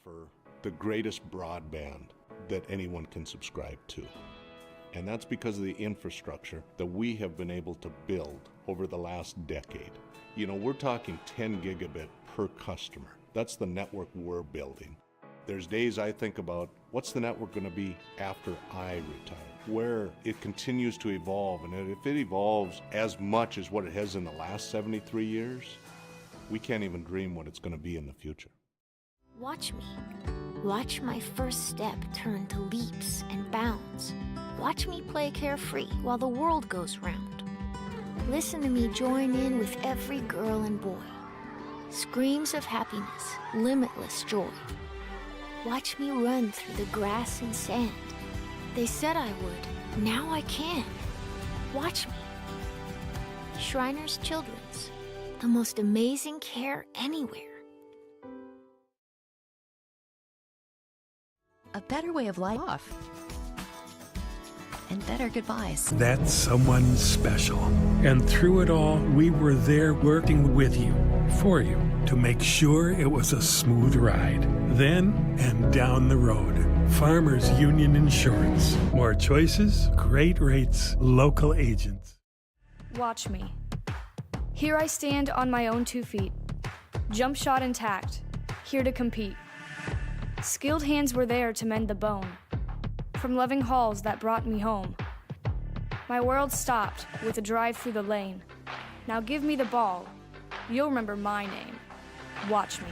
offer the greatest broadband that anyone can subscribe to. And that's because of the infrastructure that we have been able to build over the last decade. You know, we're talking 10 gigabit per customer. That's the network we're building. There's days I think about, what's the network going to be after I retire? Where it continues to evolve, and if it evolves as much as what it has in the last 73 years, we can't even dream what it's going to be in the future. Watch me. Watch my first step turn to leaps and bounds. Watch me play carefree while the world goes round. Listen to me join in with every girl and boy. Screams of happiness, limitless joy. Watch me run through the grass and sand. They said I would, now I can. Watch me. Shriners Children's, the most amazing care anywhere. A better way of life. And better goodbyes. That's someone special. And through it all, we were there working with you, for you, to make sure it was a smooth ride. Then and down the road. Farmers Union Insurance. More choices, great rates, local agents. Watch me. Here I stand on my own 2 feet. Jump shot intact, here to compete. Skilled hands were there to mend the bone. From loving halls that brought me home. My world stopped with a drive through the lane. Now give me the ball. You'll remember my name. Watch me.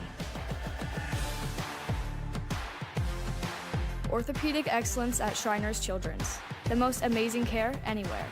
Orthopedic excellence at Shriners Children's. The most amazing care anywhere.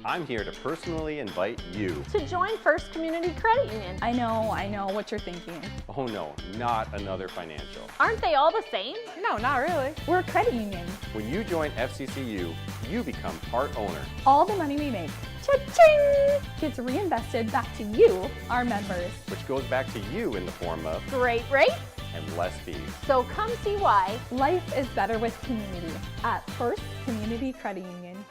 I'm here to personally invite you to join First Community Credit Union. I know what you're thinking. Oh no, not another financial. Aren't they all the same? No, not really. We're a credit union. When you join FCCU, you become part owner. All the money we make, cha-ching, gets reinvested back to you, our members. Which goes back to you in the form of great rates and less fees. So come see why life is better with community at First Community Credit Union.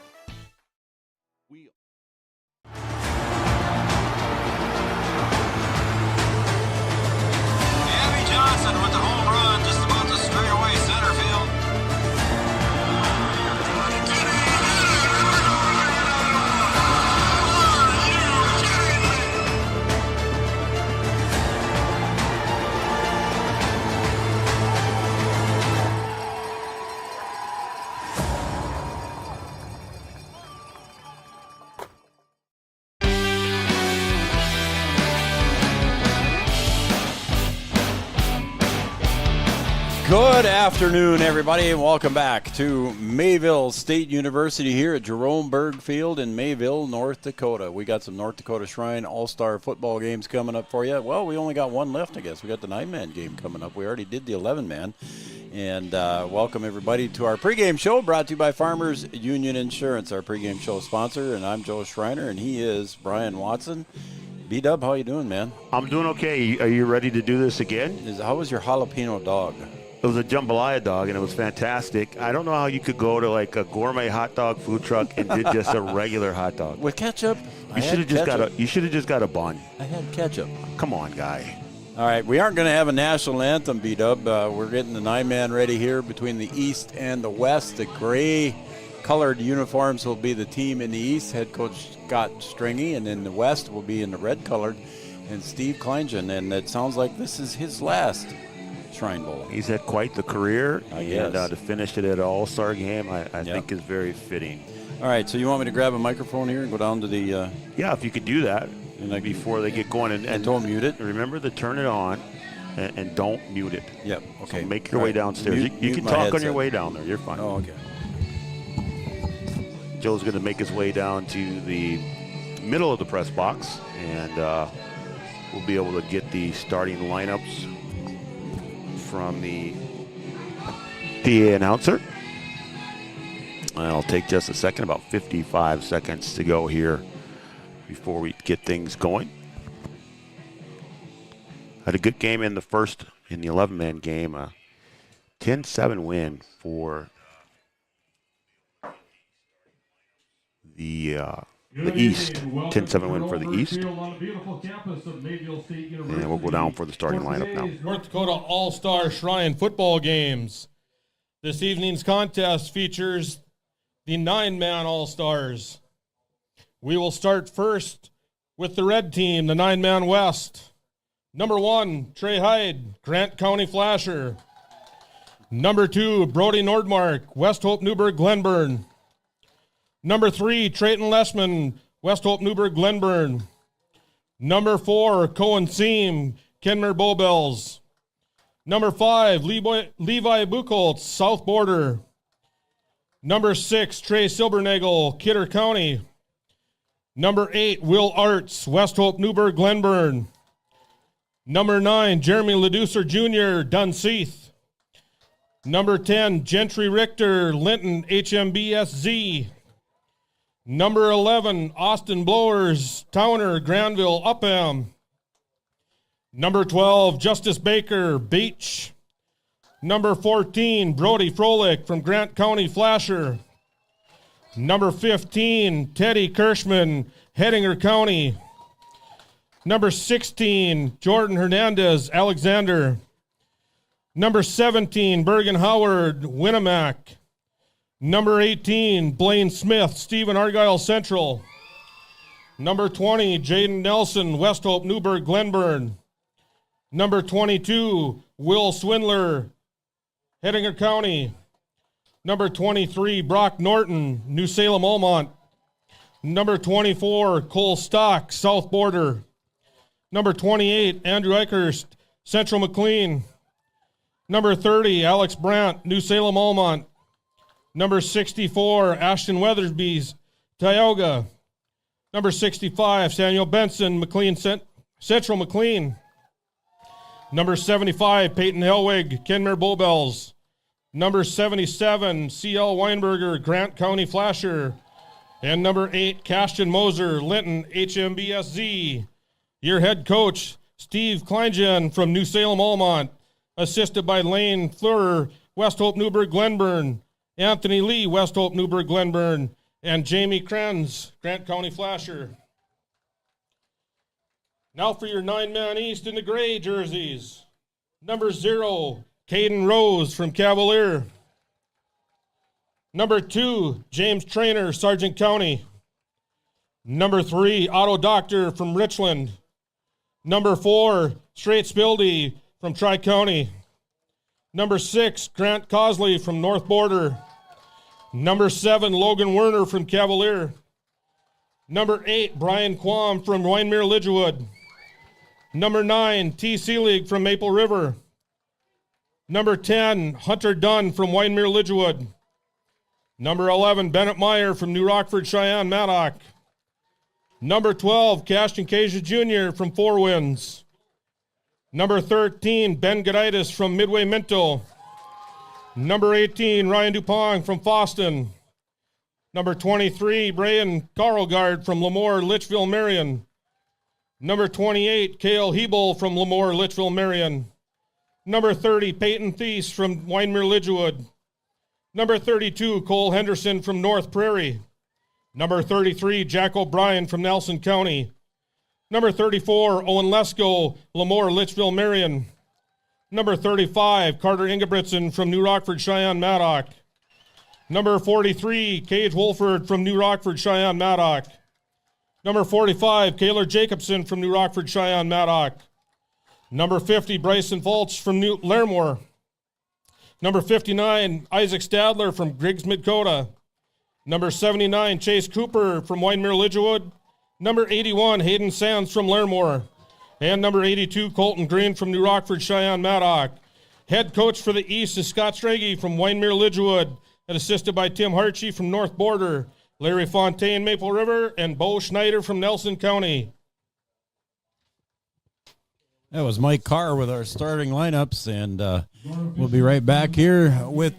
Johnson with the home run just about to straight away center field. Good afternoon, everybody, and welcome back to Mayville State University here at Jerome Berg Field in Mayville, North Dakota. We got some North Dakota Shrine All-Star football games coming up for you. Well, we only got one left, I guess. We got the 9-man game coming up. We already did the 11-man. And welcome, everybody, to our pregame show brought to you by Farmers Union Insurance, our pregame show sponsor. And I'm Joe Schreiner, and he is Brian Watson. B-Dub, how you doing, man? I'm doing okay. Are you ready to do this again? How was your jalapeno dog? It was a jambalaya dog, and it was fantastic. I don't know how you could go to like a gourmet hot dog food truck and did just a regular hot dog with ketchup. You should have just got a bun. I had ketchup. Come on, guy. All right, we aren't going to have a national anthem, B-Dub. We're getting the 9-man ready here between the East and the West. The gray-colored uniforms will be the team in the East. Head coach Scott Stringy, and in the West will be in the red-colored and Steve Kleingen. And it sounds like this is his last Shrine Bowl. He's had quite the career, and to finish it at an All-Star game, I think is very fitting. All right, so you want me to grab a microphone here and go down to the... Yeah, if you could do that before they get going. And don't mute it. Remember to turn it on and don't mute it. Yep, okay. So make your way downstairs. You can talk on your way down there. You're fine. Oh, okay. Joe's going to make his way down to the middle of the press box, and we'll be able to get the starting lineups from the PA announcer. It'll take just a second, about 55 seconds to go here before we get things going. Had a good game in the 11-man game, a 10-7 win for the the East. 10-7 win for the East. And we'll go down for the starting lineup now. North Dakota All-Star Shrine football games. This evening's contest features the 9-man All-Stars. We will start first with the red team, the 9-man West. Number 1, Trey Hyde, Grant County Flasher. Number 2, Brody Nordmark, West Hope Newburgh Glenburn. Number 3, Trayton Lessman, West Hope Newburgh Glenburn. Number 4, Cohen Seam, Kenmare Bowbells. Number 5, Levi Buchholz, South Border. Number 6, Trey Silbernagel, Kidder County. Number 8, Will Arts, West Hope Newburgh Glenburn. Number 9, Jeremy Leducer Jr., Dunseith. Number 10, Gentry Richter, Linton HMBSZ. Number 11, Austin Blowers, Towner, Granville, Upham. Number 12, Justice Baker, Beach. Number 14, Brody Froelich from Grant County Flasher. Number 15, Teddy Kirschman, Hettinger County. Number 16, Jordan Hernandez, Alexander. Number 17, Bergen Howard, Winnemac. Number 18, Blaine Smith, Stephen Argyle Central. Number 20, Jaden Nelson, West Hope Newburgh Glenburn. Number 22, Will Swindler, Hettinger County. Number 23, Brock Norton, New Salem Almont. Number 24, Cole Stock, South Border. Number 28, Andrew Eichhurst, Central McLean. Number 30, Alex Brandt, New Salem Almont. Number 64, Ashton Weathersby's, Tioga. Number 65, Samuel Benson, McLean Central McLean. Number 75, Peyton Helwig, Kenmare Bowbells. Number 77, C.L. Weinberger, Grant County Flasher. And number 8, Cashton Moser, Linton HMBSZ. Your head coach, Steve Kleingen from New Salem Almont, assisted by Lane Fleurer, West Hope Newburgh Glenburn, Anthony Lee, West Hope Newburgh Glenburn, and Jamie Krenz, Grant County Flasher. Now for your 9-man East in the gray jerseys. Number 0, Caden Rose from Cavalier. Number 2, James Trainer, Sargent County. Number 3, Otto Doctor from Richland. Number 4, Straight Spildy from Tri-County. Number 6, Grant Cosley from North Border. Number 7, Logan Werner from Cavalier. Number 8, Brian Quam from Winemere Lidgewood. Number 9, T. Seelig from Maple River. Number 10, Hunter Dunn from Winemere Lidgewood. Number 11, Bennett Meyer from New Rockford, Cheyenne, Maddock. Number 12, Cashton Casia Jr. from Four Winds. Number 13, Ben Goditis from Midway Minto. Number 18, Ryan Dupont from Foston. Number 23, Brian Carlgard from Lemoore, Litchville, Marion. Number 28, Cale Hebel from Lemoore, Litchville, Marion. Number 30, Peyton Thies from Winemere Lidgewood. Number 32, Cole Henderson from North Prairie. Number 33, Jack O'Brien from Nelson County. Number 34, Owen Lesko, Lemoore, Litchville, Marion. Number 35, Carter Ingebrigtsen from New Rockford, Cheyenne, Maddock. Number 43, Cage Wolford from New Rockford, Cheyenne, Maddock. Number 45, Kaylor Jacobson from New Rockford, Cheyenne, Maddock. Number 50, Bryson Fultz from New Larimore. Number 59, Isaac Stadler from Griggs Midkota. Number 79, Chase Cooper from Winemere Lidgewood. Number 81, Hayden Sands from Larimore. And number 82, Colton Green from New Rockford, Cheyenne, Maddock. Head coach for the East is Scott Strage from Winemere Lidgewood, and assisted by Tim Harchie from North Border, Larry Fontaine, Maple River, and Bo Schneider from Nelson County. That was Mike Carr with our starting lineups, and we'll be right back here with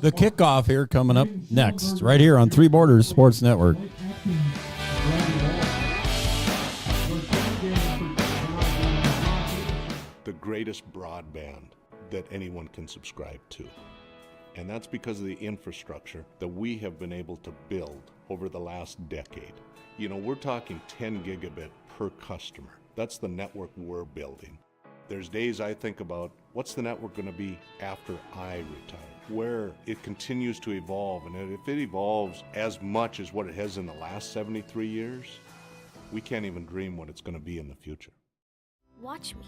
the kickoff here coming up next, right here on Three Borders Sports Network. The greatest broadband that anyone can subscribe to. And that's because of the infrastructure that we have been able to build over the last decade. You know, we're talking 10 gigabit per customer. That's the network we're building. There's days I think about, what's the network going to be after I retire? Where it continues to evolve, and if it evolves as much as what it has in the last 73 years, we can't even dream what it's going to be in the future. Watch me.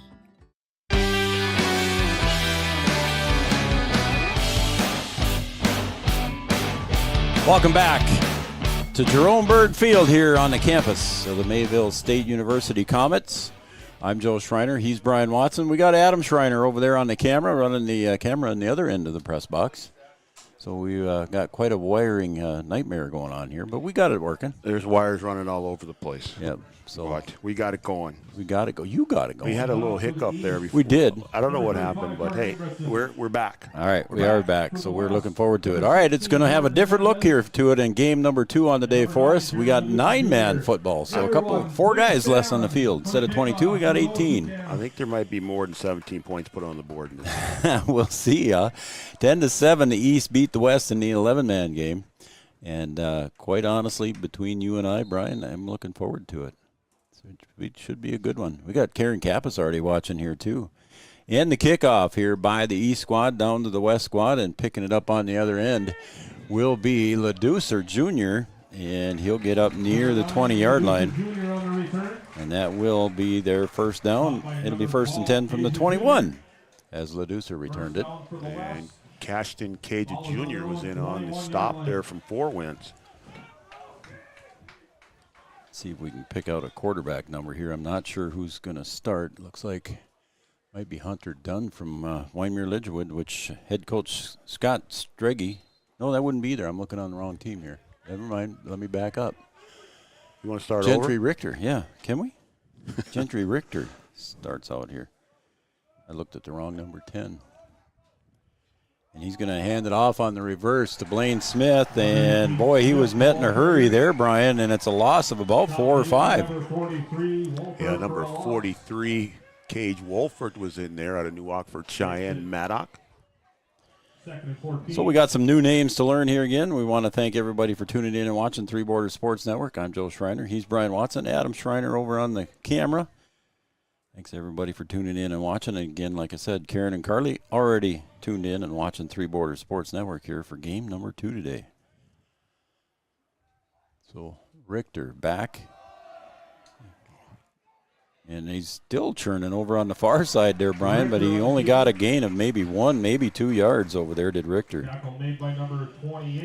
Welcome back to Jerome Berg Field here on the campus of the Mayville State University Comets. I'm Joe Schreiner. He's Brian Watson. We got Adam Schreiner over there on the camera, running the camera on the other end of the press box. So we got quite a wiring nightmare going on here, but we got it working. There's wires running all over the place. Yep. So but we got it going. We got it go. You got it going. We had a little hiccup there before. We did. I don't know what happened, but hey, we're back. All right, we are back, so we're looking forward to it. All right, it's going to have a different look here to it in game number 2 on the day for us. We got 9-man football, so 4 guys less on the field. Instead of 22, we got 18. I think there might be more than 17 points put on the board in this. We'll see. 10-7, the East beat the West in the 11-man game. And quite honestly, between you and I, Brian, I'm looking forward to it. So it should be a good one. We got Karen Kappas already watching here, too. And the kickoff here by the East squad down to the West squad, and picking it up on the other end will be LaDucer Jr., and he'll get up near the 20-yard line. And that will be their first down. It'll be 1st and 10 from the 21 as LaDucer returned it. And Cashton Cage Jr. was in on the stop there from 4 wins. See if we can pick out a quarterback number here. I'm not sure who's going to start. Looks like might be Hunter Dunn from Wyndmere Lidgewood, which head coach Scott Streggy. No, that wouldn't be either. I'm looking on the wrong team here. Never mind. Let me back up. You want to start Gentry over? Richter. Yeah. Can we? Gentry Richter starts out here. I looked at the wrong number 10. And he's going to hand it off on the reverse to Blaine Smith. And, boy, he was met in a hurry there, Brian, and it's a loss of about 4 or 5. Yeah, number 43, Cage Wolford, was in there out of New Oxford, Cheyenne Maddock. So we got some new names to learn here again. We want to thank everybody for tuning in and watching Three Borders Sports Network. I'm Joe Schreiner. He's Brian Watson. Adam Schreiner over on the camera. Thanks, everybody, for tuning in and watching. And again, like I said, Karen and Carly already tuned in and watching Three Borders Sports Network here for game number 2 today. So Richter back. And he's still churning over on the far side there, Brian, but he only got a gain of maybe 1, maybe 2 yards over there, did Richter.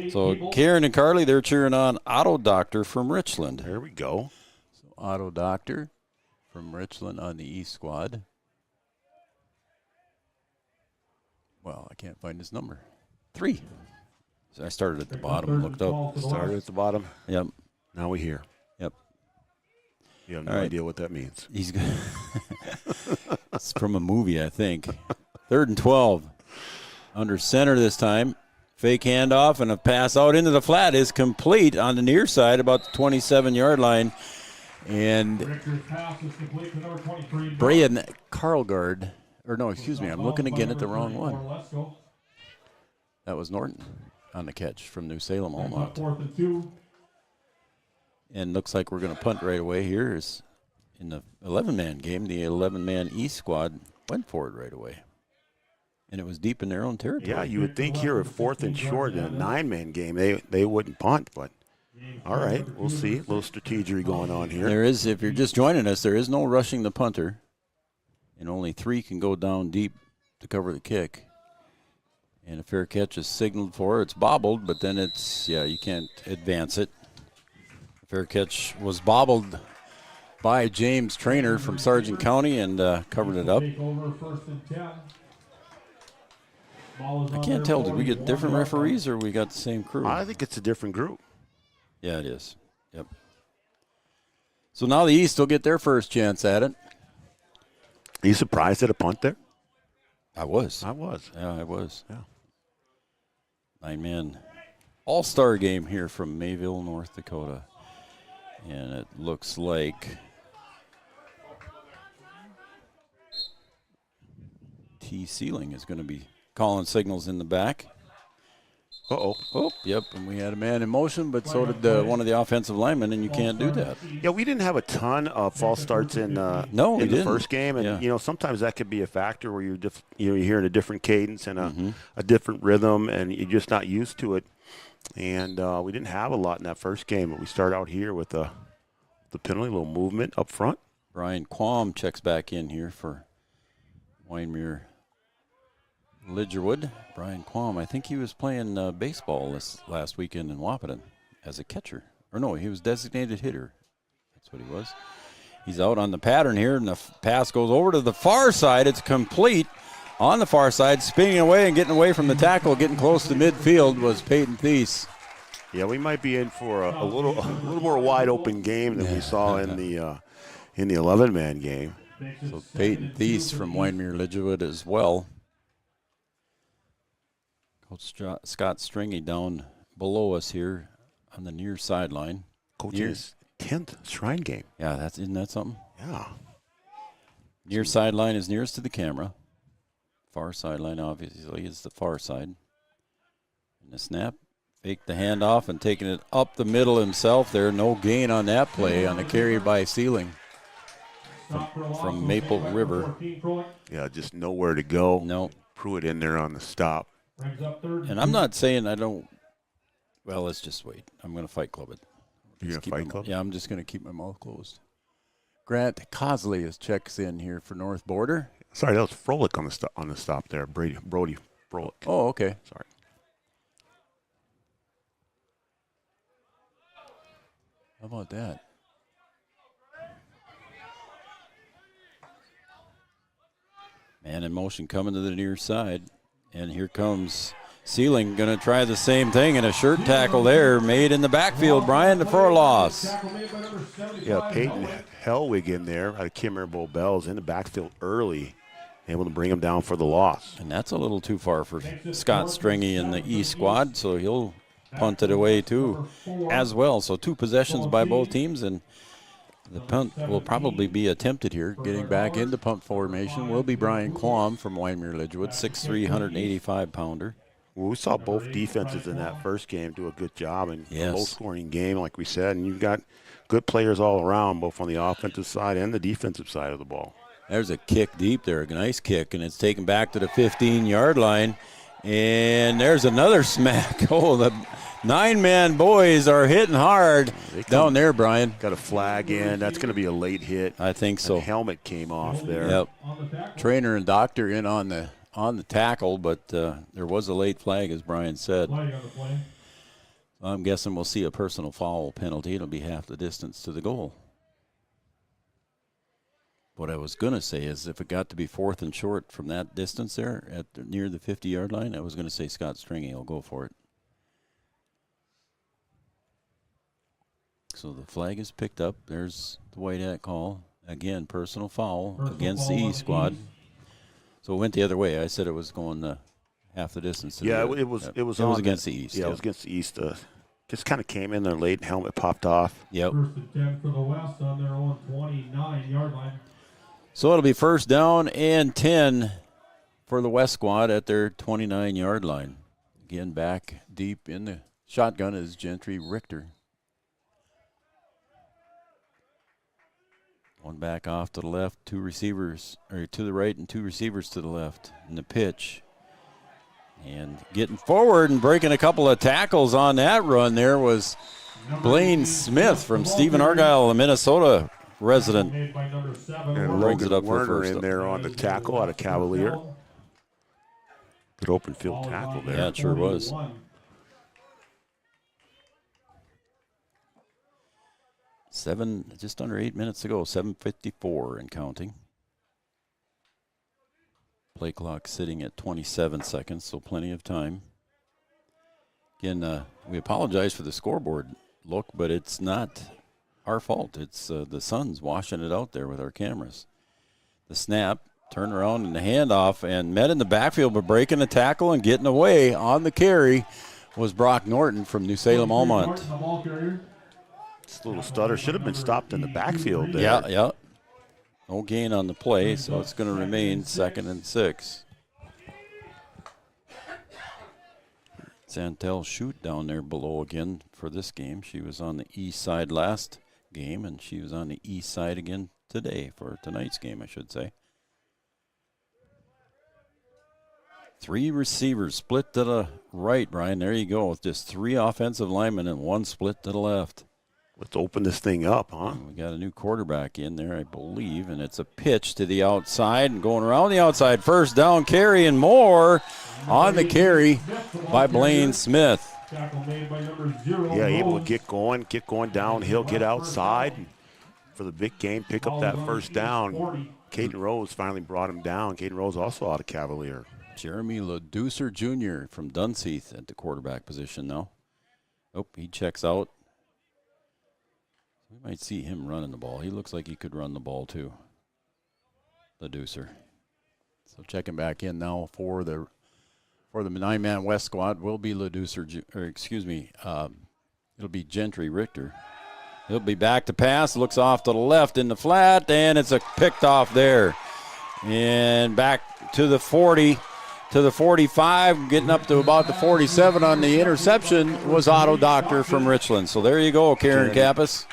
So Karen and Carly, they're cheering on Otto Doctor from Richland. There we go. So Otto Doctor from Richland on the East squad. Well, I can't find his number. 3. So I started at the bottom and looked up. Started at the bottom. Yep. Now we're here. Yep. You have no idea what that means. He's it's from a movie, I think. 3rd and 12. Under center this time. Fake handoff and a pass out into the flat is complete on the near side, about the 27-yard line. And Brian Carlgard, or no, excuse me, I'm looking again at the wrong one. That was Norton on the catch from New Salem, Almont. And looks like we're going to punt right away here. Is in the 11-man game, the 11-man East squad went for it right away. And it was deep in their own territory. Yeah, you would think here at 4th and short in a 9-man game, they wouldn't punt, but all right, we'll see. A little strategy going on here. There is, if you're just joining us, there is no rushing the punter. And only 3 can go down deep to cover the kick. And a fair catch is signaled for. It's bobbled, but then it's, you can't advance it. A fair catch was bobbled by James Trainer from Sargent County and covered it up. I can't tell. Did we get different referees or we got the same crew? I think it's a different group. Yeah, it is. Yep. So now the East will get their first chance at it. Are you surprised at a punt there? I was. Yeah, I was. Yeah. 9-man all-star game here from Mayville, North Dakota. And it looks like T. Sealing is going to be calling signals in the back. Oh, yep, and we had a man in motion, but so did one of the offensive linemen, and you can't do that. Yeah, we didn't have a ton of false starts in the first game, and sometimes that could be a factor where you're hearing a different cadence and a different rhythm, and you're just not used to it. And we didn't have a lot in that first game, but we start out here with the penalty, a little movement up front. Brian Quam checks back in here for Wyndmere Lidgerwood. Brian Quam, I think he was playing baseball this last weekend in Wahpeton as a catcher. Or no, he was designated hitter. That's what he was. He's out on the pattern here, and the pass goes over to the far side. It's complete on the far side, spinning away and getting away from the tackle, getting close to midfield was Peyton Thies. Yeah, we might be in for a little more wide open game than we saw in the 11-man game. So Peyton Thies from Wyndmere Lidgerwood as well. Coach Scott Stringy down below us here on the near sideline. Coaching his 10th Shrine game. Yeah, isn't that something? Yeah. Near sideline is nearest to the camera. Far sideline, obviously, is the far side. And the snap, fake the handoff and taking it up the middle himself there. No gain on that play on the carry by Sealing from Maple River. Yeah, just nowhere to go. No. Pruitt in there on the stop. And I'm not saying I don't. Well, let's just wait. I'm going to fight club it. You're going to fight club? Yeah, I'm just going to keep my mouth closed. Grant Cosley is checks in here for North Border. Sorry, that was Froelich on the stop there. Brody Froelich. Oh, okay. Sorry. How about that? Man in motion coming to the near side. And here comes Sealing, going to try the same thing, and a shirt tackle there made in the backfield, Brian, for a loss. Yeah, Peyton Helwig in there out of Kimmer Bells in the backfield early, able to bring him down for the loss. And that's a little too far for Scott Stringy in the E squad, so he'll punt it away too as well. So 2 possessions by both teams, and the punt will probably be attempted here. Getting back into punt formation will be Brian Quam from Wyndmere Lidgerwood, 6'3", 185-pounder. Well, we saw both defenses in that first game do a good job in a low-scoring game, like we said, and you've got good players all around, both on the offensive side and the defensive side of the ball. There's a kick deep there, a nice kick, and it's taken back to the 15-yard line. And there's another smack. Oh, the 9-man boys are hitting hard down there, Brian. Got a flag in. That's going to be a late hit. I think so. The helmet came off there. Yep. Trainer and doctor in on the tackle, but there was a late flag, as Brian said. I'm guessing we'll see a personal foul penalty. It'll be half the distance to the goal. What I was going to say is if it got to be 4th and short from that distance there near the 50-yard line, I was going to say Scott Stringy will go for it. So the flag is picked up. There's the white hat call. Again, personal foul against the E squad. So it went the other way. I said it was going half the distance. Yeah, it was against the East. Yeah, it was against the East. Just kind of came in there late, helmet popped off. Yep. 1st and 10 for the West on their own 29-yard line. So it'll be 1st down and 10 for the West squad at their 29-yard line. Again, back deep in the shotgun is Gentry Richter. One back off to the left, 2 receivers, or to the right and 2 receivers to the left in the pitch. And getting forward and breaking a couple of tackles on that run there was Blaine Smith from Stephen Argyle, a Minnesota resident. And brings it up for first in there on the tackle out of Cavalier. Good open field tackle there. Yeah, it sure was. Just under 8 minutes to go, 7:54 and counting. Play clock sitting at 27 seconds, so plenty of time. Again, we apologize for the scoreboard look, but it's not our fault. It's the sun's washing it out there with our cameras. The snap, turn around, and the handoff, and met in the backfield, but breaking the tackle and getting away on the carry was Brock Norton from New Salem Almont. This little stutter should have been stopped in the backfield there. Yeah. No gain on the play, so it's going to remain 2nd and 6. Santel Shoot down there below again for this game. She was on the east side last game, and she was on the east side again today for tonight's game, I should say. 3 receivers split to the right, Brian. There you go. With just 3 offensive linemen and 1 split to the left. Let's open this thing up, huh? We got a new quarterback in there, I believe, and it's a pitch to the outside and going around the outside. First down carry and more on the carry by Blaine Smith. Yeah, able to get going downhill, get outside for the big game, pick up that first down. Caden Rose finally brought him down. Caden Rose also out of Cavalier. Jeremy LeDucer Jr. from Dunseith at the quarterback position now. Oh, he checks out. We might see him running the ball. He looks like he could run the ball too. LeDucer. So checking back in now for the 9-man West squad will be LeDucer, it'll be Gentry Richter. He'll be back to pass, looks off to the left in the flat, and it's a picked off there. And back to the 40, to the 45, getting up to about the 47 on the interception was Otto Doctor from Richland. So there you go, Karen Kappas.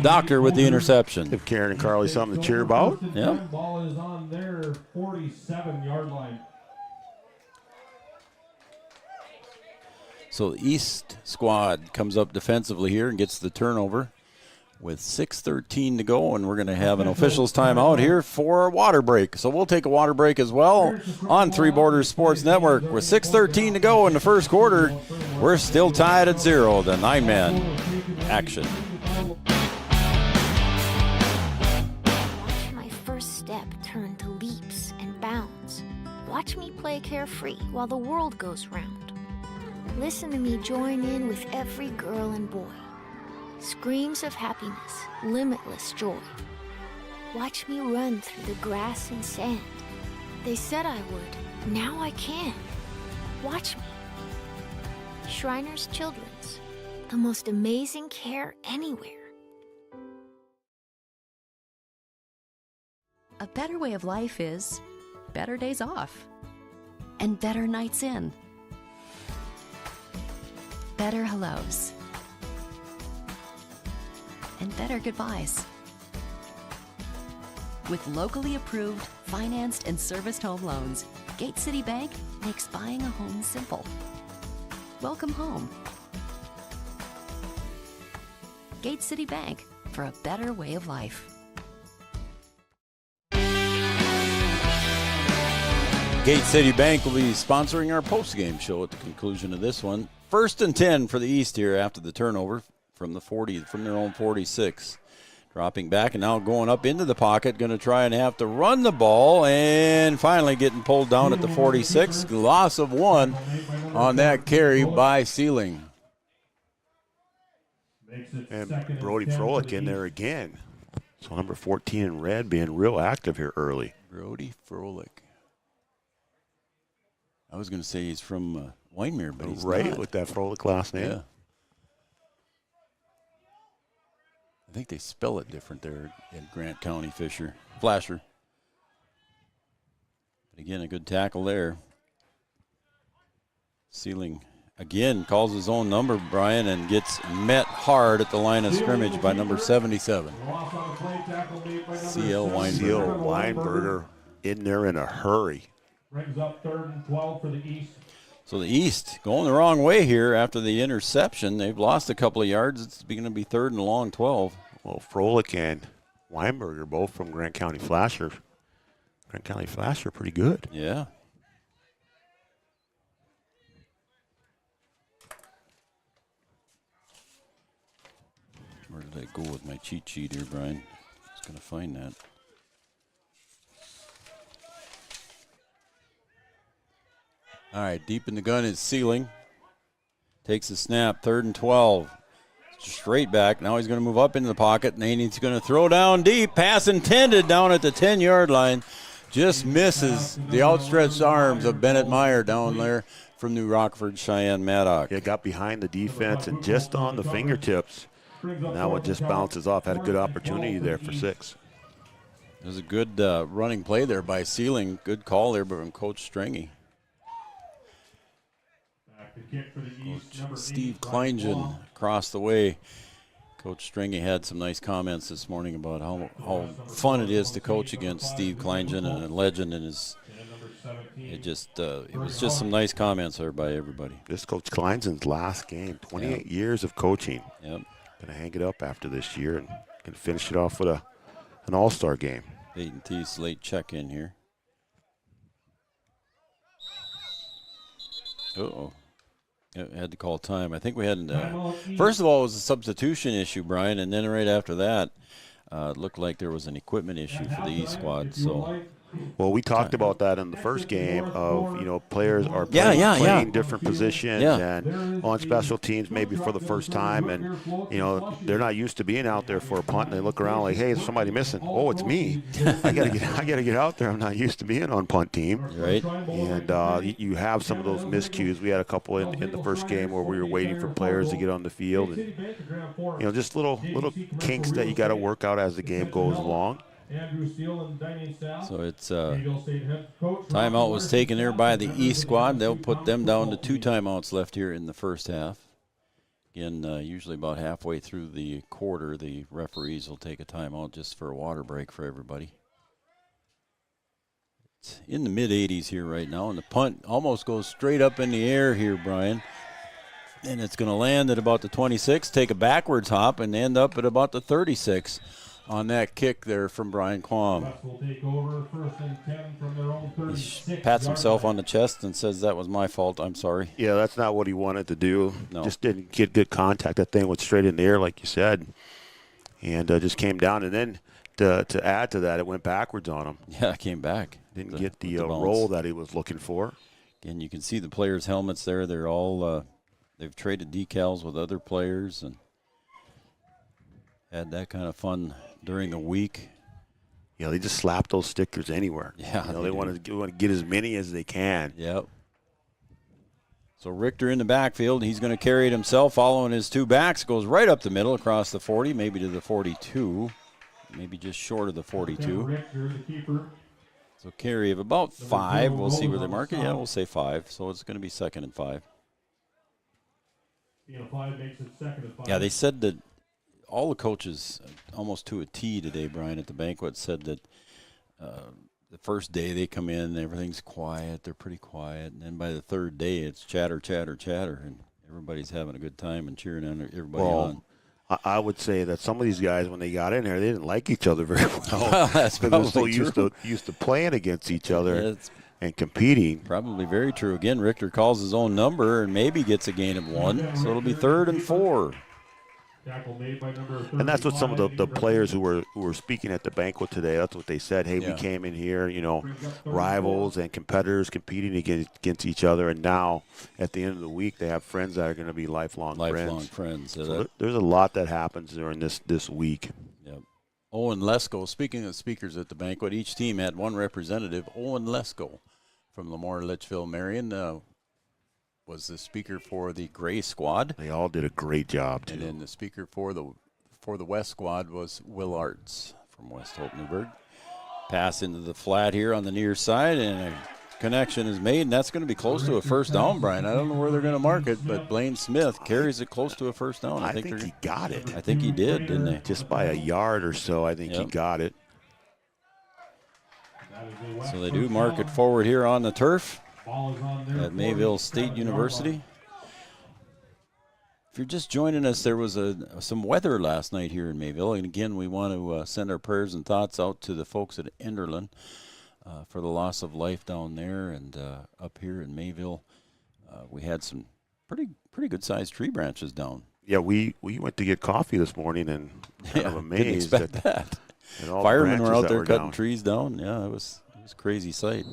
Doctor with the interception. Give Karen and Carly something to cheer about. Yeah. Ball is on their 47-yard line. So the East squad comes up defensively here and gets the turnover with 6:13 to go, and we're going to have an officials timeout here for a water break. So we'll take a water break as well on Three Borders Sports Network. With 6:13 to go in the first quarter, we're still tied at 0. The 9-man action. Watch my first step turn to leaps and bounds. Watch me play carefree while the world goes round. Listen to me join in with every girl and boy. Screams of happiness, limitless joy. Watch me run through the grass and sand. They said I would, now I can. Watch me. Shriners Children's, the most amazing care anywhere. A better way of life is better days off and better nights in. Better hellos and better goodbyes. With locally approved, financed, and serviced home loans, Gate City Bank makes buying a home simple. Welcome home. Gate City Bank, for a better way of life. Gate City Bank will be sponsoring our post-game show at the conclusion of this one. 1st and 10 for the East here after the turnover from the 40, from their own 46. Dropping back and now going up into the pocket, going to try and have to run the ball, and finally getting pulled down at the 46. Loss of 1 on that carry by Sealing. And Brody Froelich in there again. So number 14 in red being real active here early. Brody Froelich. I was going to say he's from Wyndmere, but he's right not. With that Froelich last name. Yeah. I think they spell it different there in Grant County, Flasher. But again, a good tackle there. Sealing again calls his own number, Brian, and gets met hard at the line of scrimmage by number 77. C.L. Weinberger in there in a hurry. Brings up 3rd and 12 for the East. So the East going the wrong way here after the interception. They've lost a couple of yards. It's going to be 3rd and long 12. Well, Froelich and Weinberger, both from Grant County Flasher. Grant County Flasher pretty good. Yeah. Where did I go with my cheat sheet here, Brian? I was going to find that. All right, deep in the gun is Sealing. Takes the snap, 3rd and 12. Straight back. Now he's going to move up into the pocket, and he's going to throw down deep. Pass intended down at the 10-yard line. Just misses the outstretched arms of Bennett Meyer down there from New Rockford, Cheyenne Maddock. Yeah, got behind the defense and just on the fingertips. Now it just bounces off. Had a good opportunity there for 6. It was a good running play there by Sealing. Good call there from Coach Stringy. Steve Kleingen across the way. Coach Stringy had some nice comments this morning about how fun it is to coach against Steve Kleingen, and a legend in his. It was just some nice comments there by everybody. This Coach Kleinsen's last game, 28 years of coaching. Yep. Going to hang it up after this year and can finish it off with an all-star game. Peyton Teese late check-in here. Uh-oh. Had to call time. I think we had, first of all, it was a substitution issue, Brian, and then right after that, it looked like there was an equipment issue for the E squad. So, well, we talked about that in the first game of, players are playing different positions and on special teams maybe for the first time, and, they're not used to being out there for a punt, and they look around like, hey, is somebody missing? Oh, it's me. I gotta get out there. I'm not used to being on punt team. Right. And you have some of those miscues. We had a couple in the first game where we were waiting for players to get on the field, and, just little kinks that you got to work out as the game goes along. So it's timeout was taken there by the E squad. They'll put them down to 2 timeouts left here in the first half. Again, usually about halfway through the quarter, the referees will take a timeout just for a water break for everybody. It's in the mid-80s here right now, and the punt almost goes straight up in the air here, Brian. And it's going to land at about the 26, take a backwards hop, and end up at about the 36. On that kick there from Brian Quam. He pats himself on the chest and says, that was my fault, I'm sorry. Yeah, that's not what he wanted to do. No. Just didn't get good contact. That thing went straight in the air, like you said, and just came down. And then to add to that, it went backwards on him. Yeah, it came back. Didn't get the roll that he was looking for. Again, you can see the players' helmets there. They're all, they've traded decals with other players and had that kind of fun during the week. Yeah, they just slap those stickers anywhere. Yeah, they want to get as many as they can. Yep. So Richter in the backfield. He's going to carry it himself, following his 2 backs. Goes right up the middle across the 40, maybe to the 42, maybe just short of the 42. So carry of about 5. We'll see where they mark it. Yeah, we'll say 5. So it's going to be 2nd and 5. Yeah, they said that all the coaches, almost to a T today, Brian, at the banquet, said that the first day they come in, everything's quiet. They're pretty quiet. And then by the 3rd day, it's chatter, chatter, chatter. And everybody's having a good time and cheering everybody on. I would say that some of these guys, when they got in there, they didn't like each other very well. Well, that's probably true. Used to playing against each other and competing. Probably very true. Again, Richter calls his own number and maybe gets a gain of 1. So it'll be 3rd and 4. And that's what some of the players who were speaking at the banquet today, that's what they said. Hey, we came in here, rivals and competitors competing against each other, and now at the end of the week they have friends that are going to be lifelong friends. So there's a lot that happens during this week. Yep. Owen Lesko, speaking of speakers at the banquet, each team had one representative. Owen Lesko from Lemoore, Litchfield, Marion, was the speaker for the Gray squad. They all did a great job, too. And then the speaker for the West squad was Will Arts from West Hope Newburgh. Pass into the flat here on the near side, and a connection is made, and that's going to be close to a first down, Brian. I don't know where they're going to mark it, but Blaine Smith carries it close to a first down. I think he got it. I think he did, didn't they? Just by a yard or so, I think he got it. So they do mark it forward here on the turf at Mayville State University. If you're just joining us, there was some weather last night here in Mayville. And again, we want to send our prayers and thoughts out to the folks at Enderlin for the loss of life down there. And up here in Mayville, we had some pretty good-sized tree branches down. Yeah, we went to get coffee this morning and kind of amazed didn't expect that. All Firemen were out there cutting down. trees down. Yeah, it was a crazy sight.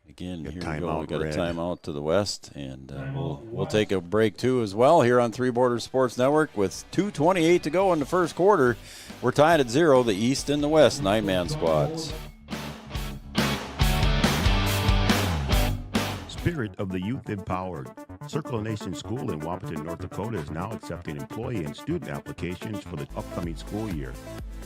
Again, here we go. We got a timeout to the west, and we'll take a break too as well here on Three Borders Sports Network with 2:28 to go in the first quarter. We're tied at 0, the East and the West 9-man squads. Spirit of the Youth Empowered. Circle Nation School in Wapaton, North Dakota is now accepting employee and student applications for the upcoming school year.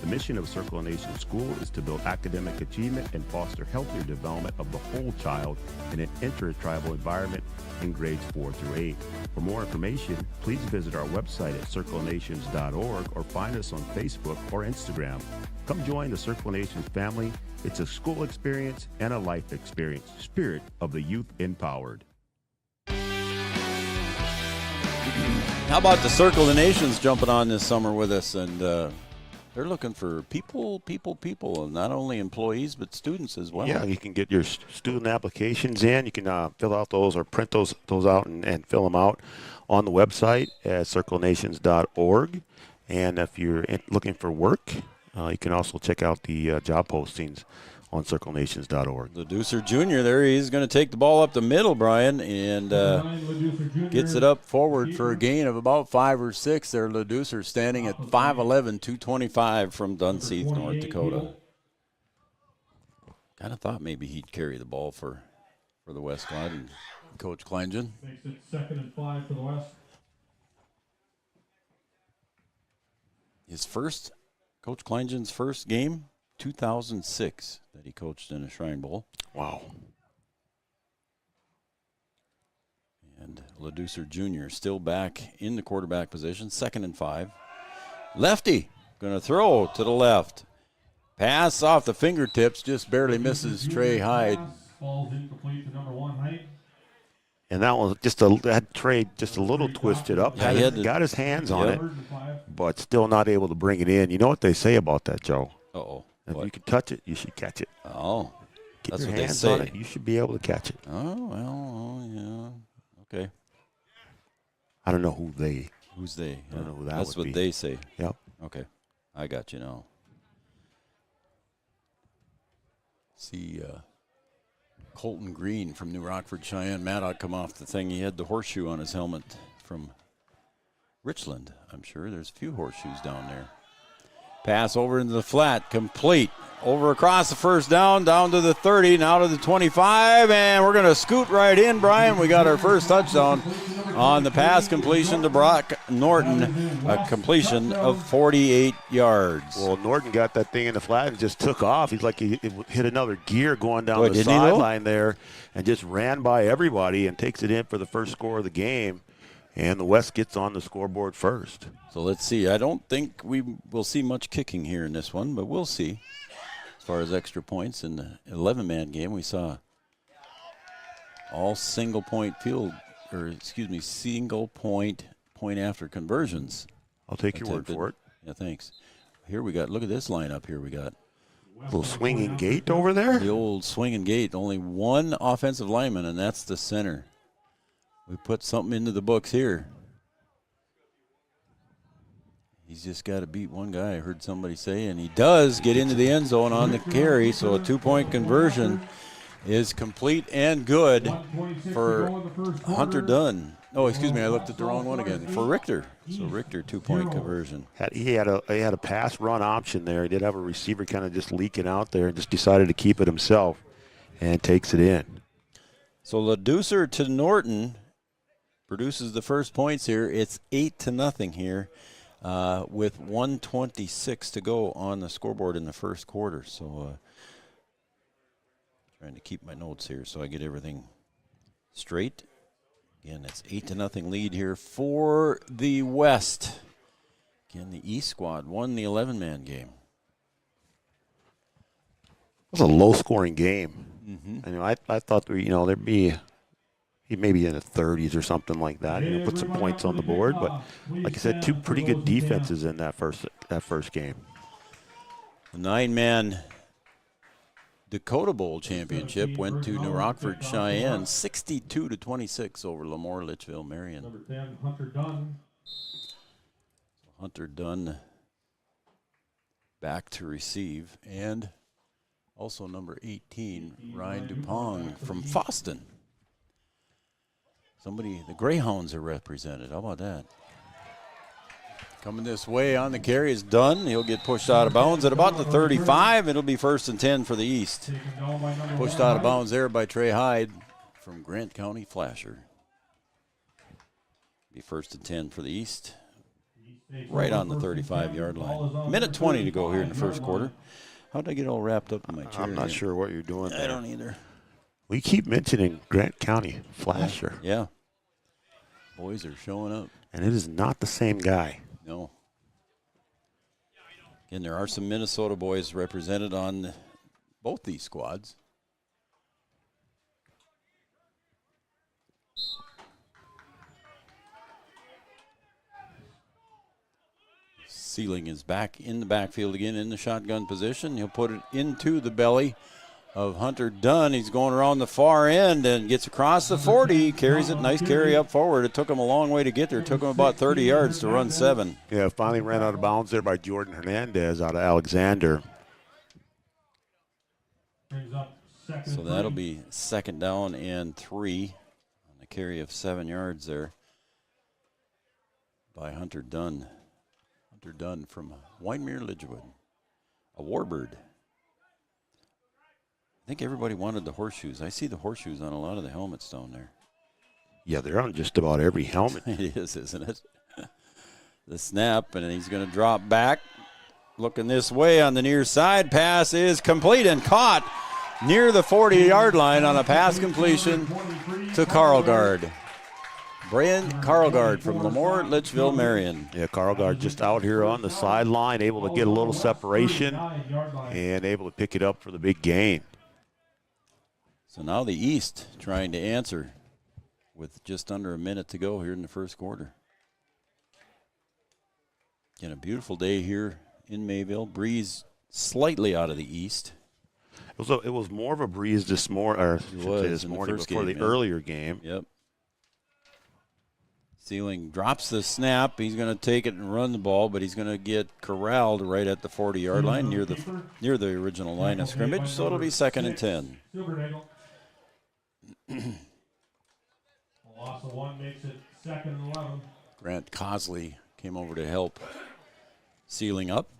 The mission of Circle Nation School is to build academic achievement and foster healthier development of the whole child in an intertribal environment in grades 4 through 8. For more information, please visit our website at circlenations.org or find us on Facebook or Instagram. Come join the Circle Nations family. It's a school experience and a life experience. Spirit of the youth empowered. How about the Circle the Nations jumping on this summer with us? And they're looking for people, and not only employees, but students as well. Yeah, you can get your student applications in. You can fill out those or print those out and fill them out on the website at circlenations.org. And if you're looking for work, you can also check out the job postings on circlenations.org. Leducer Jr. there, he's going to take the ball up the middle, Brian, and gets it up forward for a gain of about 5 or 6 there. Leducer standing at 5'11", 225 from Dunseith, North Dakota. Kind of thought maybe he'd carry the ball for the West squad and Coach Kleingen. Makes it 2nd and 5 for the West. Coach Kleingen's first game, 2006, that he coached in a Shrine Bowl. Wow. And Leducer Jr. still back in the quarterback position, 2nd and 5. Lefty going to throw to the left. Pass off the fingertips, just barely misses Trey Hyde. Falls incomplete to number 1, Hyde. And that one that Trey just a little twisted up. Yeah, got his hands on it, but still not able to bring it in. You know what they say about that, Joe? Uh-oh. If you can touch it, you should catch it. Oh, Get that's your what they hands say. on it, you should be able to catch it. Oh, well, yeah. Okay. I don't know who they. Who's they? I don't know who that That's would what be. they say. Yep. Okay. I got you now. See Colton Green from New Rockford, Cheyenne. Maddock come off the thing. He had the horseshoe on his helmet from Richland. I'm sure there's a few horseshoes down there. Pass over into the flat, complete. Over across the first down to the 30, now to the 25, and we're going to scoot right in, Brian. We got our first touchdown on the pass completion to Brock Norton, a completion of 48 yards. Well, Norton got that thing in the flat and just took off. He's like he hit another gear going down the sideline there and just ran by everybody and takes it in for the first score of the game. And the West gets on the scoreboard first. So let's see. I don't think we will see much kicking here in this one, but we'll see. As far as extra points in the 11-man game, we saw all single point after conversions. I'll take your word for it. Yeah, thanks. Here we got, look at this lineup here we got. A little swinging gate over there. The old swinging gate. Only one offensive lineman, and that's the center. We put something into the books here. He's just got to beat one guy, I heard somebody say, and he does get into the end zone on the carry, so a 2-point conversion is complete and good for Hunter Dunn. Oh, excuse me, I looked at the wrong one again. For Richter. So Richter, 2-point conversion. He had a pass run option there. He did have a receiver kind of just leaking out there and just decided to keep it himself and takes it in. So Leducer to Norton produces the first points here. It's 8-0 here with 1:26 to go on the scoreboard in the first quarter. So trying to keep my notes here so I get everything straight. Again, it's 8-0 lead here for the West. Again, the East squad won the 11-man game. It was a low-scoring game. Mm-hmm. I thought there'd be maybe in the 30s or something like that. Put some points on the board, but like I said, two pretty good defenses in that first game. The 9-man Dakota Bowl championship went to New Rockford, Cheyenne, 62-26 over Lemoore, Litchfield, Marion. Number 10, Hunter Dunn. Hunter Dunn back to receive, and also number 18, Ryan Dupong from Foston. The Greyhounds are represented. How about that? Coming this way on the carry is Dunn. He'll get pushed out of bounds at about the 35. It'll be 1st and 10 for the East. Pushed out of bounds there by Trey Hyde from Grant County Flasher. Be 1st and 10 for the East. right on the 35-yard line. Minute 20 to go here in the first quarter. How did I get all wrapped up in my chair? I'm not sure what you're doing there. I don't either. We keep mentioning Grant County Flasher. Yeah. Boys are showing up. And it is not the same guy. No. Again, there are some Minnesota boys represented on both these squads. Sealing is back in the backfield again in the shotgun position. He'll put it into the belly of Hunter Dunn. He's going around the far end and gets across the 40. Carries it. Nice carry up forward. It took him a long way to get there. It took him about 30 yards to run 7. Yeah, finally ran out of bounds there by Jordan Hernandez out of Alexander. So that'll be 2nd down and 3 on a carry of 7 yards there by Hunter Dunn. Hunter Dunn from Wyndmere Lidgewood, a Warbird. I think everybody wanted the horseshoes. I see the horseshoes on a lot of the helmets down there. Yeah, they're on just about every helmet. It is, isn't it? The snap, and he's going to drop back. Looking this way on the near side. Pass is complete and caught near the 40-yard line on a pass completion to Carlgard. Brian Carlgard from Lemoore, Litchville, Marion. Yeah, Carlgard just out here on the sideline, able to get a little separation and able to pick it up for the big gain. So now the East trying to answer with just under a minute to go here in the first quarter. Again, a beautiful day here in Mayville. Breeze slightly out of the east. It was more of a breeze this morning before the earlier game. Yep. Sealing drops the snap. He's going to take it and run the ball, but he's going to get corralled right at the 40-yard line near the original line of scrimmage. So it'll be 2nd and 10. A loss of 1 makes it 2nd and 11. Grant Cosley came over to help Sealing up.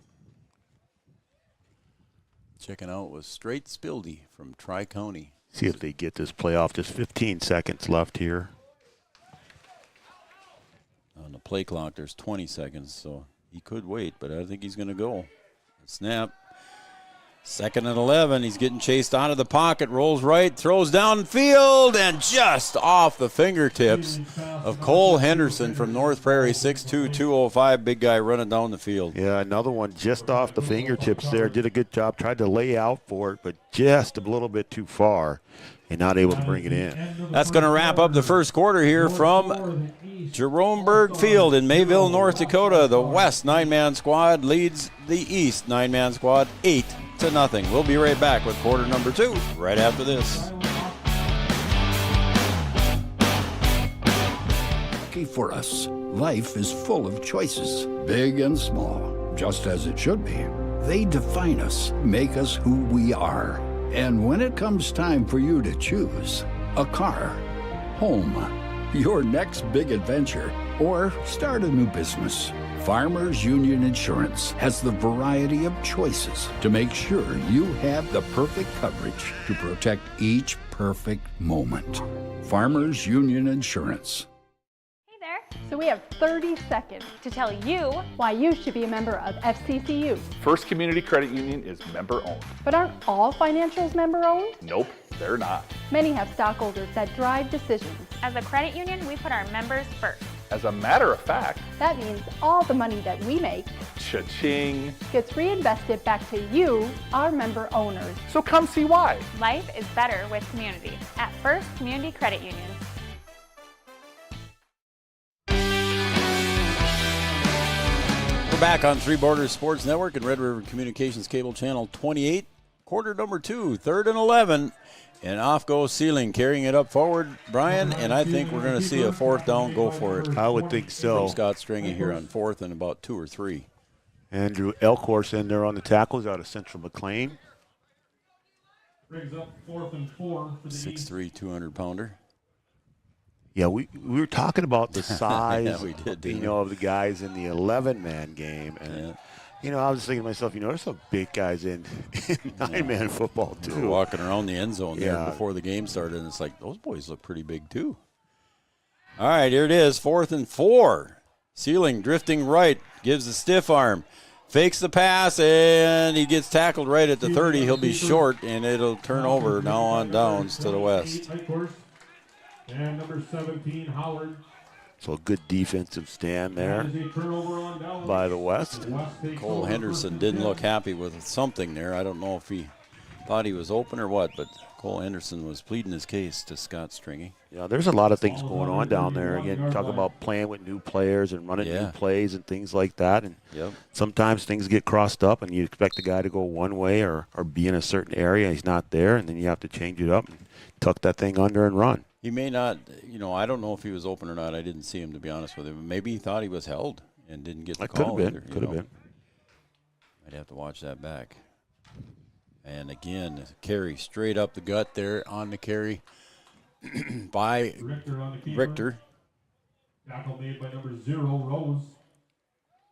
Checking out was Straight Spildy from Tri-County. See if they get this play off. Just 15 seconds left here. On the play clock, there's 20 seconds, so he could wait, but I think he's going to go. Snap. 2nd and 11. He's getting chased out of the pocket, rolls right, throws downfield, and just off the fingertips of Cole Henderson from North Prairie, 6'2", 205, big guy running down the field. Yeah, another one just off the fingertips there. Did a good job, tried to lay out for it, but just a little bit too far and not able to bring it in. That's going to wrap up the first quarter here from Jerome Berg Field in Mayville, North Dakota. The West 9-man squad leads the East 9-man squad 8-0. We'll be right back with quarter number 2 right after this. Lucky for us, life is full of choices, big and small, just as it should be. They define us, make us who we are. And when it comes time for you to choose a car, home, your next big adventure, or start a new business, Farmers Union Insurance has the variety of choices to make sure you have the perfect coverage to protect each perfect moment. Farmers Union Insurance. So we have 30 seconds to tell you why you should be a member of FCCU. First Community Credit Union is member-owned. But aren't all financials member-owned? Nope, they're not. Many have stockholders that drive decisions. As a credit union, we put our members first. As a matter of fact, that means all the money that we make, cha-ching, gets reinvested back to you, our member owners. So come see why. Life is better with community at First Community Credit Union. We're back on Three Borders Sports Network and Red River Communications Cable Channel 28. Quarter number 2, 3rd and 11. And off goes Sealing, carrying it up forward, Brian, and I think we're going to see a 4th down. Go for it. I would think so. From Scott Stringy here on 4th and about 2 or 3. Andrew Elkhorst in there on the tackles out of Central McLean. Brings up 4th and 4 for the 6'3", 200-pounder. Yeah, we were talking about the size, yeah, we did, of the guys in the 11-man game, and I was thinking to myself, there's some big guys in 9-man football too. We were walking around the end zone there before the game started, and it's like those boys look pretty big too. All right, here it is, 4th and 4. Sealing, drifting right, gives the stiff arm. Fakes the pass, and he gets tackled right at the 30. He'll be short, and it'll turn over now on downs to the west. And number 17, Howard. So a good defensive stand there by the West. Cole Henderson didn't look happy with something there. I don't know if he thought he was open or what, but Cole Henderson was pleading his case to Scott Stringy. Yeah, there's a lot of things going on down there. Again, you talk about playing with new players and running new plays and things like that. And sometimes things get crossed up and you expect the guy to go one way or be in a certain area. He's not there, and then you have to change it up and tuck that thing under and run. He may not, I don't know if he was open or not. I didn't see him, to be honest with him. Maybe he thought he was held and didn't get the call. Could have been. I'd have to watch that back. And again, carry straight up the gut there on the carry by Richter. Tackle made by number 0, Rose.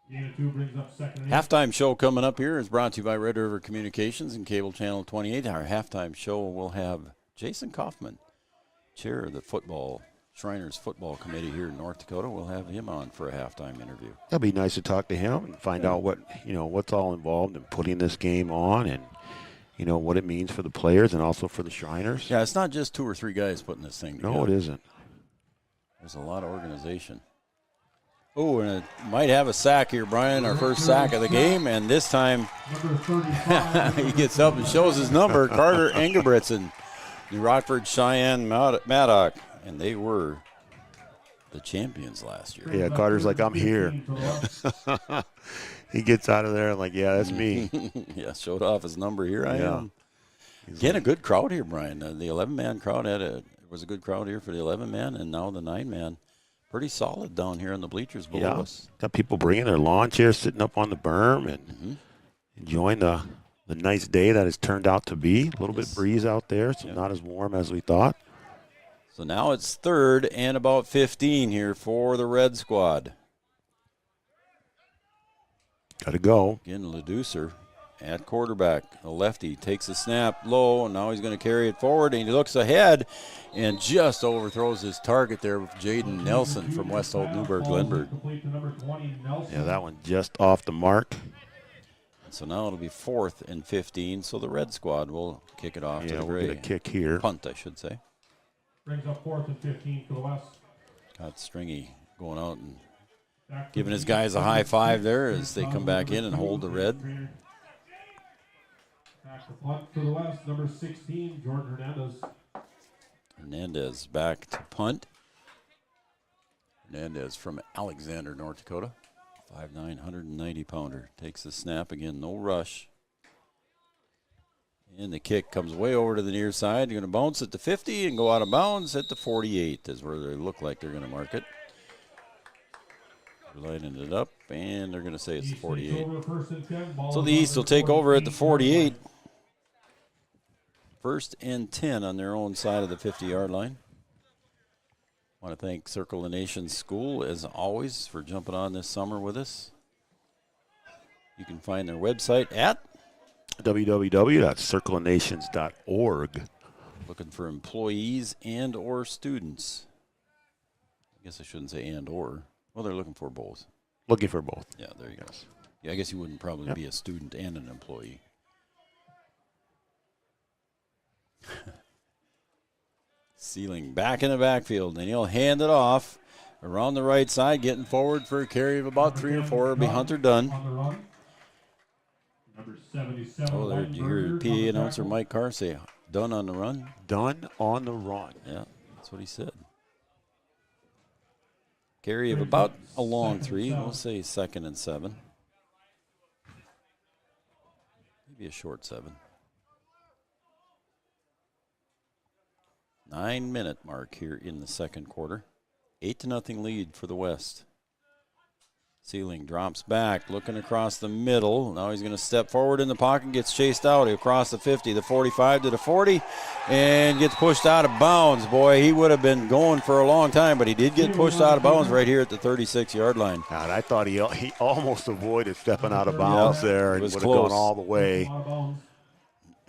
Gain of 2 brings up second and 8. Halftime show coming up here is brought to you by Red River Communications and Cable Channel 28. Our halftime show will have Jason Kaufman, chair of the Shriners Football Committee here in North Dakota. We'll have him on for a halftime interview. That'd be nice to talk to him and find out what's all involved in putting this game on and what it means for the players and also for the Shriners. Yeah, it's not just 2 or 3 guys putting this thing together. No, it isn't. There's a lot of organization. Oh, and it might have a sack here, Brian, our first sack of the game, and this time he gets up and shows his number, Carter Engebretson, New Rockford Cheyenne Maddock, and they were the champions last year. Yeah, Carter's like, I'm here. He gets out of there like, yeah, that's me. Yeah, showed off his number. Here I am. Again, a good crowd here, Brian. The 11-man crowd was a good crowd here for the 11-man, and now the 9-man. Pretty solid down here in the bleachers below us. Got people bringing their lawn chairs, sitting up on the berm, and enjoying the nice day that has turned out to be. A little bit breeze out there, so not as warm as we thought. So now it's 3rd and about 15 here for the Red Squad. Got to go. Again, Leducer at quarterback. The lefty takes a snap low, and now he's going to carry it forward, and he looks ahead and just overthrows his target there with Jaden Nelson from West Old Newburgh Glenburg. Yeah, that one just off the mark. So now it'll be 4th and 15, so the Red Squad will kick it off to the we'll get a kick here. Punt, I should say. Brings up 4th and 15 for the West. Got Stringy going out and giving his guys a high five there as they come back in and hold the red. Back to punt for the West, number 16, Jordan Hernandez. Hernandez back to punt. Hernandez from Alexander, North Dakota. 5'9", 190-pounder. Takes the snap again, no rush. And the kick comes way over to the near side. You're going to bounce at the 50 and go out of bounds at the 48 is where they look like they're going to mark it. They're lining it up, and they're going to say it's the 48. So the East will take over at the 48. 1st and 10 on their own side of the 50-yard line. I want to thank Circle the Nation School, as always, for jumping on this summer with us. You can find their website at www.circlenations.org. Looking for employees and or students. I guess I shouldn't say and or. Well, they're looking for both. Looking for both. Yeah, there you go. Yeah, I guess you wouldn't probably be a student and an employee. Sealing back in the backfield, and he'll hand it off around the right side, getting forward for a carry of about 3 or 4. It'll be Hunter Dunn. Oh, there, did you hear the PA announcer Mike Carr say, Dunn on the run? Dunn on the run. Yeah, that's what he said. Carry of about a long 3. We'll say 2nd and 7. Maybe a short 7. 9-minute mark here in the second quarter. 8-0 lead for the West. Sealing drops back, looking across the middle. Now he's going to step forward in the pocket, gets chased out across the 50, the 45 to the 40, and gets pushed out of bounds. Boy, he would have been going for a long time, but he did get pushed out of bounds right here at the 36-yard line. God, I thought he almost avoided stepping out of bounds there and would have gone all the way.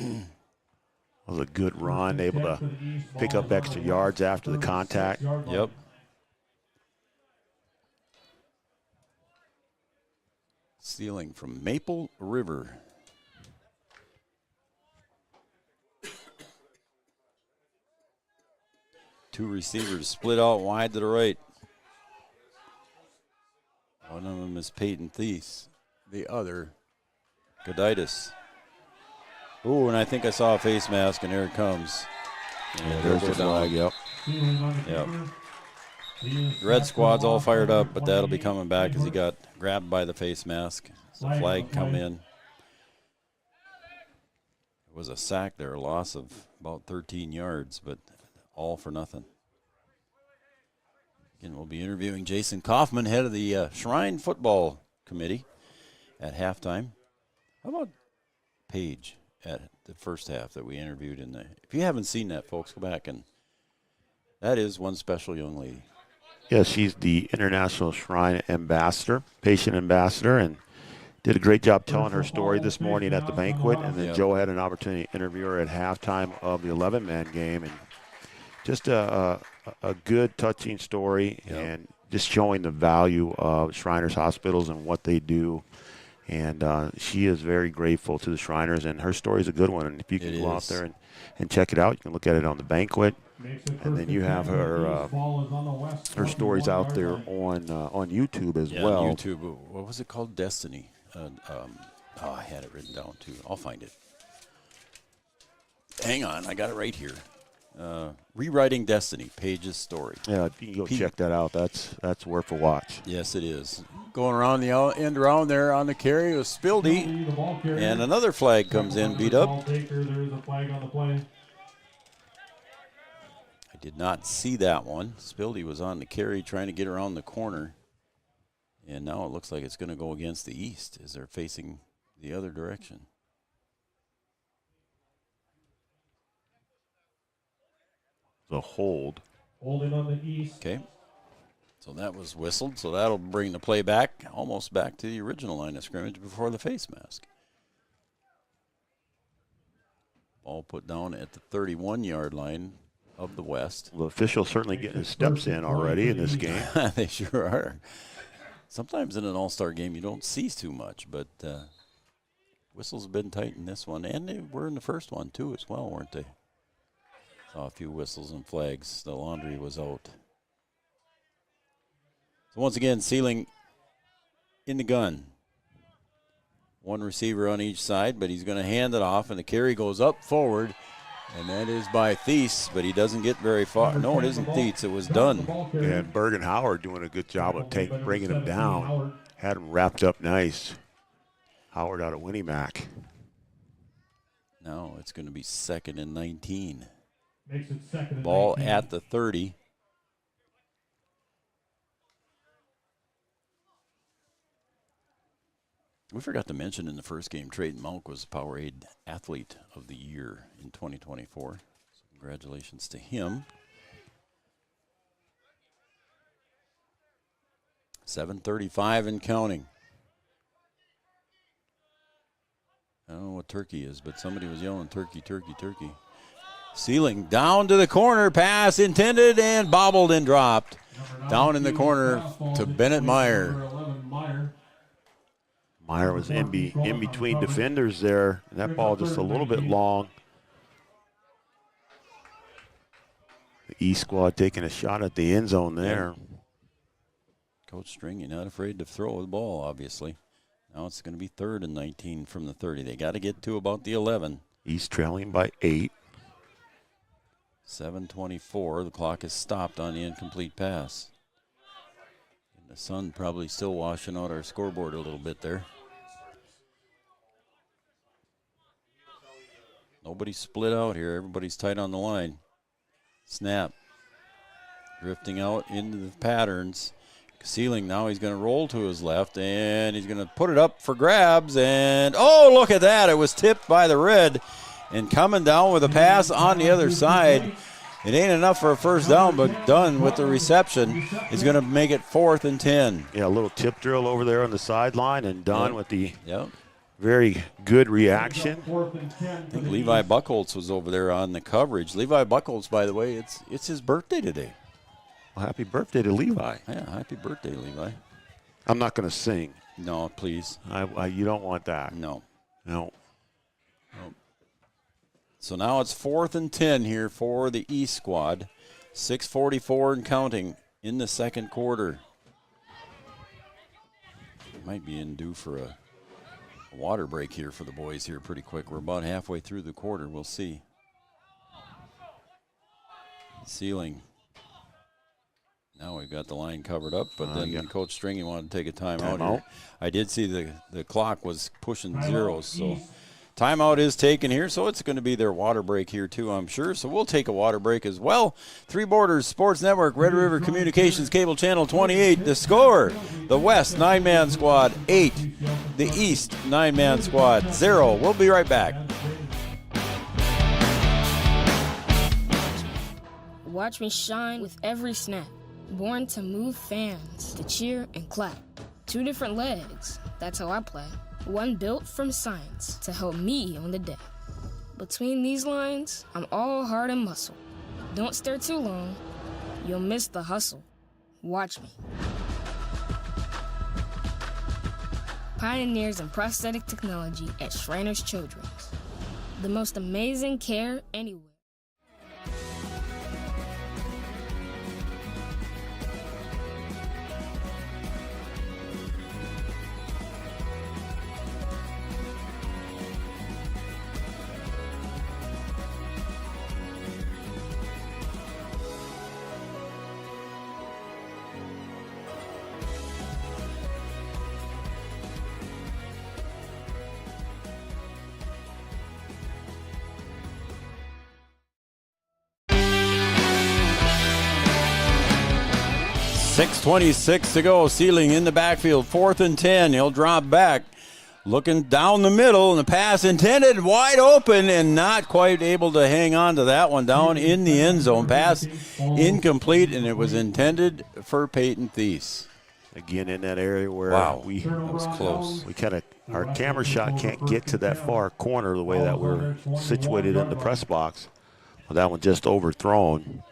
It was a good run, able to pick up extra yards after the contact. Yep. Stealing from Maple River. Two receivers split out wide to the right. One of them is Peyton Thies. The other, Goditis. Ooh, and I think I saw a face mask, and there it comes. And there's the flag, yep. Yep. The red squad's all fired up, but that'll be coming back as he got grabbed by the face mask. So flag come in. It was a sack there, a loss of about 13 yards, but all for nothing. Again, we'll be interviewing Jason Kaufman, head of the Shrine Football Committee, at halftime. How about Paige at the first half that we interviewed in the? If you haven't seen that, folks, go back, and that is one special young lady. Yeah, she's the International Shrine Ambassador, patient ambassador, and did a great job telling her story this morning at the banquet. And then Joe had an opportunity to interview her at halftime of the 11-man game, and just a good, touching story, and just showing the value of Shriners Hospitals and what they do. And she is very grateful to the Shriners, and her story is a good one. And if you can go out there and check it out, you can look at it on the banquet. And then you have her stories out there on YouTube as well. YouTube. What was it called? Destiny. I had it written down too. I'll find it. Hang on, I got it right here. Rewriting Destiny, Paige's story. Yeah, you can go check that out. That's worth a watch. Yes, it is. Going around the end around there on the carry was Spildy, and another flag comes in, beat up. There's a flag on the play. I did not see that one. Spildy was on the carry trying to get around the corner, and now it looks like it's going to go against the east as they're facing the other direction. The hold. Holding on the east. Okay. So that was whistled, so that'll bring the play back, almost back to the original line of scrimmage before the face mask. Ball put down at the 31-yard line of the west. Well, the officials certainly getting his steps in already in this game. They sure are. Sometimes in an all-star game you don't see too much, but whistles have been tight in this one, and they were in the first one too as well, weren't they? Saw a few whistles and flags. The laundry was out. So once again, Sealing in the gun. One receiver on each side, but he's going to hand it off, and the carry goes up forward, and that is by Thies, but he doesn't get very far. No, it isn't Thies. It was Dunn. And Bergen Howard doing a good job of bringing him down. Had him wrapped up nice. Howard out of Winnie Mac. Now it's going to be 2nd and 19. Makes it 2nd and Ball 19. at the 30. We forgot to mention in the first game, Trayton Monk was Powerade Athlete of the Year in 2024. So congratulations to him. 7:35 and counting. I don't know what turkey is, but somebody was yelling turkey, turkey, turkey. Sealing down to the corner, pass intended and bobbled and dropped. Down in the corner to Bennett Meyer. Meyer was in between defenders there, and that ball just a little bit long. The East squad taking a shot at the end zone there. Coach Stringy not afraid to throw the ball, obviously. Now it's going to be 3rd and 19 from the 30. They got to get to about the 11. East trailing by 8. 7:24. The clock is stopped on the incomplete pass. And the sun probably still washing out our scoreboard a little bit there. Nobody's split out here. Everybody's tight on the line. Snap. Drifting out into the patterns. Sealing now, he's going to roll to his left, and he's going to put it up for grabs. And, oh, look at that. It was tipped by the red. And coming down with a pass on the other side. It ain't enough for a first down, but Dunn with the reception is going to make it 4th and 10. Yeah, a little tip drill over there on the sideline, and Dunn with the very good reaction. I think Levi Buckholtz was over there on the coverage. Levi Buckholtz, by the way, it's his birthday today. Well, happy birthday to Levi. Yeah, happy birthday, Levi. I'm not going to sing. No, please. You don't want that. No. No. So now it's 4th and 10 here for the East squad. 6:44 and counting in the second quarter. Might be in due for a water break here for the boys here pretty quick. We're about halfway through the quarter. We'll see. Ceiling. Now we've got the line covered up, but then Coach Stringy wanted to take a timeout here. I did see the clock was pushing zeros, so timeout is taken here, so it's going to be their water break here too, I'm sure. So we'll take a water break as well. Three Borders Sports Network, Red River Communications, Cable Channel 28. The score, the West 9-man squad 8, the East 9-man squad 0. We'll be right back. Watch me shine with every snap. Born to move fans, to cheer and clap. 2 different legs, that's how I play. One built from science to help me on the day. Between these lines, I'm all heart and muscle. Don't stare too long, you'll miss the hustle. Watch me. Pioneers in prosthetic technology at Shriners Children's. The most amazing care anywhere. .6:26 to go. Ceiling in the backfield. 4th and 10. He'll drop back. Looking down the middle, and the pass intended wide open and not quite able to hang on to that one down in the end zone. Pass incomplete, and it was intended for Peyton Thies. Again, in that area where that was close. We kind of, our camera shot can't get to that far corner the way that we're situated in the press box. Well, that one just overthrown.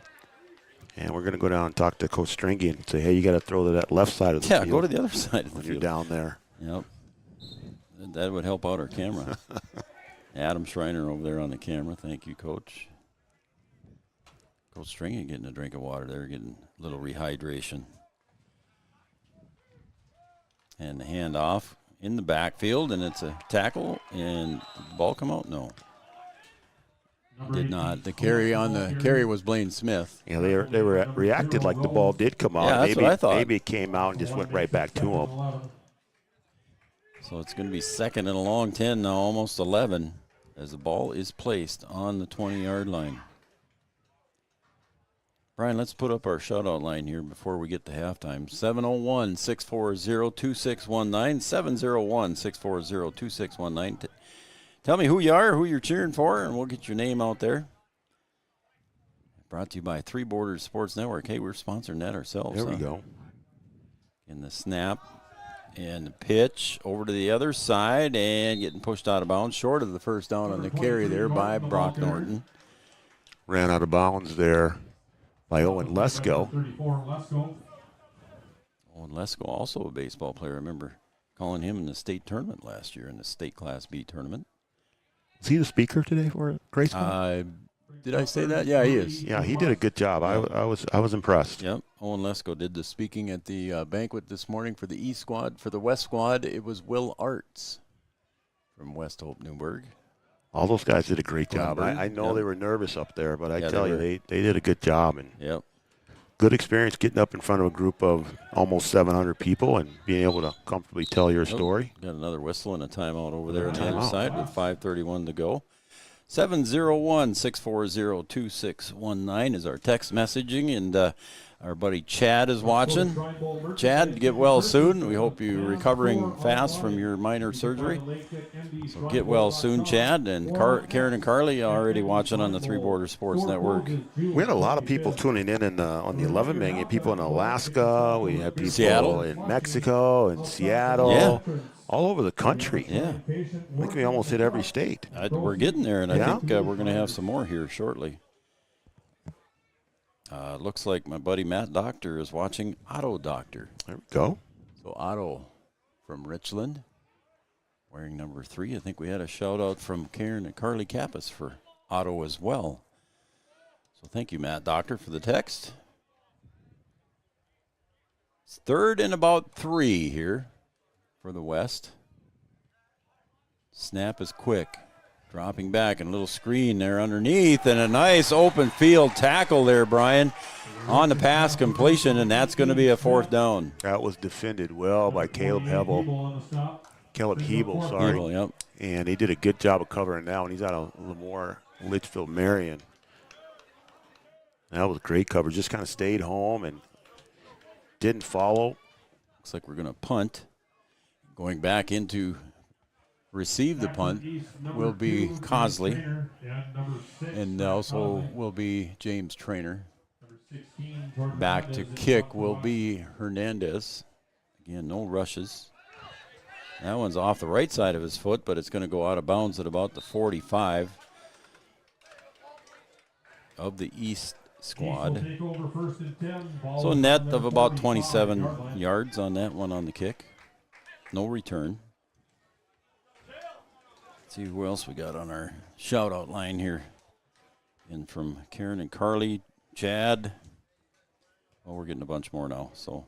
And we're going to go down and talk to Coach Stringy and say, hey, you got to throw to that left side of the field. Yeah, go to the other side of the when field. You're down there. Yep. That would help out our camera. Adam Schreiner over there on the camera. Thank you, Coach. Coach Stringy getting a drink of water there, getting a little rehydration. And the handoff in the backfield, and it's a tackle. And did the ball come out? No. Did not. The carry was Blaine Smith. Yeah, they were reacted like the ball did come out. Yeah, that's what I thought. Maybe it came out and just went right back to him. So it's going to be 2nd and a long 10 now, almost 11, as the ball is placed on the 20-yard line. Brian, let's put up our shutout line here before we get to halftime. 701-640-2619, 701-640-2619. Tell me who you are, who you're cheering for, and we'll get your name out there. Brought to you by Three Borders Sports Network. Hey, we're sponsoring that ourselves. There we go. In the snap and the pitch over to the other side and getting pushed out of bounds. Short of the first down on the carry there by Brock Norton. Ran out of bounds there by Owen Lesko. Owen Lesko, also a baseball player. I remember calling him in the state tournament last year, in the state Class B tournament. Is he the speaker today for Grace? Did I say that? Yeah, he is. Yeah, he did a good job. I was impressed. Yep. Owen Lesko did the speaking at the banquet this morning for the East squad. For the West squad, it was Will Arts from West Hope Newburgh. All those guys did a great job. I know they were nervous up there, but I tell you, they did a good job. And yep. Good experience getting up in front of a group of almost 700 people and being able to comfortably tell your story. Got another whistle and a timeout over there on the other side with 5:31 to go. 701-640-2619 is our text messaging, and our buddy Chad is watching. Chad, get well soon. We hope you're recovering fast from your minor surgery. So get well soon, Chad. And Karen and Carly are already watching on the Three Borders Sports Network. We had a lot of people tuning in on the 11-man game. People in Alaska. We had people Seattle. In Mexico and Seattle. Yeah. All over the country. Yeah. I think we almost hit every state. We're getting there, and I think we're going to have some more here shortly. Looks like my buddy Matt Doctor is watching Auto Doctor. There we go. So Otto from Richland, wearing number 3. I think we had a shout out from Karen and Carly Kappas for Otto as well. So thank you, Matt Doctor, for the text. It's 3rd and about 3 here for the West. Snap is quick. Dropping back and a little screen there underneath, and a nice open field tackle there, Brian, on the pass completion, and that's going to be a 4th down. That was defended well by Caleb Hebel. Caleb Hebel, sorry. Hebel, yep. And he did a good job of covering that one. He's out of Lemoore, Litchfield, Marion. That was great coverage. Just kind of stayed home and didn't follow. Looks like we're going to punt. Going back into receive the punt will be Cosley, and also will be James Trainer. Back to kick will be Hernandez. Again, no rushes. That one's off the right side of his foot, but it's going to go out of bounds at about the 45 of the East squad. So a net of about 27 yards on that one on the kick. No return. See who else we got on our shout-out line here. And from Karen and Carly, Chad. Well, we're getting a bunch more now, so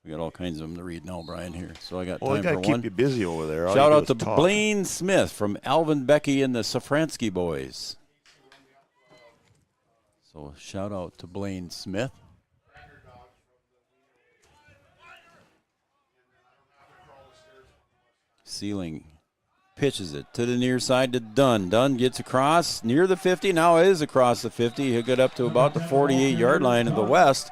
we got all kinds of them to read now, Brian, here. So I got time for one. Keep you busy over there. Shout out to Blaine Smith from Alvin Becky and the Safransky boys. So shout out to Blaine Smith. Sealing pitches it to the near side to Dunn. Dunn gets across near the 50. Now it is across the 50. He'll get up to about the 48-yard line of the West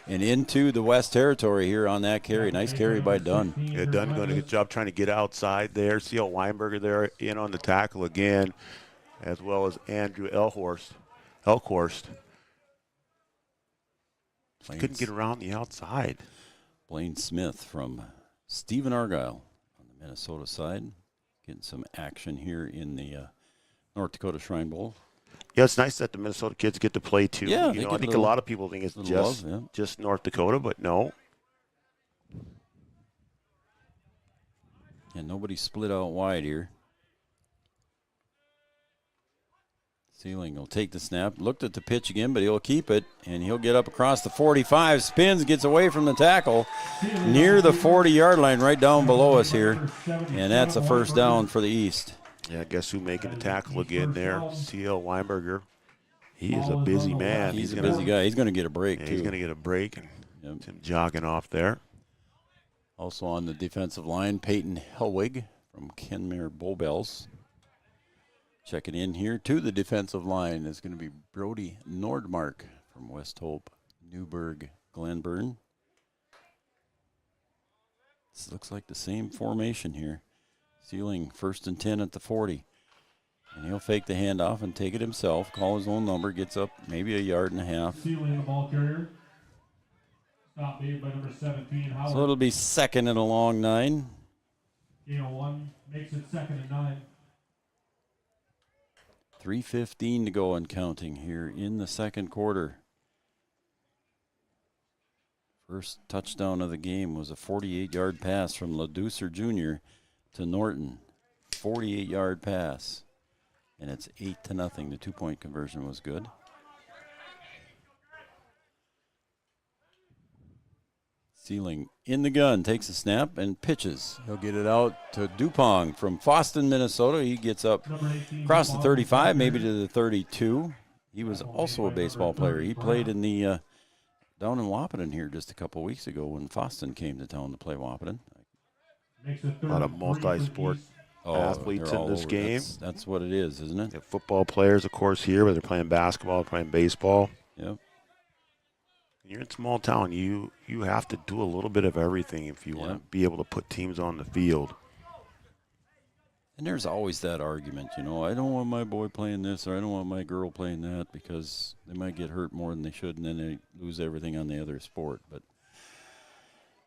and into the West territory here on that carry. Nice carry by Dunn. Yeah, Dunn doing a good job trying to get outside there. C.L. Weinberger there in on the tackle again, as well as Andrew Elkhorst. Couldn't get around the outside. Blaine Smith from Stephen Argyle on the Minnesota side. Getting some action here in the North Dakota Shrine Bowl. Yeah, it's nice that the Minnesota kids get to play too. Yeah, I think a lot of people think it's just North Dakota, but no. And nobody split out wide here. Sealing will take the snap. Looked at the pitch again, but he'll keep it, and he'll get up across the 45. Spins, gets away from the tackle near the 40-yard line, right down below us here. And that's a 1st down for the East. Yeah, guess who making the tackle again there? C.L. Weinberger. He is a busy man. He's a busy guy. He's going to get a break, too. He's going to get a break, and him jogging off there. Also on the defensive line, Peyton Helwig from Kenmare Bowbells. Checking in here to the defensive line is going to be Brody Nordmark from West Hope, Newburgh, Glenburn. This looks like the same formation here. Sealing 1st and 10 at the 40. And he'll fake the handoff and take it himself, call his own number, gets up maybe 1.5 yards. Sealing the ball carrier. Stop made by number 17, Howard. So it'll be 2nd and a long 9. Gain of 1 makes it 2nd and 9. 3:15 to go and counting here in the 2nd quarter. First touchdown of the game was a 48-yard pass from LaDucer Jr. to Norton. 48-yard pass. And it's 8-0. The 2-point conversion was good. Sealing in the gun, takes a snap and pitches. He'll get it out to Dupong from Foston, Minnesota. He gets up across the 35, maybe to the 32. He was also a baseball player. He played in the down in Wahpeton here just a couple weeks ago when Foston came to town to play Wahpeton. A lot of multi-sport athletes in this game. That's what it is, isn't it? Yeah, football players, of course, here, but they're playing basketball, playing baseball. Yep. You're in a small town. You have to do a little bit of everything if you want to be able to put teams on the field. And there's always that argument, I don't want my boy playing this or I don't want my girl playing that because they might get hurt more than they should and then they lose everything on the other sport. But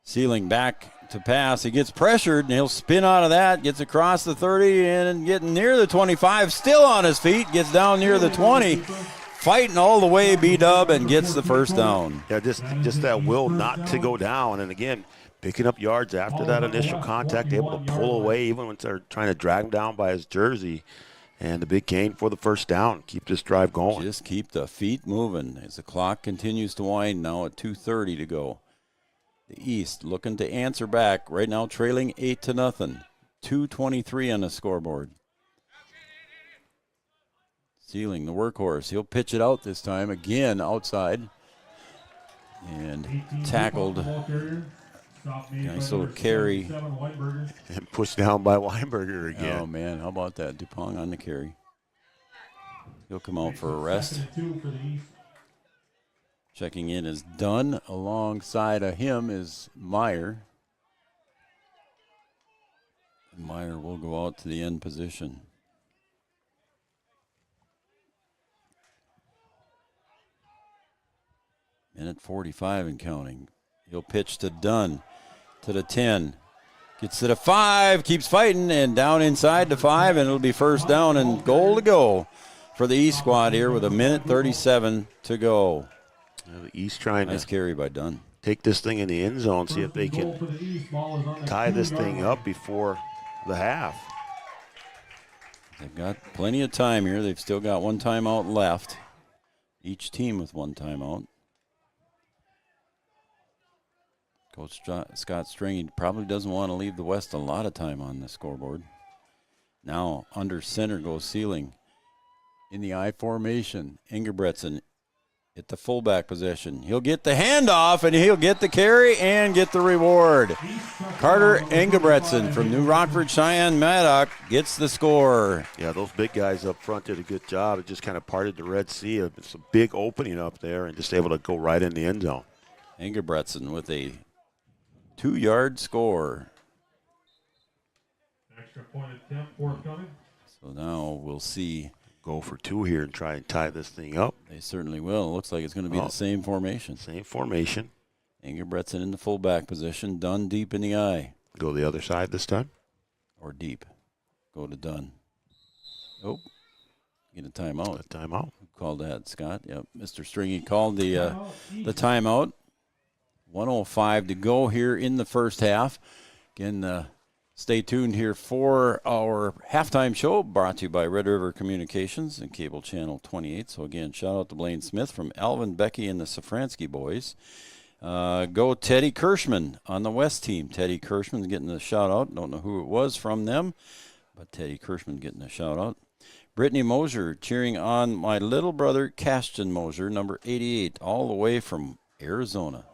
Sealing back to pass. He gets pressured and he'll spin out of that, gets across the 30 and getting near the 25, still on his feet, gets down near the 20. Fighting all the way, B-Dub, and gets the 1st down. Yeah, just that will not to go down. And, again, Picking up yards after that initial contact, able to pull away even when they're trying to drag him down by his jersey. And the big gain for the first down. Keep this drive going. Just keep the feet moving as the clock continues to wind now at 2:30 to go. The East looking to answer back. Right now trailing 8-0. 2:23 on the scoreboard. Sealing, the workhorse. He'll pitch it out this time. Again outside. And tackled. Nice little carry. And pushed down by Weinberger again. Oh, man. How about that? Dupont on the carry. He'll come out for a rest. Checking in is Dunn. Alongside of him is Meyer. Meyer will go out to the end position. Minute 45 and counting. He'll pitch to Dunn. To the 10. Gets to the 5. Keeps fighting. And down inside the 5. And it'll be first down and goal to go for the East squad here with a minute 37 to go. The East trying nice to carry by Dunn. Take this thing in the end zone, see if they can tie this thing up before the half. They've got plenty of time here. They've still got one timeout left. Each team with one timeout. Coach Scott Stringy probably doesn't want to leave the West a lot of time on the scoreboard. Now under center goes Sealing. In the I formation, Ingebretson at the fullback position. He'll get the handoff and he'll get the carry and get the reward. Carter Ingebretson from New Rockford Cheyenne Maddock gets the score. Yeah, those big guys up front did a good job. It just kind of parted the Red Sea. It's a big opening up there and just able to go right in the end zone. Ingebretson with a 2-yard score. Extra point attempt forthcoming. So now we'll see. Go for 2 here and try and tie this thing up. They certainly will. It looks like it's going to be the same formation. Same formation. Ingebretson in the fullback position. Dunn deep in the eye. Go the other side this time? Or deep. Go to Dunn. Oh. Get a timeout. A timeout. Who called that, Scott? Yep. Mr. Stringy called the timeout. 1:05 to go here in the first half. Again, stay tuned here for our halftime show brought to you by Red River Communications and Cable Channel 28. So, again, shout out to Blaine Smith from Alvin, Becky, and the Safransky boys. Go Teddy Kirschman on the West team. Teddy Kirschman's getting a shout out. Don't know who it was from them, but Teddy Kirschman getting a shout out. Brittany Mosier cheering on my little brother, Cashton Mosier, number 88, all the way from Arizona.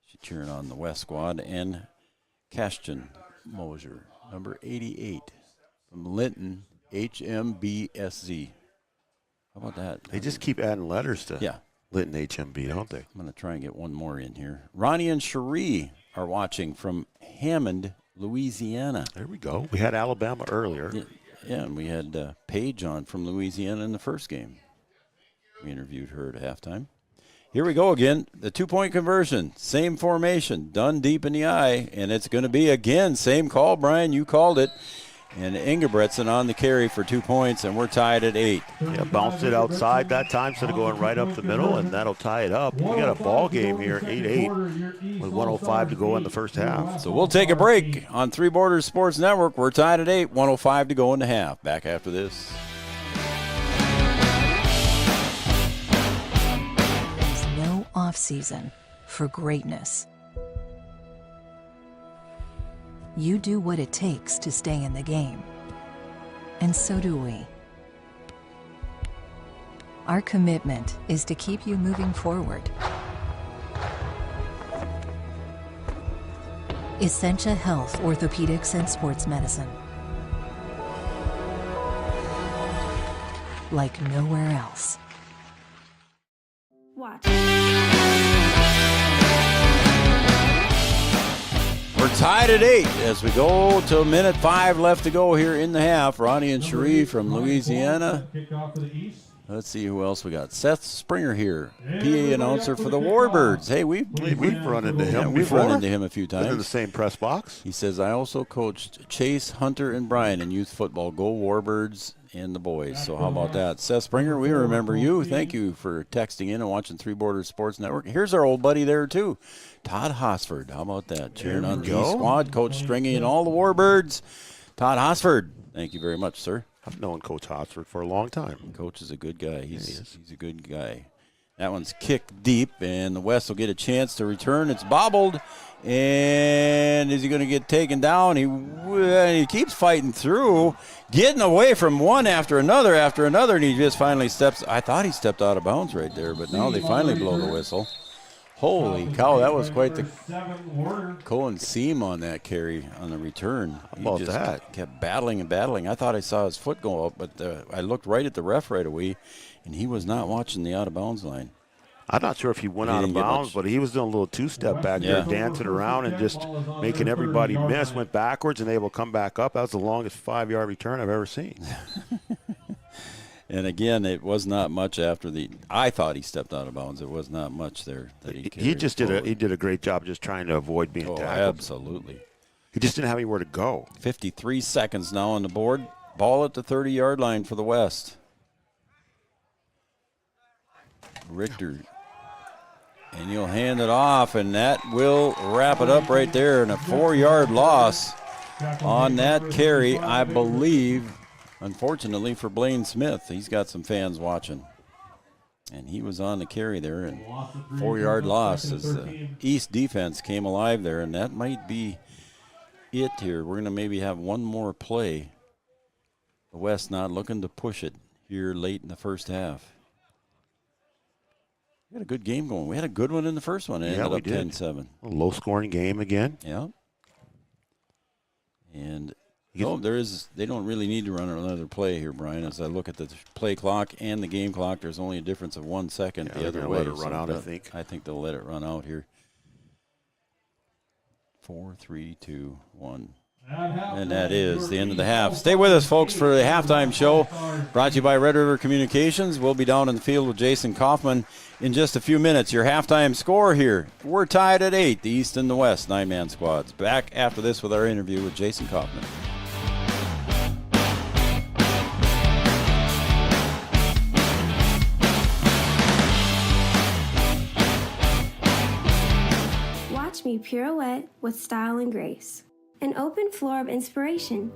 She's cheering on the West squad. And Cashton Mosier, number 88, from Linton, HMBSZ. How about that? They just keep adding letters to Linton HMB, don't they? I'm going to try and get one more in here. Ronnie and Cherie are watching from Hammond, Louisiana. There we go. We had Alabama earlier. Yeah, and we had Paige on from Louisiana in the first game. We interviewed her at halftime. Here we go again. The 2-point conversion. Same formation. Dunn deep in the eye. And it's going to be, again, same call, Brian. You called it. And Ingebretson on the carry for 2 points, and we're tied at 8. Yeah, bounced it outside that time instead of going right up the middle, and that'll tie it up. We got a ball game here, 8-8, with 1:05 to go in the first half. So we'll take a break on Three Borders Sports Network. We're tied at 8, 1:05 to go in the half. Back after this. There's no off-season for greatness. You do what it takes to stay in the game. And so do we. Our commitment is to keep you moving forward. Essentia Health Orthopedics and Sports Medicine. Like nowhere else. Watch. We're tied at 8 as we go to minute 5 left to go here in the half. Ronnie and Cherie from Louisiana. Let's see who else we got. Seth Springer here, PA announcer for the Warbirds. Hey, we've run into him. We've run into him a few times. In the same press box. He says, I also coached Chase, Hunter, and Brian in youth football. Go Warbirds and the boys. So how about that? Seth Springer, we remember you. Thank you for texting in and watching Three Borders Sports Network. Here's our old buddy there, too. Todd Hosford. How about that? Cheering on the squad. Coach Stringy and all the Warbirds. Todd Hosford. Thank you very much, sir. I've known Coach Hosford for a long time. Coach is a good guy. He's a good guy. That one's kicked deep, and the West will get a chance to return. It's bobbled, and is he going to get taken down? He keeps fighting through, getting away from one after another, and he just finally steps. I thought he stepped out of bounds right there, but now they finally blow the whistle. Holy cow, that was quite the Cohen seam on that carry on the return. How about that? Kept battling and battling. I thought I saw his foot go up, but I looked right at the ref right away, and he was not watching the out-of-bounds line. I'm not sure if he went out of bounds, but he was doing a little two-step back there, dancing around and just making everybody miss. Went backwards and able to come back up. That was the longest 5-yard return I've ever seen. And again, it was not much after I thought he stepped out of bounds. It was not much there that he carried. He did a great job just trying to avoid being tackled. Absolutely. He just didn't have anywhere to go. 53 seconds now on the board. Ball at the 30-yard line for the West. Richter. And he'll hand it off, and that will wrap it up right there. And a 4-yard loss on that carry, I believe. Unfortunately for Blaine Smith, he's got some fans watching. And he was on the carry there, and 4-yard loss as the East defense came alive there, and that might be it here. We're going to maybe have one more play. The West not looking to push it here late in the first half. We had a good game going. We had a good one in the first one. It ended up 10-7. A low-scoring game again. Yeah. And they don't really need to run another play here, Brian. As I look at the play clock and the game clock, there's only a difference of 1 second the other way. Let it run out, I think. I think they'll let it run out here. 4, 3, 2, 1. And that is the end of the half. Stay with us, folks, for the halftime show brought to you by Red River Communications. We'll be down in the field with Jason Kaufman in just a few minutes. Your halftime score here. We're tied at 8, the East and the West 9-man squads. Back after this with our interview with Jason Kaufman. Watch me pirouette with style and grace. An open floor of inspiration.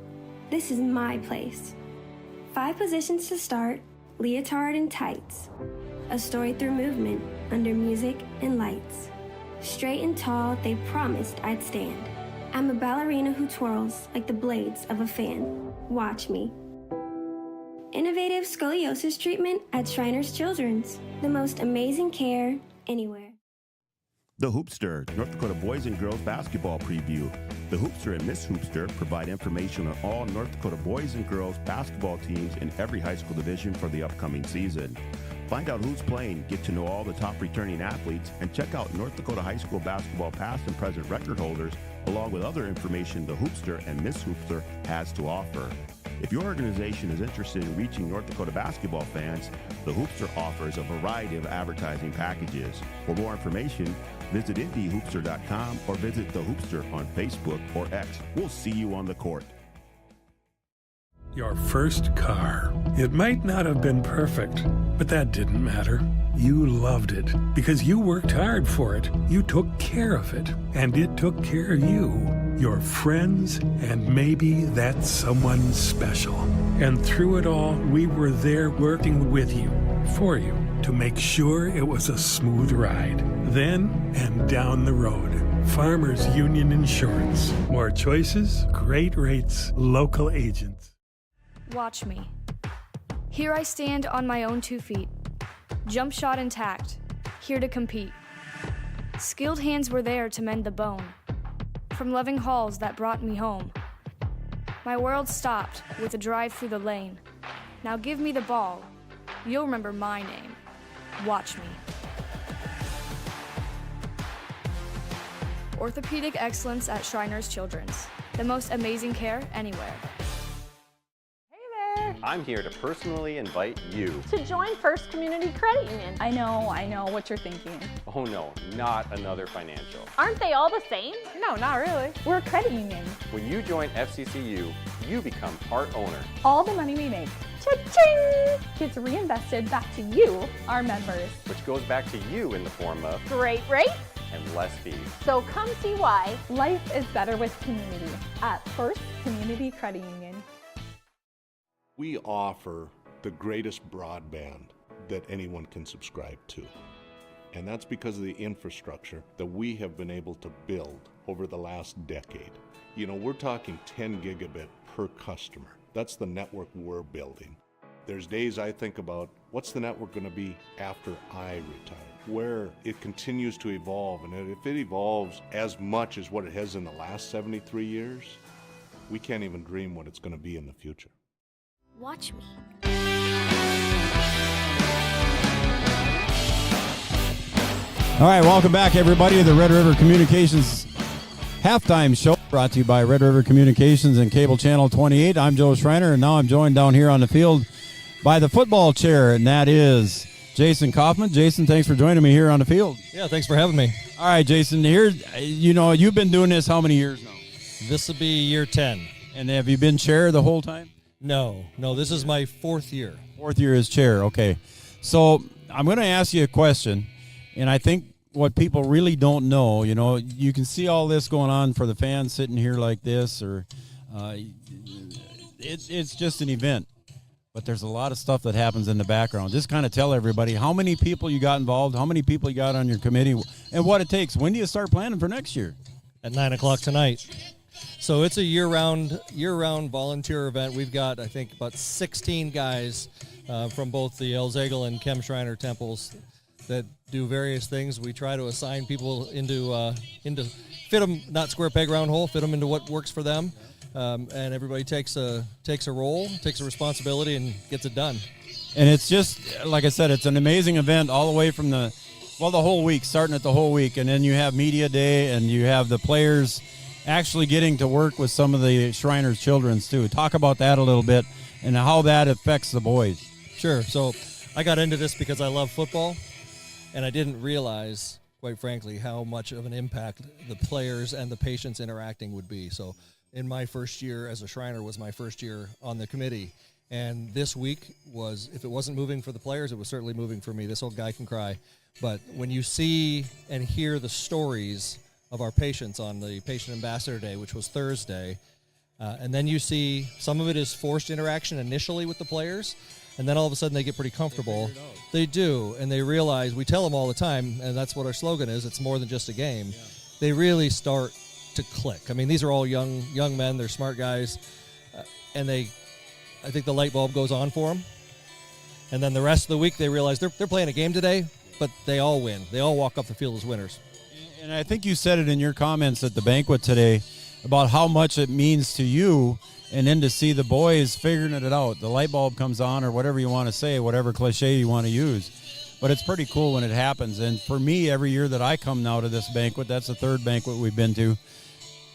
This is my place. 5 positions to start, leotard and tights. A story through movement, under music and lights. Straight and tall, they promised I'd stand. I'm a ballerina who twirls like the blades of a fan. Watch me. Innovative scoliosis treatment at Shriners Children's. The most amazing care anywhere. The Hoopster, North Dakota Boys and Girls Basketball Preview. The Hoopster and Miss Hoopster provide information on all North Dakota boys and girls basketball teams in every high school division for the upcoming season. Find out who's playing, get to know all the top returning athletes, and check out North Dakota high school basketball past and present record holders, along with other information the Hoopster and Miss Hoopster has to offer. If your organization is interested in reaching North Dakota basketball fans, the Hoopster offers a variety of advertising packages. For more information, visit IndyHoopster.com or visit The Hoopster on Facebook or X. We'll see you on the court. Your first car. It might not have been perfect, but that didn't matter. You loved it because you worked hard for it. You took care of it, and it took care of you, your friends, and maybe that someone special. And through it all, we were there working with you, for you, to make sure it was a smooth ride. Then and down the road. Farmers Union Insurance. More choices, great rates, local agents. Watch me. Here I stand on my own 2 feet. Jump shot intact, here to compete. Skilled hands were there to mend the bone. From loving halls that brought me home. My world stopped with a drive through the lane. Now give me the ball. You'll remember my name. Watch me. Orthopedic excellence at Shriners Children's. The most amazing care anywhere. I'm here to personally invite you to join First Community Credit Union. I know what you're thinking. Oh no, not another financial. Aren't they all the same? No, not really. We're a credit union. When you join FCCU, you become part owner. All the money we make, cha-ching, gets reinvested back to you, our members. Which goes back to you in the form of great rates and less fees. So come see why life is better with community at First Community Credit Union. We offer the greatest broadband that anyone can subscribe to. And that's because of the infrastructure that we have been able to build over the last decade. You know, we're talking 10 gigabit per customer. That's the network we're building. There's days I think about what's the network going to be after I retire, where it continues to evolve. And if it evolves as much as what it has in the last 73 years, we can't even dream what it's going to be in the future. Watch me. All right, welcome back, everybody, to the Red River Communications halftime show, brought to you by Red River Communications and Cable Channel 28. I'm Joe Schreiner, and now I'm joined down here on the field by the football chair, and that is Jason Kaufman. Jason, thanks for joining me here on the field. Yeah, thanks for having me. All right, Jason, here, you know, you've been doing this how many years now? This will be year 10. And have you been chair the whole time? No, this is my fourth year. Fourth year as chair, okay. So I'm going to ask you a question, and I think what people really don't know, you know, you can see all this going on for the fans sitting here like this, or it's just an event. But there's a lot of stuff that happens in the background. Just kind of tell everybody how many people you got involved, how many people you got on your committee, and what it takes. When do you start planning for next year? At 9 o'clock tonight. So it's a year-round volunteer event. We've got, I think, about 16 guys from both the Elzegel and Kem Shriner temples that do various things. We try to assign people into fit them, not square peg round hole, fit them into what works for them, and everybody takes a role, takes a responsibility, and gets it done. And it's just, like I said, it's an amazing event all the way from the whole week, starting at the whole week, and then you have media day, and you have the players actually getting to work with some of the Shriners' children too. Talk about that a little bit and how that affects the boys. Sure. So I got into this because I love football, and I didn't realize, quite frankly, how much of an impact the players and the patients interacting would be. So in my first year as a Shriner was my first year on the committee, and this week was, if it wasn't moving for the players, it was certainly moving for me. This old guy can cry. But when you see and hear the stories of our patients on the Patient Ambassador Day, which was Thursday, and then you see some of it is forced interaction initially with the players, and then all of a sudden they get pretty comfortable. They do, and they realize, we tell them all the time, and that's what our slogan is, it's more than just a game. Yeah. They really start to click. I mean, these are all young men, they're smart guys, and I think the light bulb goes on for them. And then the rest of the week they realize they're playing a game today, but they all win. They all walk off the field as winners. And I think you said it in your comments at the banquet today about how much it means to you, and then to see the boys figuring it out. The light bulb comes on, or whatever you want to say, whatever cliche you want to use. But it's pretty cool when it happens. And for me, every year that I come now to this banquet, that's the third banquet we've been to,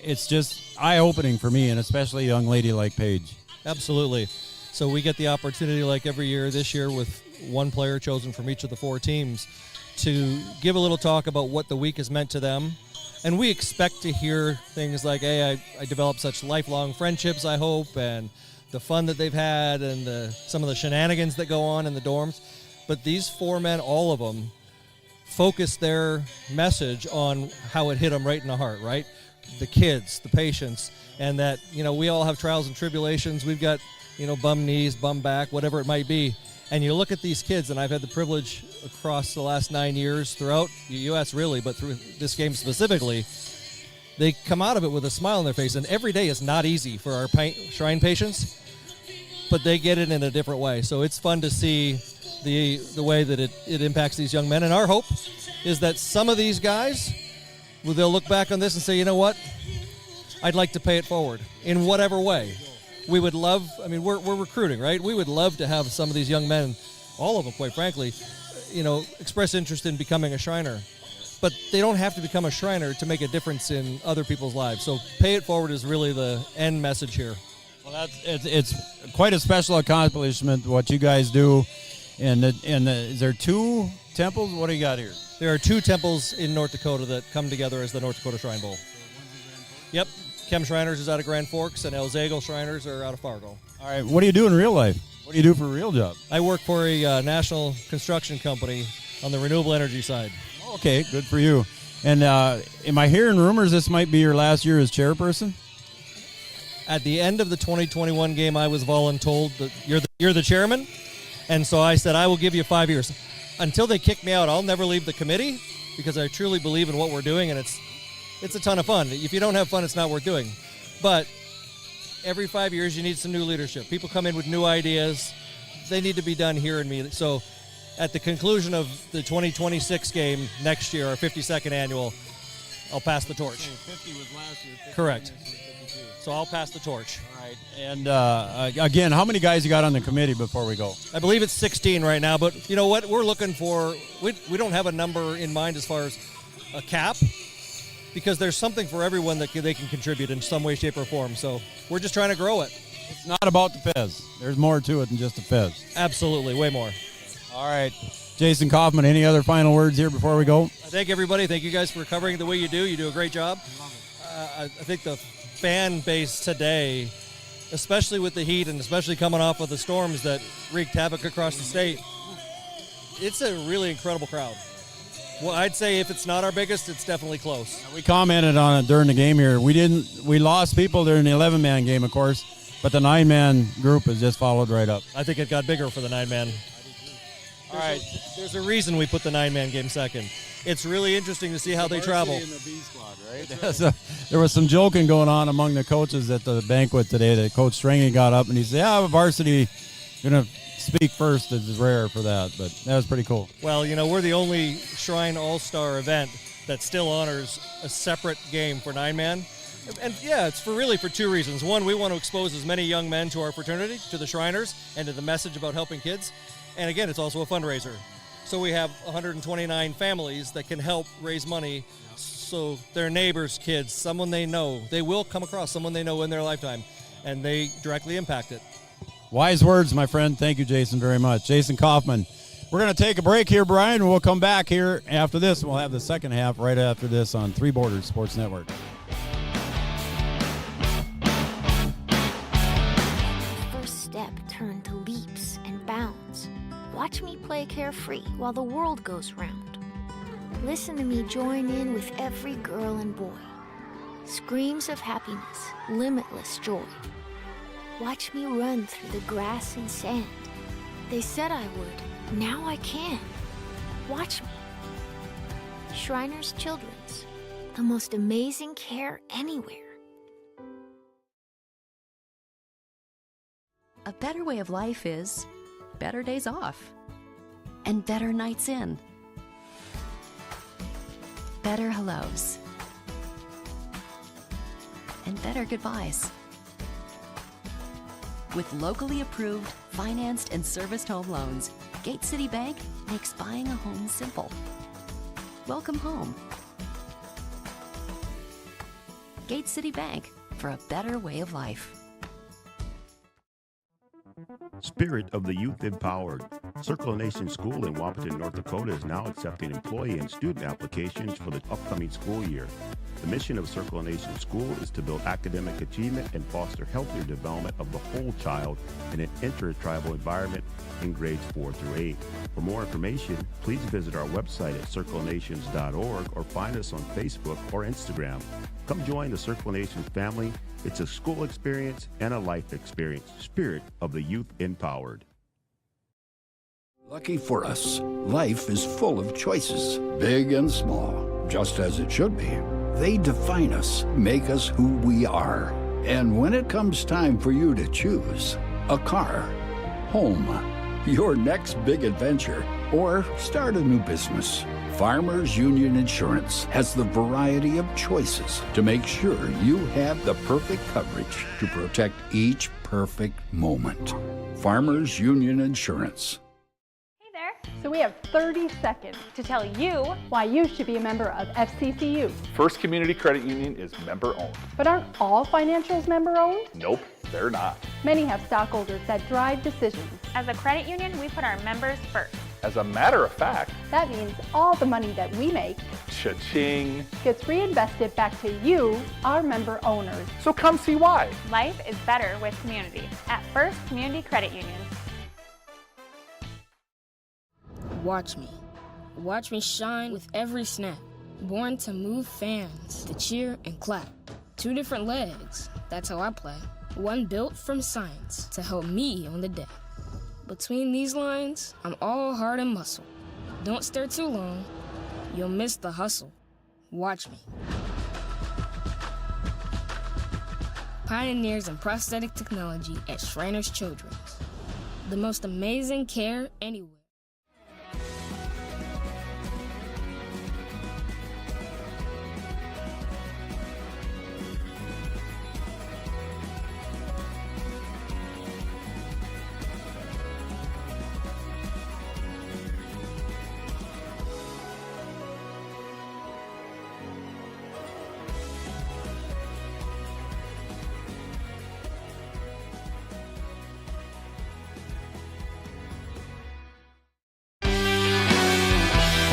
it's just eye-opening for me, and especially a young lady like Paige. Absolutely. So we get the opportunity, like every year, this year with one player chosen from each of the four teams, to give a little talk about what the week has meant to them. And we expect to hear things like, hey, I developed such lifelong friendships, I hope, and the fun that they've had, and some of the shenanigans that go on in the dorms. But these four men, all of them, focus their message on how it hit them right in the heart, right? The kids, the patients, and that, we all have trials and tribulations. We've got, bum knees, bum back, whatever it might be. And you look at these kids, and I've had the privilege across the last 9 years throughout the U.S. really, but through this game specifically, they come out of it with a smile on their face. And every day is not easy for our Shrine patients, but they get it in a different way. So it's fun to see the way that it impacts these young men. And our hope is that some of these guys, they'll look back on this and say, you know what, I'd like to pay it forward in whatever way. We would love, we're recruiting, right? We would love to have some of these young men, all of them, quite frankly, express interest in becoming a Shriner. But they don't have to become a Shriner to make a difference in other people's lives. So pay it forward is really the end message here. Well, it's quite a special accomplishment what you guys do. And is there 2 temples? What do you got here? There are 2 temples in North Dakota that come together as the North Dakota Shrine Bowl. Yep. Chem Shriners is out of Grand Forks, and El Zago Shriners are out of Fargo. All right. What do you do in real life? What do you do for a real job? I work for a national construction company on the renewable energy side. Okay, good for you. And am I hearing rumors this might be your last year as chairperson? At the end of the 2021 game, I was voluntold that you're the chairman, and so I said I will give you 5 years. Until they kick me out, I'll never leave the committee because I truly believe in what we're doing, and it's a ton of fun. If you don't have fun, it's not worth doing. But every 5 years, you need some new leadership. People come in with new ideas. They need to be done here in me. So at the conclusion of the 2026 game next year, our 52nd annual, I'll pass the torch. 50 was last year. Correct. So I'll pass the torch. All right. And again, how many guys you got on the committee before we go? I believe it's 16 right now, but you know what? We're looking for, we don't have a number in mind as far as a cap, because there's something for everyone that they can contribute in some way, shape, or form. So we're just trying to grow it. It's not about the fez. There's more to it than just the fez. Absolutely, way more. All right. Jason Kaufman, any other final words here before we go? I thank everybody. Thank you guys for covering it the way you do. You do a great job. I think the fan base today, especially with the heat and especially coming off of the storms that wreaked havoc across the state, it's a really incredible crowd. Well, I'd say if it's not our biggest, it's definitely close. We commented on it during the game here. We lost people during the 11-man game, of course, but the 9-man group has just followed right up. I think it got bigger for the 9-man. All right. There's a reason we put the 9-man game second. It's really interesting to see how they travel. In the B squad, right? So, there was some joking going on among the coaches at the banquet today that Coach Stringy got up and he said, yeah, varsity going to speak first. It's rare for that, but that was pretty cool. Well, you know, we're the only Shrine All-Star event that still honors a separate game for 9-man. And yeah, it's for 2 reasons. One, we want to expose as many young men to our fraternity, to the Shriners, and to the message about helping kids. And again, it's also a fundraiser. So we have 129 families that can help raise money so their neighbors' kids, someone they know, they will come across someone they know in their lifetime, and they directly impact it. Wise words, my friend. Thank you, Jason, very much. Jason Kaufman. We're going to take a break here, Brian, and we'll come back here after this, and we'll have the second half right after this on Three Borders Sports Network. First step turned to leaps and bounds. Watch me play carefree while the world goes round. Listen to me join in with every girl and boy. Screams of happiness, limitless joy. Watch me run through the grass and sand. They said I would, now I can. Watch me. Shriners Children's, the most amazing care anywhere. A better way of life is better days off and better nights in. Better hellos and better goodbyes. With locally approved, financed, and serviced home loans, Gate City Bank makes buying a home simple. Welcome home. Gate City Bank, for a better way of life. Spirit of the Youth Empowered. Circle Nation School in Wapaton, North Dakota is now accepting employee and student applications for the upcoming school year. The mission of Circle Nation School is to build academic achievement and foster healthier development of the whole child in an intertribal environment in grades 4 through 8. For more information, please visit our website at circlenations.org or find us on Facebook or Instagram. Come join the Circle Nations family. It's a school experience and a life experience. Spirit of the Youth Empowered. Lucky for us, life is full of choices, big and small, just as it should be. They define us, make us who we are. And when it comes time for you to choose a car, home, your next big adventure, or start a new business, Farmers Union Insurance has the variety of choices to make sure you have the perfect coverage to protect each perfect moment. Farmers Union Insurance. So we have 30 seconds to tell you why you should be a member of FCCU. First Community Credit Union is member-owned. But aren't all financials member-owned? Nope. they're not. Many have stockholders that drive decisions. As a credit union, we put our members first. As a matter of fact, That means all the money that we make cha-ching. gets reinvested back to you, our member owners. So come see why. Life is better with community at First Community Credit Union. Watch me. Watch me shine with every snap. Born to move fans, to cheer and clap. 2 different legs, that's how I play. One built from science to help me on the day. Between these lines, I'm all heart and muscle. Don't stare too long, you'll miss the hustle. Watch me. Pioneers in prosthetic technology at Shriners Children's. The most amazing care anywhere.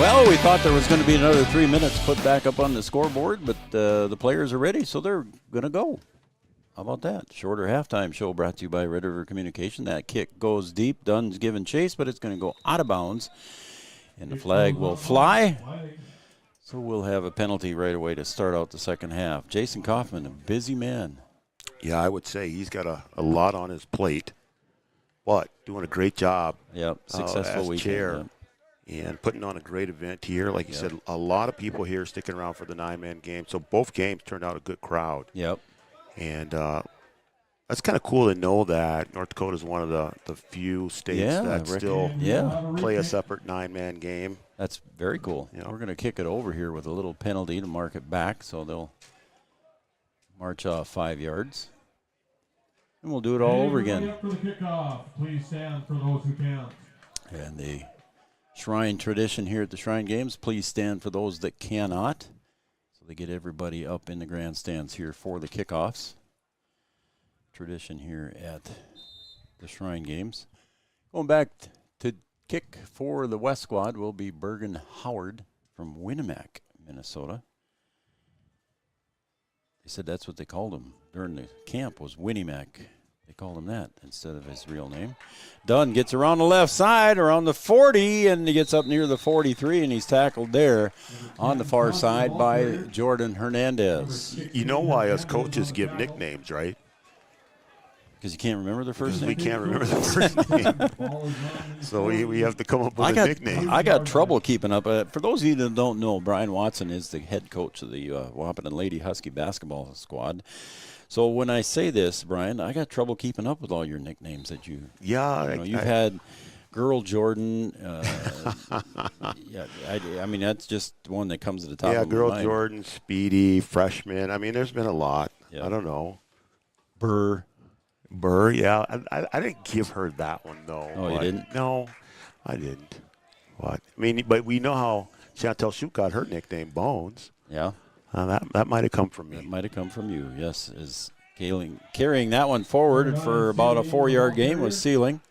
Well, we thought there was going to be another 3 minutes put back up on the scoreboard, but the players are ready, so they're going to go. How about that? Shorter halftime show brought to you by Red River Communication. That kick goes deep. Dunn's giving chase, but it's going to go out of bounds, and the flag will fly. So we'll have a penalty right away to start out the second half. Jason Kaufman, a busy man. Yeah, I would say he's got a lot on his plate, but doing a great job. Yep, successful as weekend. chair. Yep. And putting on a great event here. Like you said, a lot of people here sticking around for the 9-man game. So both games turned out a good crowd. Yep. And that's kind of cool to know that North Dakota is one of the few states that still play a separate 9-man game. That's very cool. We're going to kick it over here with a little penalty to mark it back, so they'll march off 5 yards. And we'll do it all over again. For the kickoff, please stand for those who can't. And the Shrine tradition here at the Shrine Games, please stand for those that cannot. So they get everybody up in the grandstands here for the kickoffs. Tradition here at the Shrine Games. Going back to kick for the West squad will be Bergen Howard from Winnemac, Minnesota. They said that's what they called him during the camp, was Winnemac. They called him that instead of his real name. Dunn gets around the left side, around the 40, and he gets up near the 43, and he's tackled there on the far side by Jordan Hernandez. You know why us coaches give nicknames, right? Because you can't remember the first name? We can't remember the first name. So we have to come up with a nickname. I got trouble keeping up. For those of you that don't know, Brian Watson is the head coach of the Wahpeton Lady Husky basketball squad. So when I say this, Brian, I got trouble keeping up with all your nicknames that you. Yeah, you've had Girl Jordan. I mean that's just one that comes to the top. Yeah, of my Girl mind. Jordan, Speedy, Freshman. I mean, there's been a lot. Yeah. I don't know. Burr, yeah. I didn't give her that one though. Oh, you didn't? No, I didn't. What? I mean, but we know how Chantel Shute got her nickname, Bones. Yeah. That might have come from me. That might have come from you, yes. As carrying that one forward for about a 4-yard gain was Sealing.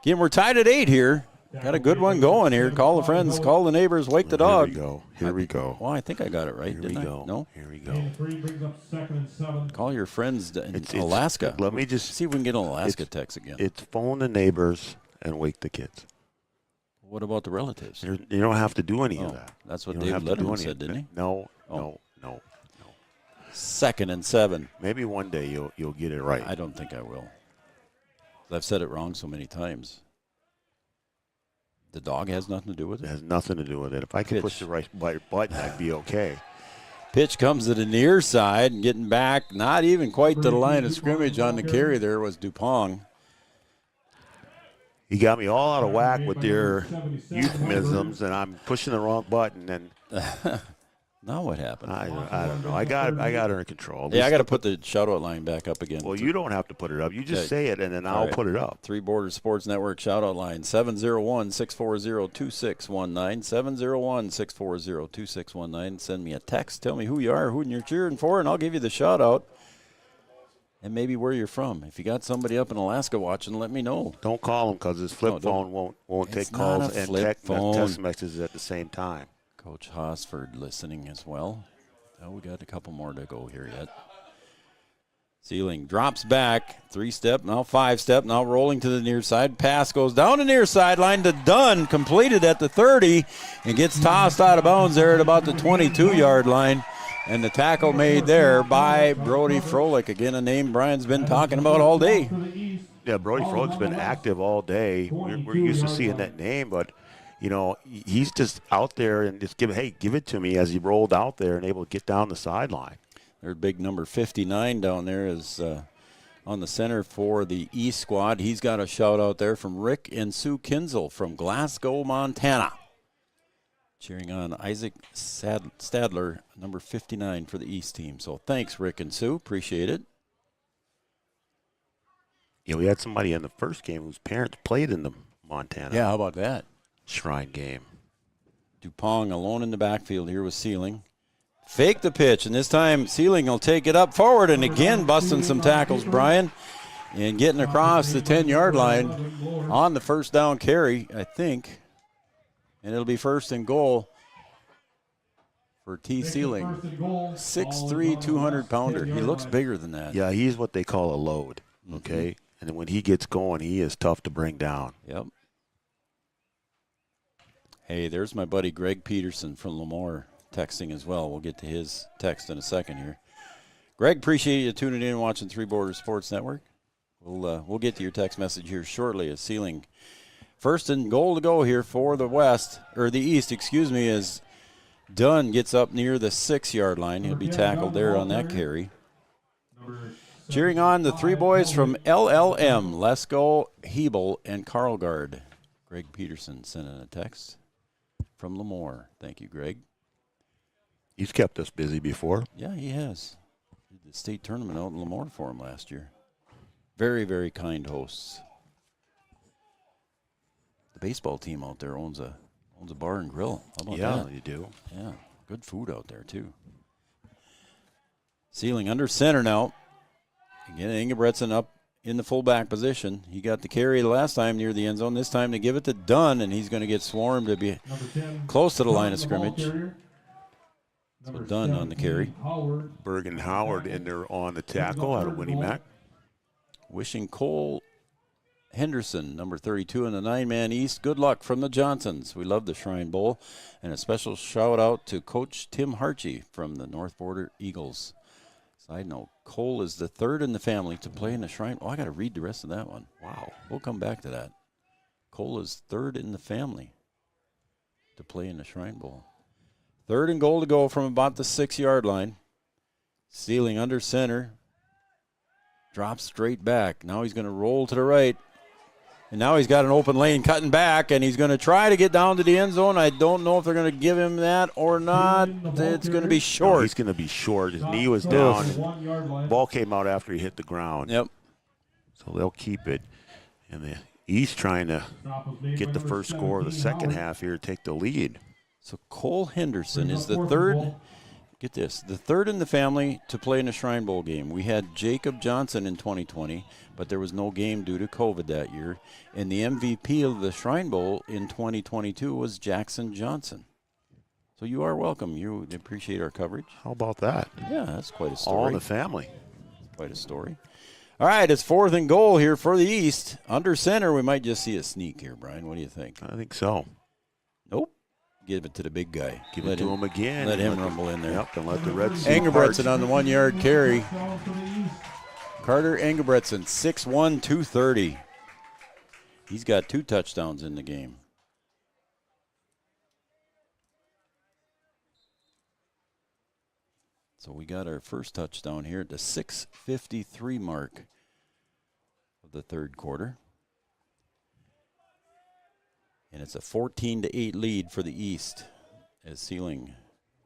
Again, we're tied at 8 here. Got a good one going here. Call the friends, call the neighbors, wake the dog. Here we go. Well, I think I got it right, didn't I? No? Here we go. Brings up 2nd and 7. Call your friends in Alaska. Let me just see if we can get an Alaska text again. It's phone the neighbors and wake the kids. What about the relatives? You don't have to do any of that. That's what David Letterman said, didn't he? No. 2nd and 7. Maybe one day you'll get it right. I don't think I will. I've said it wrong so many times. The dog has nothing to do with it? It has nothing to do with it. If I could push the right button, I'd be okay. Pitch comes to the near side and getting back, not even quite to the line of scrimmage on the carry there was Dupong. You got me all out of whack with your euphemisms, and I'm pushing the wrong button. And now what happened? I don't know. I got her in control. Yeah, I got to put the shout-out line back up again. Well, you don't have to put it up. You just say it, and then I'll put it up. Three Borders Sports Network shout-out line, 701-640-2619, 701-640-2619. Send me a text. Tell me who you are, who you're cheering for, and I'll give you the shout-out. and maybe where you're from. If you got somebody up in Alaska watching, let me know. Don't call him because his flip phone won't take calls and text messages at the same time. Coach Hosford listening as well. Oh, we got a couple more to go here yet. Sealing drops back, 3-step, now 5-step, now rolling to the near side. Pass goes down the near sideline to Dunn, completed at the 30, and gets tossed out of bounds there at about the 22-yard line. And the tackle made there by Brody Froelich. Again, a name Brian's been talking about all day. Yeah, Brody Froelich's been active all day. We're used to seeing that name, but, you know, he's just out there and just give it to me as he rolled out there and able to get down the sideline. Their big number 59 down there is on the center for the East squad. He's got a shout out there from Rick and Sue Kinzel from Glasgow, Montana. Cheering on Isaac Stadler, number 59 for the East team. So thanks, Rick and Sue. Appreciate it. Yeah, we had somebody in the first game whose parents played in the Montana. Yeah, how about that? Shrine game. Dupong alone in the backfield here with Sealing. Fake the pitch, and this time Sealing will take it up forward, and again busting some tackles, Brian, and getting across the 10-yard line on the first down carry, I think. And it'll be first and goal for T. Sealing. 6'3", 200-pounder. He looks bigger than that. Yeah, he's what they call a load, okay? And then when he gets going, he is tough to bring down. Yep. Hey, there's my buddy Greg Peterson from Lemoore texting as well. We'll get to his text in a second here. Greg, appreciate you tuning in and watching Three Borders Sports Network. We'll get to your text message here shortly as Sealing. First and goal to go here for the East, as Dunn gets up near the 6-yard line. He'll be tackled there on that carry. Cheering on the three boys from LLM, Lesko, Hebel, and Karlgaard. Greg Peterson sending a text from Lemoore. Thank you, Greg. He's kept us busy before. Yeah, he has. Did the state tournament out in Lemoore for him last year. Very, very kind hosts. The baseball team out there owns a bar and grill. How about that? Yeah, you do. Yeah, good food out there too. Sealing under center now. Again, Ingebretson up in the fullback position. He got the carry the last time near the end zone. This time to give it to Dunn, and he's going to get swarmed to be close to the line of scrimmage. So Dunn on the carry. Bergen Howard in there on the tackle out of Winnie Mac. Wishing Cole Henderson, number 32 in the 9-man East, good luck from the Johnsons. We love the Shrine Bowl. And a special shout out to Coach Tim Harchie from the North Border Eagles. Side note, Cole is the third in the family to play in the Shrine. Oh, I got to read the rest of that one. Wow. We'll come back to that. Cole is third in the family to play in the Shrine Bowl. Third and goal to go from about the 6-yard line. Sealing under center. Drops straight back. Now he's going to roll to the right. And now he's got an open lane cutting back, and he's going to try to get down to the end zone. I don't know if they're going to give him that or not. It's going to be short. No, he's going to be short. His knee was down. Ball came out after he hit the ground. Yep. So they'll keep it. And the East trying to get the first score of the second half here, take the lead. So Cole Henderson is the third. Get this, the third in the family to play in a Shrine Bowl game. We had Jacob Johnson in 2020, but there was no game due to COVID that year. And the MVP of the Shrine Bowl in 2022 was Jackson Johnson. So you are welcome. You appreciate our coverage. How about that? Yeah, that's quite a story. All in the family. Quite a story. All right, it's fourth and goal here for the East. Under center, we might just see a sneak here, Brian. What do you think? I think so. Nope. Give it to the big guy. Give it to him again. Let him rumble in there. Yep, and let the Reds see Engelbretson on the 1-yard carry. Carter Engelbretson, 6'1", 230. He's got 2 touchdowns in the game. So we got our first touchdown here at the 6:53 mark of the third quarter. And it's a 14-8 lead for the East as Sealing,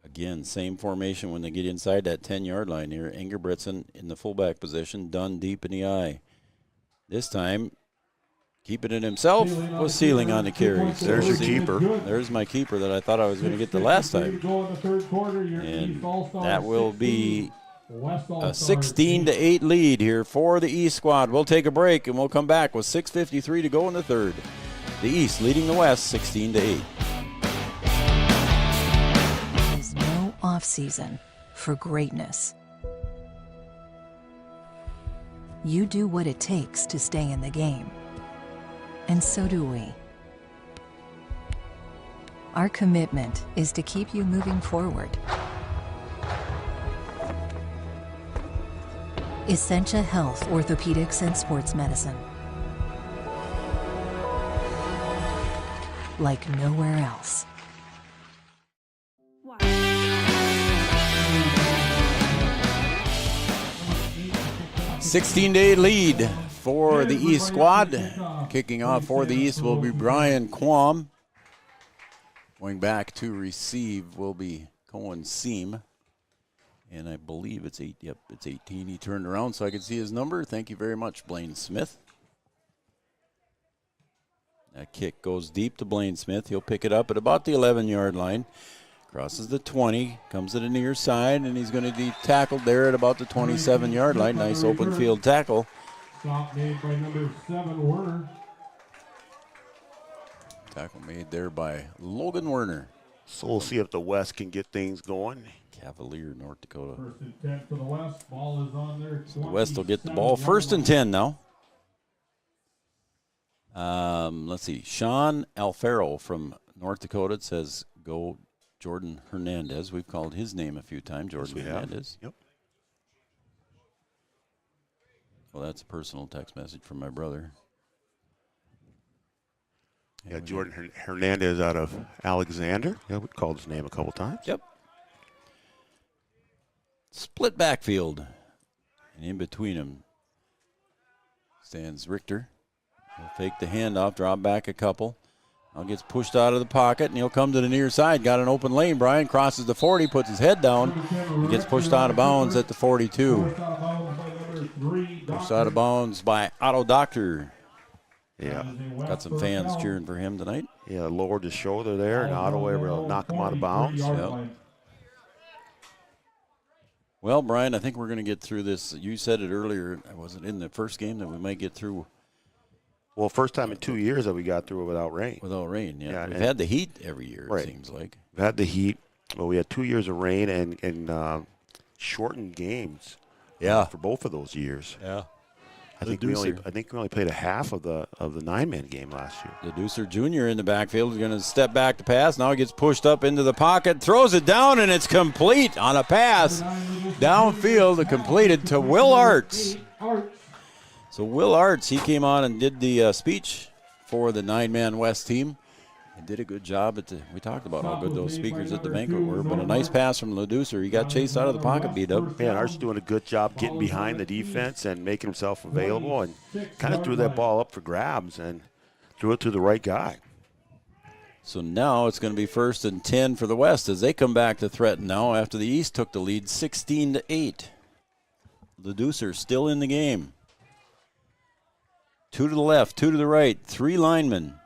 again, same formation when they get inside that 10-yard line here. Engelbretson in the fullback position, Dunn deep in the eye. This time, keeping it himself was Sealing on the carry. So there's your keeper. There's my keeper that I thought I was going to get the last time. And that will be A 16-8 lead here for the East squad. We'll take a break and we'll come back with 6:53 to go in the third. The East leading the West 16-8. There's no off-season for greatness. You do what it takes to stay in the game. And so do we. Our commitment is to keep you moving forward. Essentia Health, Orthopedics, and Sports Medicine. Like nowhere else. 16-8 lead for the East squad. Kicking off for the East will be Brian Quam. Going back to receive will be Cohen Seam. And I believe it's 8. Yep, it's 18. He turned around so I could see his number. Thank you very much, Blaine Smith. That kick goes deep to Blaine Smith. He'll pick it up at about the 11-yard line. Crosses the 20, comes to the near side, and he's going to be tackled there at about the 27-yard line. Nice open field tackle. Stop made by number 7, Werner. Tackle made there by Logan Werner. So we'll see if the West can get things going. Cavalier, North Dakota. 1st and 10 for the West. Ball is on there. So the West will get the ball. 1st and 10 now. Let's see. Sean Alfaro from North Dakota. It says go Jordan Hernandez. We've called his name a few times. Jordan Hernandez. Yep. Well, that's a personal text message from my brother. Yeah, Jordan Hernandez out of Alexander. Yeah, we called his name a couple times. Yep. Split backfield. And in between them stands Richter. He'll fake the handoff, drop back a couple. Now gets pushed out of the pocket, and he'll come to the near side. Got an open lane. Brian crosses the 40, puts his head down. He gets pushed out of bounds at the 42. Pushed out of bounds by Otto Doctor. Yeah. Got some fans cheering for him tonight. Yeah, lowered his shoulder there, and Otto able to knock him out of bounds. Yep. Well, Brian, I think we're going to get through this. You said it earlier. Was it in the first game that we might get through? Well, first time in 2 years that we got through it without rain. Without rain, yeah. We've had the heat every year, right. It seems like. We've had the heat. Well, we had 2 years of rain and shortened games. Yeah. For both of those years. Yeah. I think we only played a half of the 9-man game last year. The Deucer Jr. in the backfield is going to step back to pass. Now he gets pushed up into the pocket, throws it down, and it's complete on a pass. Downfield, completed to Will Arts. So Will Arts, he came on and did the speech for the 9-man West team. And did a good job we talked about how good those speakers at the banquet were, but a nice pass from LeDucer. He got chased out of the pocket, beat up. Man, Art's doing a good job getting behind the defense and making himself available, and kind of threw that ball up for grabs and threw it to the right guy. So now it's going to be 1st and 10 for the West as they come back to threaten now after the East took the lead 16-8. LeDucer still in the game. 2 to the left, 2 to the right, 3 linemen.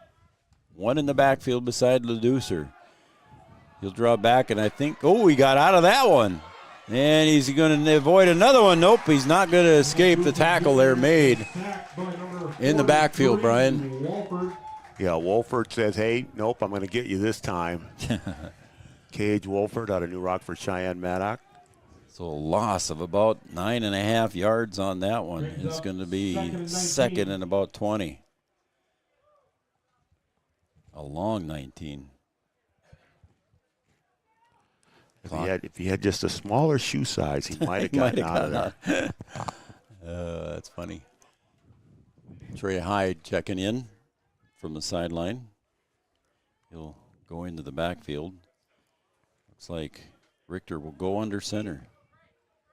1 in the backfield beside LeDucer. He'll draw back, and I think, he got out of that one. And he's going to avoid another one. Nope, he's not going to escape the tackle there made in the backfield, Brian. Yeah, Wolford says, hey, nope, I'm going to get you this time. Cage Wolford out of New Rockford, Cheyenne Maddock. So a loss of about 9.5 yards on that one. It's going to be 2nd and about 20. A long 19. If he had just a smaller shoe size, he might have gotten out of there. That's funny. Trey Hyde checking in from the sideline. He'll go into the backfield. Looks like Richter will go under center.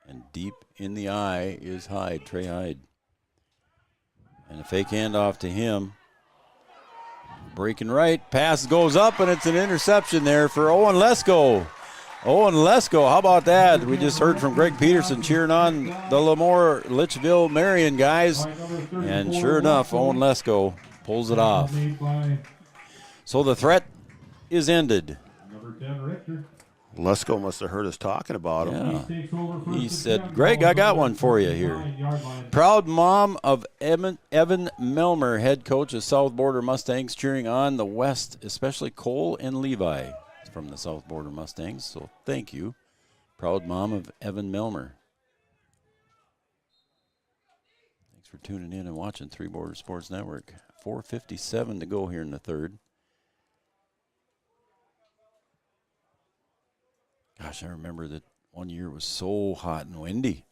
And deep in the eye is Hyde, Trey Hyde. And a fake handoff to him. Breaking right, pass goes up, and it's an interception there for Owen Lesko. Owen Lesko, how about that? We just heard from Greg Peterson cheering on the Lemoore Litchville Marion guys. And sure enough, Owen Lesko pulls it off. So the threat is ended. Lesko must have heard us talking about him. Yeah. He said, Greg, I got one for you here. Proud mom of Evan Milmer, head coach of South Border Mustangs, cheering on the West, especially Cole and Levi from the South Border Mustangs. So thank you, proud mom of Evan Milmer. Thanks for tuning in and watching Three Border Sports Network. 4:57 to go here in the third. Gosh, I remember that one year was so hot and windy.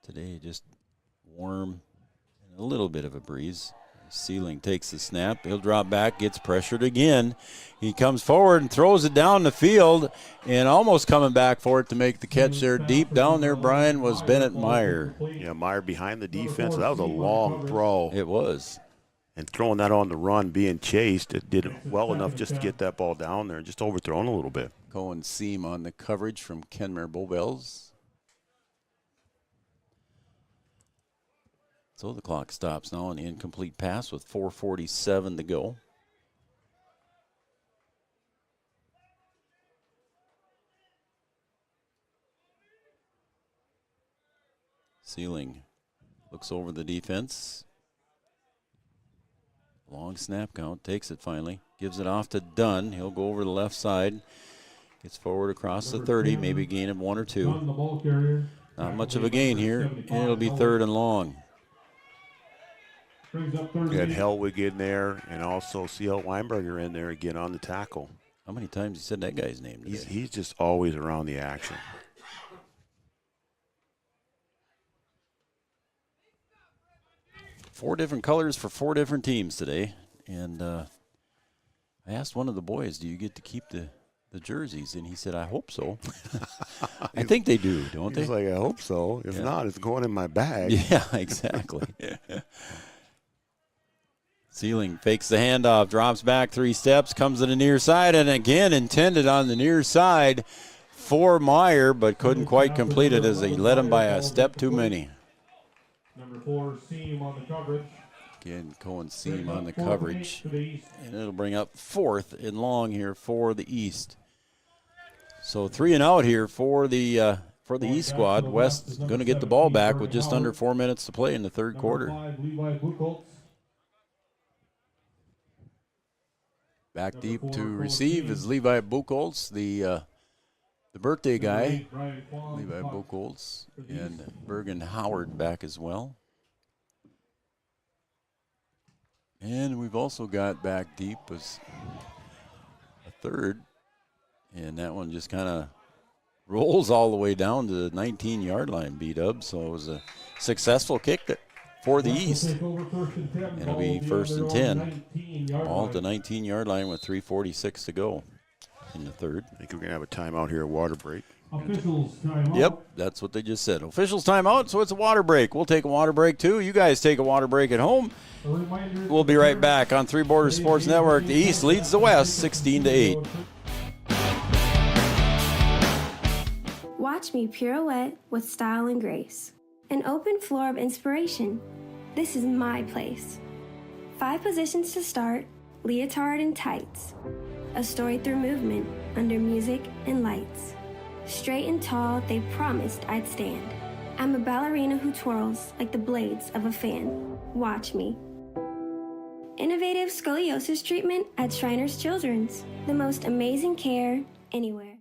Today, just warm and a little bit of a breeze. Sealing takes the snap. He'll drop back, gets pressured again. He comes forward and throws it down the field, and almost coming back for it to make the catch there. Deep down there, Brian, was Bennett Meyer. Yeah, Meyer behind the defense. That was a long throw. It was. And throwing that on the run, being chased, it did well enough just to get that ball down there, just overthrown a little bit. Cohen seam on the coverage from Kenmer Bobels. So the clock stops now on the incomplete pass with 4:47 to go. Sealing looks over the defense. Long snap count, takes it finally, gives it off to Dunn. He'll go over the left side, gets forward across the 30, maybe a gain of 1 or 2. Not much of a gain here, and it'll be third and long. You had Hellwig in there, and also C.L. Weinberger in there again on the tackle. How many times you said that guy's name today? He's just always around the action. Four different colors for four different teams today. And I asked one of the boys, do you get to keep the jerseys? And he said, I hope so. I think they do, don't they? He's like, I hope so. If not, it's going in my bag. Yeah, exactly. Sealing fakes the handoff, drops back 3 steps, comes to the near side, and again intended on the near side for Meyer, but couldn't quite complete it as he led him by a step too many. Number 4, Seam on the coverage. Again, Cohen Seam on the coverage. And it'll bring up 4th and long here for the East. So 3 and out here for the East squad. West is going to get the ball back with just under 4 minutes to play in the third quarter. Back deep to receive is Levi Buchholz, the birthday guy, Levi Buchholz, and Bergen Howard back as well. And we've also got back deep as a third, and that one just kind of rolls all the way down to the 19-yard line, B-Dub. So it was a successful kick for the East. And it'll be 1st and 10, all at the 19-yard line with 3:46 to go in the third. I think we're going to have a timeout here, a water break. Officials timeout. Yep, that's what they just said. Officials timeout, so it's a water break. We'll take a water break too. You guys take a water break at home. We'll be right back on Three Borders Sports Network. The East leads the West 16-8. Watch me pirouette with style and grace. An open floor of inspiration. This is my place. 5 positions to start, leotard and tights. A story through movement, under music and lights. Straight and tall, they promised I'd stand. I'm a ballerina who twirls like the blades of a fan. Watch me. Innovative scoliosis treatment at Shriners Children's. The most amazing care anywhere.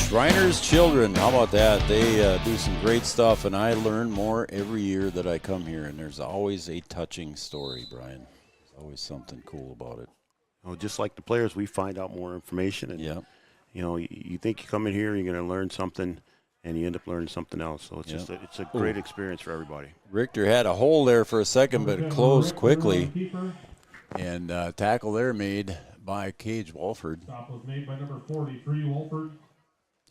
Shriners Children, how about that? They do some great stuff, and I learn more every year that I come here, and there's always a touching story, Brian. There's always something cool about it. Oh, just like the players, we find out more information. And, you know, you think you come in here, you're going to learn something, and you end up learning something else. So it's just it's a great experience for everybody. Richter had a hole there for a second, but it closed quickly. And tackle there made by Cage Walford. Stop was made by number 43, Walford.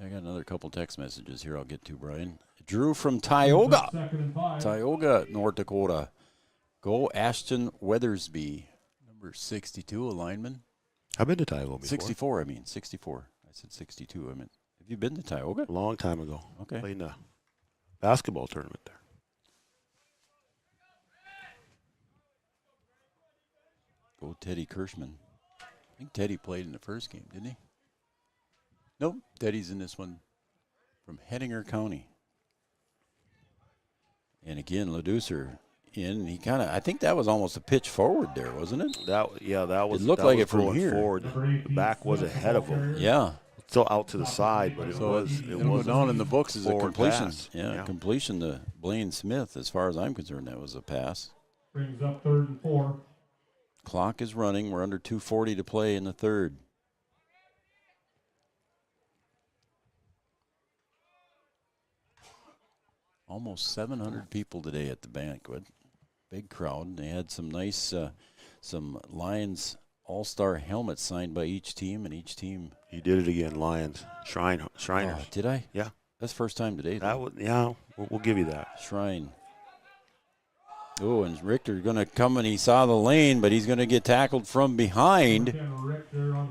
I got another couple text messages here I'll get to, Brian. Drew from Tioga. Tioga, North Dakota. Go Ashton Weathersby. Number 62, a lineman. I've been to Tioga before. 64, I mean. 64. I said 62. I meant, have you been to Tioga? A long time ago. Okay. Played in a basketball tournament there. Go Teddy Kirschman. I think Teddy played in the first game, didn't he? Nope, Teddy's in this one from Hettinger County. And again, Leducer in. He kind of, I think that was almost a pitch forward there, wasn't it? That was. It looked that like was it from going here. Forward. The back was ahead of him. Yeah. Still out to the side, but it was down in the books as a completion. Pass. Yeah, completion to Blaine Smith. As far as I'm concerned, that was a pass. Brings up 3rd and 4. Clock is running. We're under 2:40 to play in the third. Almost 700 people today at the banquet. Big crowd. They had some nice, some Lions All-Star helmets signed by each team, and each team. You did it again, Lions. Shriners. Oh, did I? Yeah. That's first time today. We'll give you that. Shrine. Oh, and Richter's going to come, and he saw the lane, but he's going to get tackled from behind.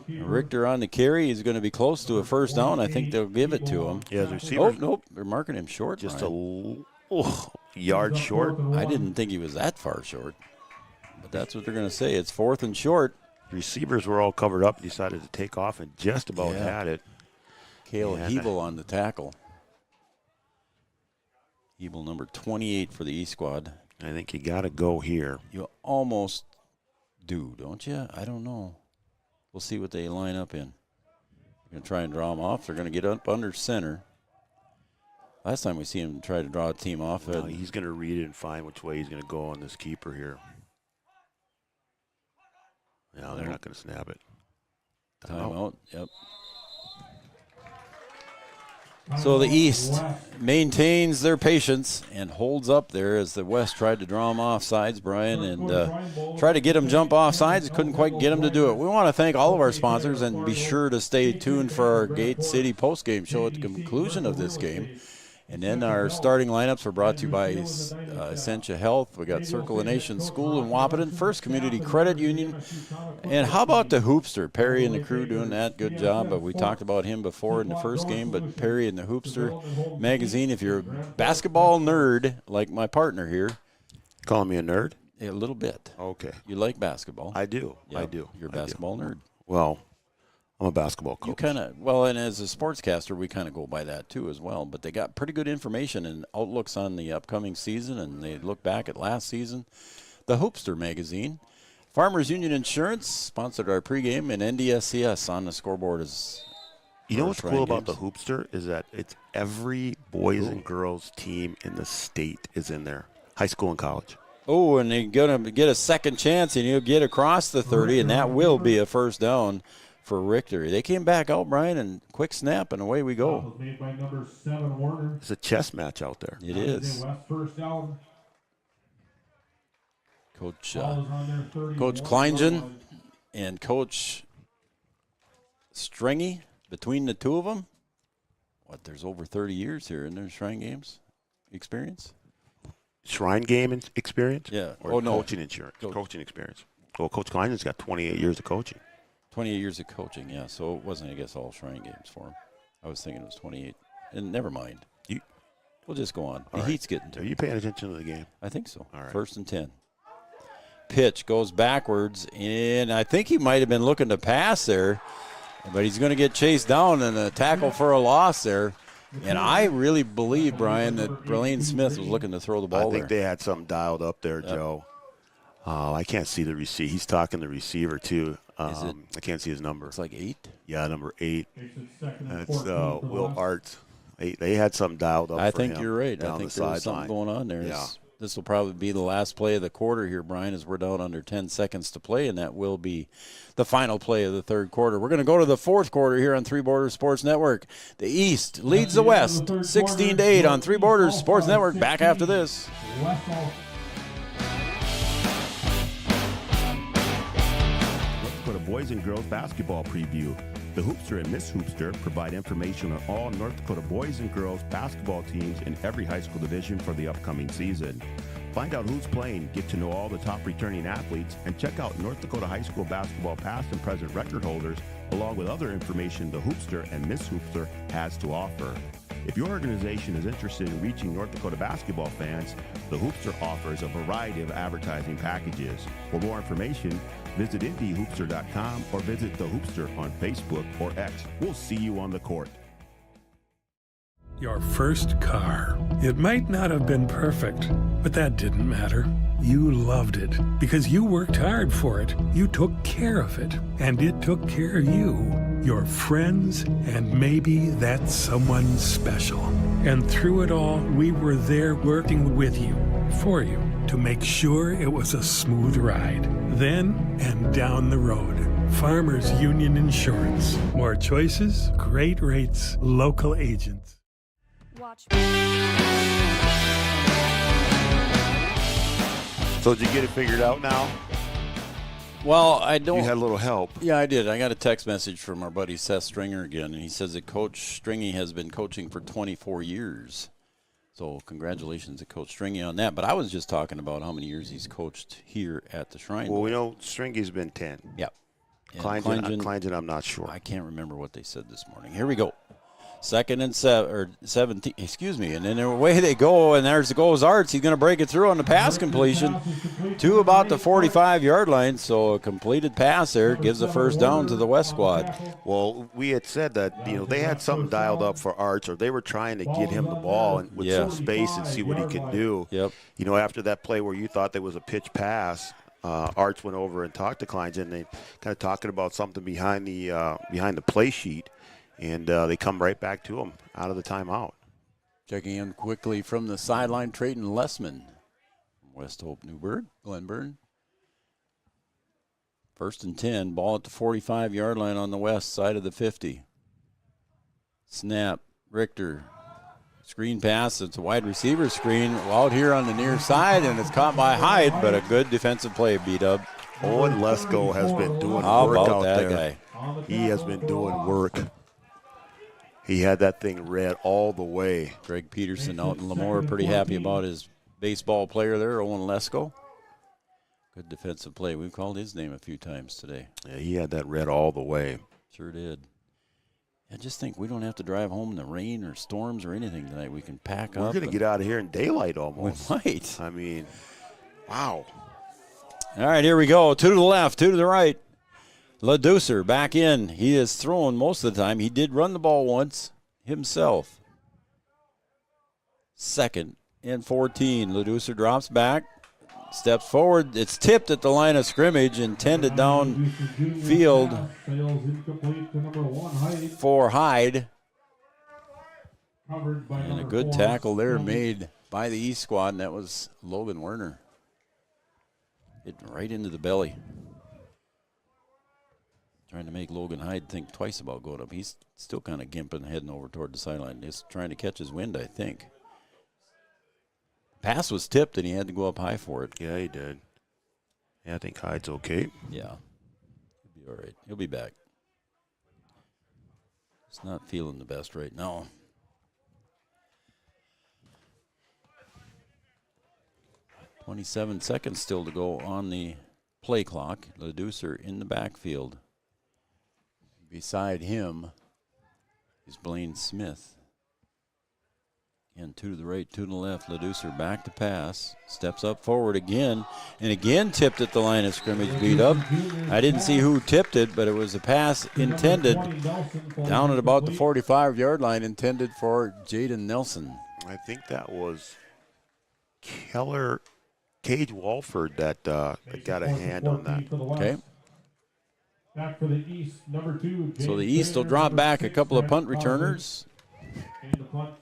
Richter on the carry. He's going to be close to a first down. I think they'll give it to him. Yeah, the receiver. Oh, nope. They're marking him short. Just Brian. a yard short. I didn't think he was that far short, but that's what they're going to say. It's 4th and short. Receivers were all covered up, decided to take off, and just about had it. Cale Hebel on the tackle. Hebel number 28 for the E squad. I think you got to go here. You almost do, don't you? I don't know. We'll see what they line up in. They're going to try and draw them off. They're going to get up under center. Last time we see him try to draw a team off. No, he's going to read it and find which way he's going to go on this keeper here. No, they're not going to snap it. Timeout. Yep. So the East maintains their patience and holds up there as the West tried to draw them off sides, Brian, and try to get them jump off sides. Couldn't quite get them to do it. We want to thank all of our sponsors and be sure to stay tuned for our Gate City postgame show at the conclusion of this game. And then our starting lineups are brought to you by Essentia Health. We got Circle of Nations School in Wahpeton, First Community Credit Union. And how about the Hoopster? Perry and the crew doing that. Good job. But we talked about him before in the first game. But Perry and the Hoopster magazine, if you're a basketball nerd like my partner here. Calling me a nerd? A little bit. Okay. You like basketball. I do. Yep. I do. You're a basketball nerd. Well, I'm a basketball coach. You kind of, well, and as a sportscaster, we kind of go by that too as well. But they got pretty good information and outlooks on the upcoming season, and they look back at last season. The Hoopster magazine. Farmers Union Insurance sponsored our pregame, and NDSCS on the scoreboard is. You know what's cool about the Hoopster is that it's every boys and girls team in the state is in there, high school and college. Oh, and they're going to get a second chance, and you'll get across the 30, and that will be a first down for Richter. They came back out, Brian, and quick snap, and away we go. Made by number 7, Warner. It's a chess match out there. It is. West first down. Coach Kleingen and Coach Stringy, between the two of them, there's over 30 years here in their Shrine Games experience? Shrine game experience? Yeah. Or coaching insurance? Coaching experience. Well, Coach Kleingen's got 28 years of coaching. 28 years of coaching, yeah. So it wasn't, I guess, all Shrine Games for him. I was thinking it was 28. And never mind. We'll just go on. The heat's getting to Are you paying attention to the game? I think so. All right. 1st and 10. Pitch goes backwards, and I think he might have been looking to pass there, but he's going to get chased down and a tackle for a loss there. And I really believe, Brian, that Blaine Smith was looking to throw the ball there. I think they had something dialed up there, Joe. I can't see the receiver. He's talking the receiver, too. I can't see his number. It's like 8? Yeah, number 8. That's Will Arts. They had something dialed up I for think him you're right. down I think the there's something going on there. Yeah. This will probably be the last play of the quarter here, Brian, as we're down under 10 seconds to play, and that will be the final play of the third quarter. We're going to go to the fourth quarter here on Three Borders Sports Network. The East leads the West 16-8 on Three Borders Sports Network. Back after this. Let's go to boys and girls basketball preview. The Hoopster and Miss Hoopster provide information on all North Dakota boys and girls basketball teams in every high school division for the upcoming season. Find out who's playing, get to know all the top returning athletes, and check out North Dakota high school basketball past and present record holders, along with other information the Hoopster and Miss Hoopster has to offer. If your organization is interested in reaching North Dakota basketball fans, the Hoopster offers a variety of advertising packages. For more information, visit indiehoopster.com or visit the Hoopster on Facebook or X. We'll see you on the court. Your first car. It might not have been perfect, but that didn't matter. You loved it because you worked hard for it. You took care of it, and it took care of you, your friends, and maybe that someone special. And through it all, we were there working with you, for you, to make sure it was a smooth ride. Then and down the road. Farmers Union Insurance. More choices, great rates, local agents. Watch. So did you get it figured out now? Well, I don't. You had a little help. Yeah, I did. I got a text message from our buddy Seth Stringer again, and he says that Coach Stringy has been coaching for 24 years. So congratulations to Coach Stringy on that. But I was just talking about how many years he's coached here at the Shrine. Well, we know Stringy's been 10. Yep. Kleingen, I'm not sure. I can't remember what they said this morning. Here we go. 2nd and 17, excuse me, and then away they go, and there's goes Arts. He's going to break it through on the pass completion to about the 45-yard line, so a completed pass there gives the first down to the West squad. Well, we had said that, they had something dialed up for Arts, or they were trying to get him the ball and with some space and see what he could do. Yep. After that play where you thought there was a pitch pass, Arts went over and talked to Kleingen, and they kind of talking about something behind the play sheet. And they come right back to him out of the timeout. Checking in quickly from the sideline, Trayton Lessman. West Hope Newburgh, Glenburn. 1st and 10, ball at the 45-yard line on the west side of the 50. Snap, Richter. Screen pass, it's a wide receiver screen out here on the near side, and it's caught by Hyde, but a good defensive play, B-Dub. Owen Lesko has been doing How work about out that there. Guy? He has been doing work. He had that thing read all the way. Greg Peterson out in Lemoore, pretty happy about his baseball player there, Owen Lesko. Good defensive play. We've called his name a few times today. Yeah, he had that read all the way. Sure did. I just think we don't have to drive home in the rain or storms or anything tonight. We can pack up. We're going to get out of here in daylight almost. We might. I mean, wow. All right, here we go. 2 to the left, 2 to the right. LaDucer back in. He is throwing most of the time. He did run the ball once himself. 2nd and 14. LaDucer drops back, steps forward. It's tipped at the line of scrimmage, intended downfield for Hyde. And a good tackle there made by the East squad, and that was Logan Werner. Hitting right into the belly. Trying to make Logan Hyde think twice about going up. He's still kind of gimping, heading over toward the sideline. Just trying to catch his wind, I think. Pass was tipped, and he had to go up high for it. Yeah, he did. Yeah, I think Hyde's okay. Yeah. He'll be all right. He'll be back. He's not feeling the best right now. .27 still to go on the play clock. LaDucer in the backfield. Beside him is Blaine Smith. Again, 2 to the right, 2 to the left. LaDucer back to pass. Steps up forward again. And again tipped at the line of scrimmage, beat up. I didn't see who tipped it, but it was a pass intended down at about the 45-yard line, intended for Jaden Nelson. I think that was Cage Walford that got a hand on that. Okay. Back for the East, number 2. So the East will drop back a couple of punt returners.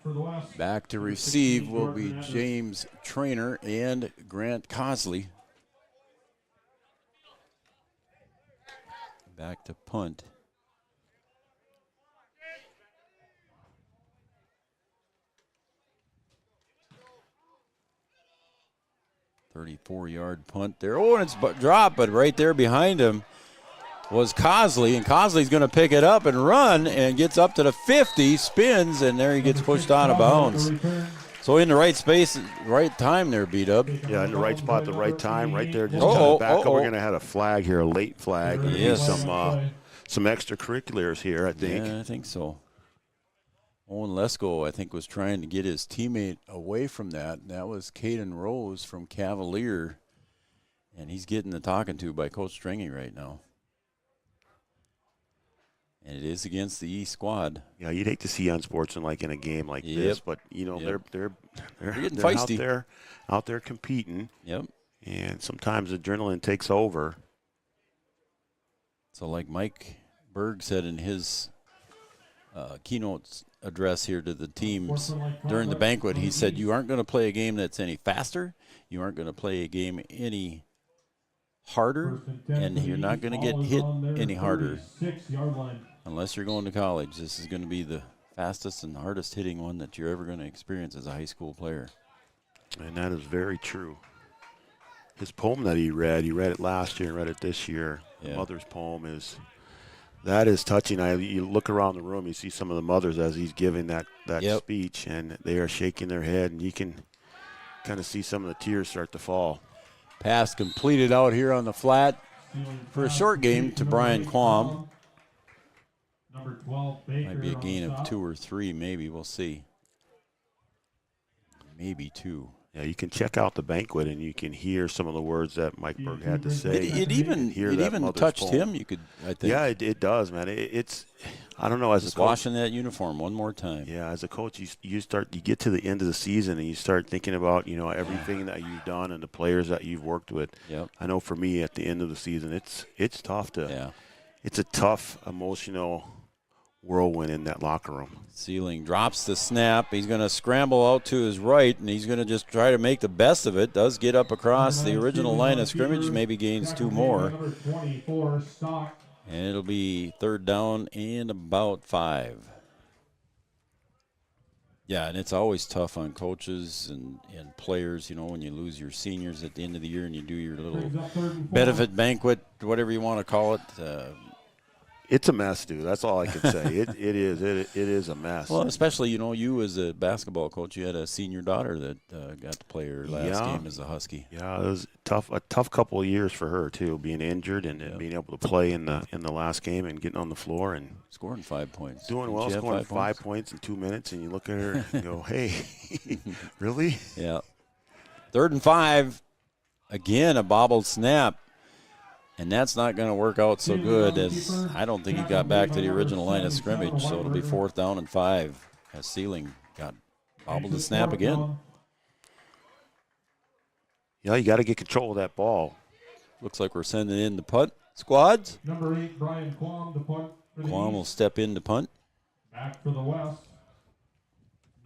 For the West. Back to receive will be James Trainer and Grant Cosley. Back to punt. .34-yard punt there. Oh, and it's dropped, but right there behind him was Cosley, and Cosley's going to pick it up and run, and gets up to the 50, spins, and there he gets pushed out of bounds. So in the right space, right time there, B-Dub. Yeah, in the right spot, the right time, right there. Just kind of back up. We're going to have a flag here, a late flag. Yes. Some extracurriculars here, I think. Yeah, I think so. Owen Lesko, I think, was trying to get his teammate away from that. That was Caden Rose from Cavalier, and he's getting the talking to by Coach Stringy right now. And it is against the East squad. Yeah, you'd hate to see unsportsmanlike in a game like this, but you know they're getting feisty. out there competing. Yep. And sometimes adrenaline takes over. So, like Mike Berg said in his keynote address here to the teams during the banquet, he said, "You aren't going to play a game that's any faster. You aren't going to play a game any harder, and you're not going to get hit any harder unless you're going to college. This is going to be the fastest and hardest hitting one that you're ever going to experience as a high school player." And that is very true. His poem that he read it last year and read it this year. The mother's poem is touching. You look around the room, you see some of the mothers as he's giving that speech, and they are shaking their head, and you can kind of see some of the tears start to fall. Pass completed out here on the flat for a short game to Brian Quam. Number 12, Baker. Might be a gain of 2 or 3, maybe. We'll see. Maybe 2. Yeah, you can check out the banquet and you can hear some of the words that Mike Berg had to say. It even touched him. You could, I think. Yeah, it does, man. It's I don't know, as just a coach, washing that uniform one more time. Yeah, as a coach, you get to the end of the season and you start thinking about everything that you've done and the players that you've worked with. Yep. I know for me at the end of the season, it's tough to. Yeah. It's a tough emotional whirlwind in that locker room. Sealing drops the snap. He's going to scramble out to his right, and he's going to just try to make the best of it. Does get up across the original line of scrimmage, maybe gains 2 more. And it'll be 3rd down and about 5. Yeah, and it's always tough on coaches and players, when you lose your seniors at the end of the year and you do your little benefit banquet, whatever you want to call it. It's a mess, dude. That's all I can say. It is a mess. Well, especially, you as a basketball coach, you had a senior daughter that got to play her last game as a Husky. Yeah, it was a tough couple of years for her too, being injured and being able to play in the last game and getting on the floor and scoring 5 points. Doing well, scoring 5 points in 2 minutes, and you look at her and go, "Hey, really?" Yeah. 3rd and 5. Again, a bobbled snap. And that's not going to work out so good, as I don't think he got back to the original line of scrimmage. So it'll be 4th down and 5 as Sealing got bobbled the snap again. Yeah, you got to get control of that ball. Looks like we're sending in the punt squads. Number 8, Brian Quam, the punt. Quam will step in to punt. Back for the West.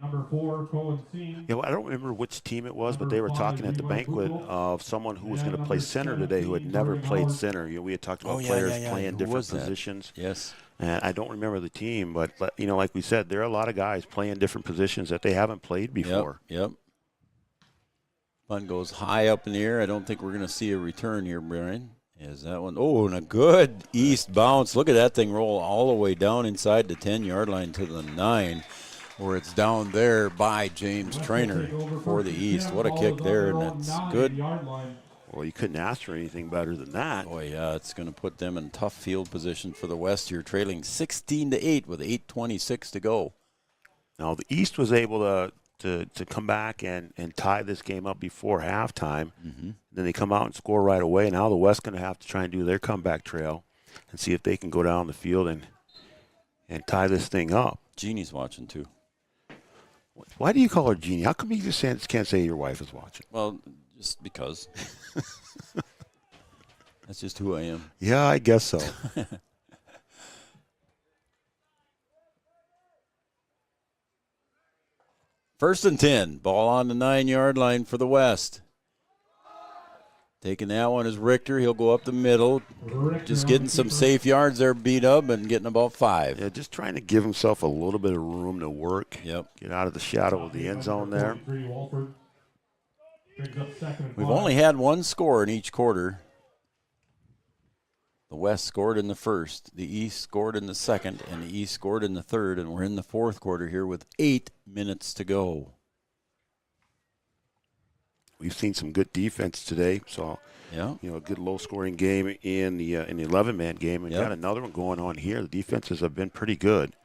Number 4, Cohen Seam. Yeah, well, I don't remember which team it was, but they were talking at the banquet of someone who was going to play center today who had never played center. We had talked about players playing different positions. Yes. And I don't remember the team, but like we said, there are a lot of guys playing different positions that they haven't played before. Yep. Punt goes high up in the air. I don't think we're going to see a return here, Brian. Is that one? Oh, and a good east bounce. Look at that thing roll all the way down inside the 10-yard line to the 9. Where it's down there by James Traynor for the East. What a kick there, and that's good. Well, you couldn't ask for anything better than that. Boy, yeah, it's going to put them in tough field position for the West here, trailing 16-8 with 8:26 to go. Now, the East was able to come back and tie this game up before halftime. Mm-hmm. Then they come out and score right away. Now the West going to have to try and do their comeback trail and see if they can go down the field and tie this thing up. Jeannie's watching, too. Why do you call her Jeannie? How come you just can't say your wife is watching? Well, just because. That's just who I am. Yeah, I guess so. 1st and 10. Ball on the 9-yard line for the West. Taking that one is Richter. He'll go up the middle. Just getting some safe yards there, beat up, and getting about 5. Yeah, just trying to give himself a little bit of room to work. Yep. Get out of the shadow of the end zone there. We've only had one score in each quarter. The West scored in the first. The East scored in the second, and the East scored in the third, and we're in the fourth quarter here with 8 minutes to go. We've seen some good defense today. So, yeah, a good low-scoring game in the 11-man game, and got another one going on here. The defenses have been pretty good,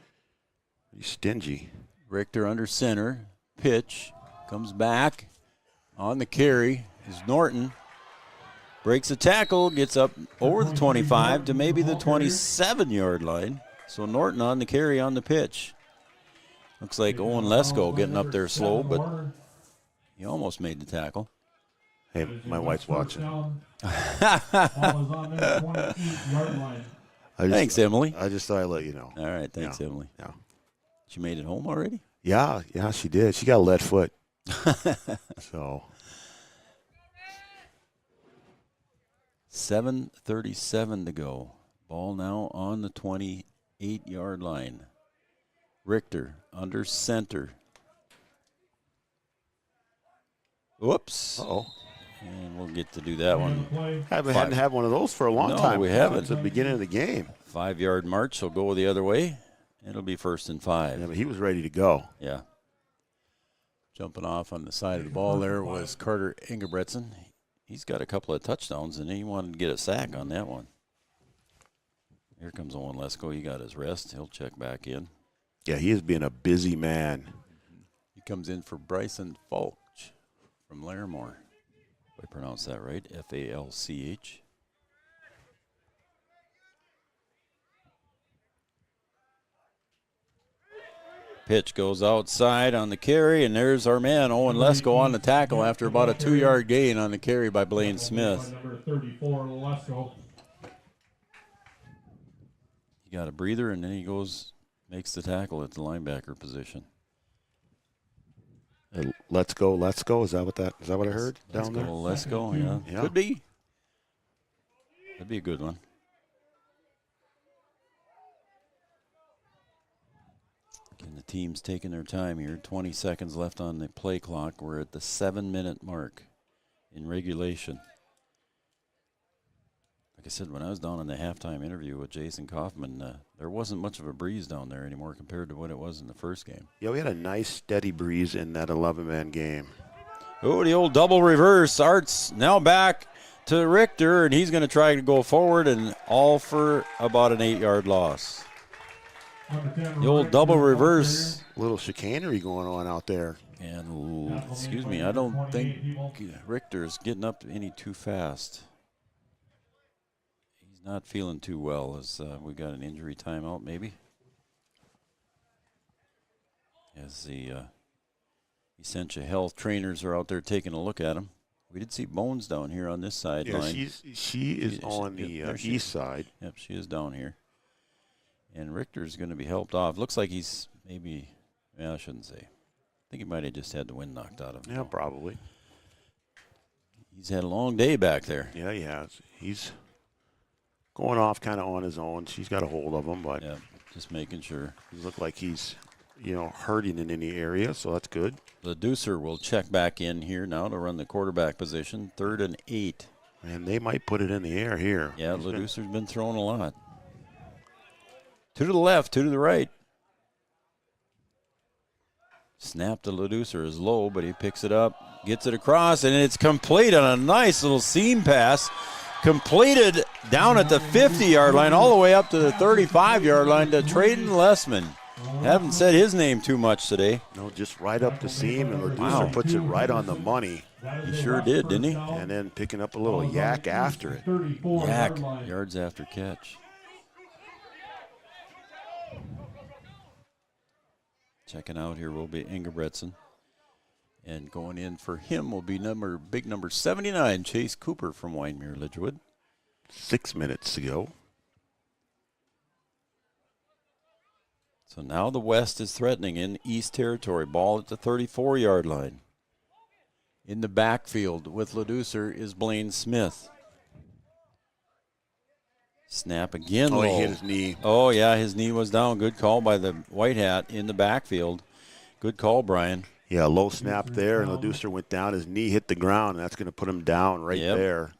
pretty stingy. Richter under center. Pitch. Comes back. On the carry is Norton. Breaks a tackle. Gets up over the 25 to maybe the 27-yard line. So Norton on the carry on the pitch. Looks like Owen Lesko getting up there slow, but he almost made the tackle. Hey, my wife's watching. Thanks, Emily. I just thought I'd let you know. All right, thanks, Emily. Yeah. She made it home already? Yeah, she did. She got a lead foot. So 7:37 to go. Ball now on the 28-yard line. Richter under center. Whoops. Uh-oh. And we'll get to do that one. Hadn't had one of those for a long time. We haven't. Since the beginning of the game. 5-yard march. He'll go the other way. It'll be 1st and 5. Yeah, but he was ready to go. Yeah. Jumping off on the side of the ball there was Carter Ingebretson. He's got a couple of touchdowns, and he wanted to get a sack on that one. Here comes Owen Lesko. He got his rest. He'll check back in. Yeah, he is being a busy man. He comes in for Bryson Falch from Larimore. If I pronounce that right, Falch. Pitch goes outside on the carry, and there's our man, Owen Lesko, on the tackle after about a 2-yard gain on the carry by Blaine Smith. Number 34, Lesko. He got a breather, and then he makes the tackle at the linebacker position. Let's go. Is that what I heard down there? Let's go. Yeah. Could be. That'd be a good one. And the team's taking their time here. 20 seconds left on the play clock. We're at the 7-minute mark in regulation. Like I said, when I was down in the halftime interview with Jason Kaufman, there wasn't much of a breeze down there anymore compared to what it was in the first game. Yeah, we had a nice steady breeze in that 11-man game. Oh, the old double reverse. Art's now back to Richter, and he's going to try to go forward, and all for about an 8-yard loss. The old double reverse. A little chicanery going on out there. And, excuse me, I don't think Richter's getting up any too fast. He's not feeling too well as we got an injury timeout maybe. As the Essentia Health trainers are out there taking a look at him. We did see Bones down here on this sideline. Yeah, she is on the east side. Yep, she is down here. And Richter's going to be helped off. Looks like he's maybe, I shouldn't say. I think he might have just had the wind knocked out of him. Yeah, probably. He's had a long day back there. Yeah, he has. He's going off kind of on his own. She's got a hold of him, but yeah, just making sure. He look like he's, hurting in any area, so that's good. The Deucer will check back in here now to run the quarterback position. 3rd and 8. And they might put it in the air here. Yeah, Ledoucer's been throwing a lot. 2 to the left, 2 to the right. Snap to Ledoucer is low, but he picks it up, gets it across, and it's complete on a nice little seam pass. Completed down at the 50-yard line, all the way up to the 35-yard line to Trayden Lessman. Haven't said his name too much today. No, just right up the seam, and Ledoucer puts it right on the money. He sure did, didn't he? And then picking up a little yak after it. Yak, yards after catch. Checking out here will be Ingebretson. And going in for him will be big number 79, Chase Cooper from Wyndmere Lidgewood. 6 minutes to go. So now the West is threatening in East Territory. Ball at the 34-yard line. In the backfield with Ledoucer is Blaine Smith. Snap again. Oh, low. he hit his knee. Oh, yeah, his knee was down. Good call by the white hat in the backfield. Good call, Brian. Yeah, low snap there, and Ledoucer went down. His knee hit the ground, and that's going to put him down right there.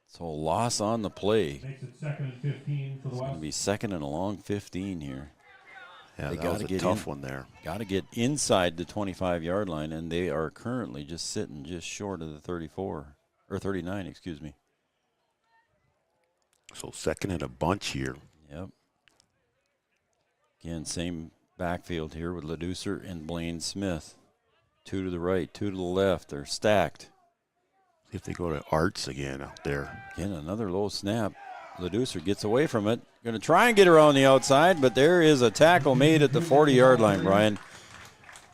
So a loss on the play. Makes it 2nd and 15 for the It's going to be 2nd and a long 15 here. Yeah, they that was a tough one there. Got to get inside the 25-yard line, and they are currently just sitting just short of the 34, or 39, excuse me. So 2nd and a bunch here. Yep. Again, same backfield here with LaDucer and Blaine Smith. 2 to the right, 2 to the left. They're stacked. See if they go to Arts again out there. Again, another low snap. LaDucer gets away from it. Going to try and get around the outside, but there is a tackle made at the 40-yard line, Brian.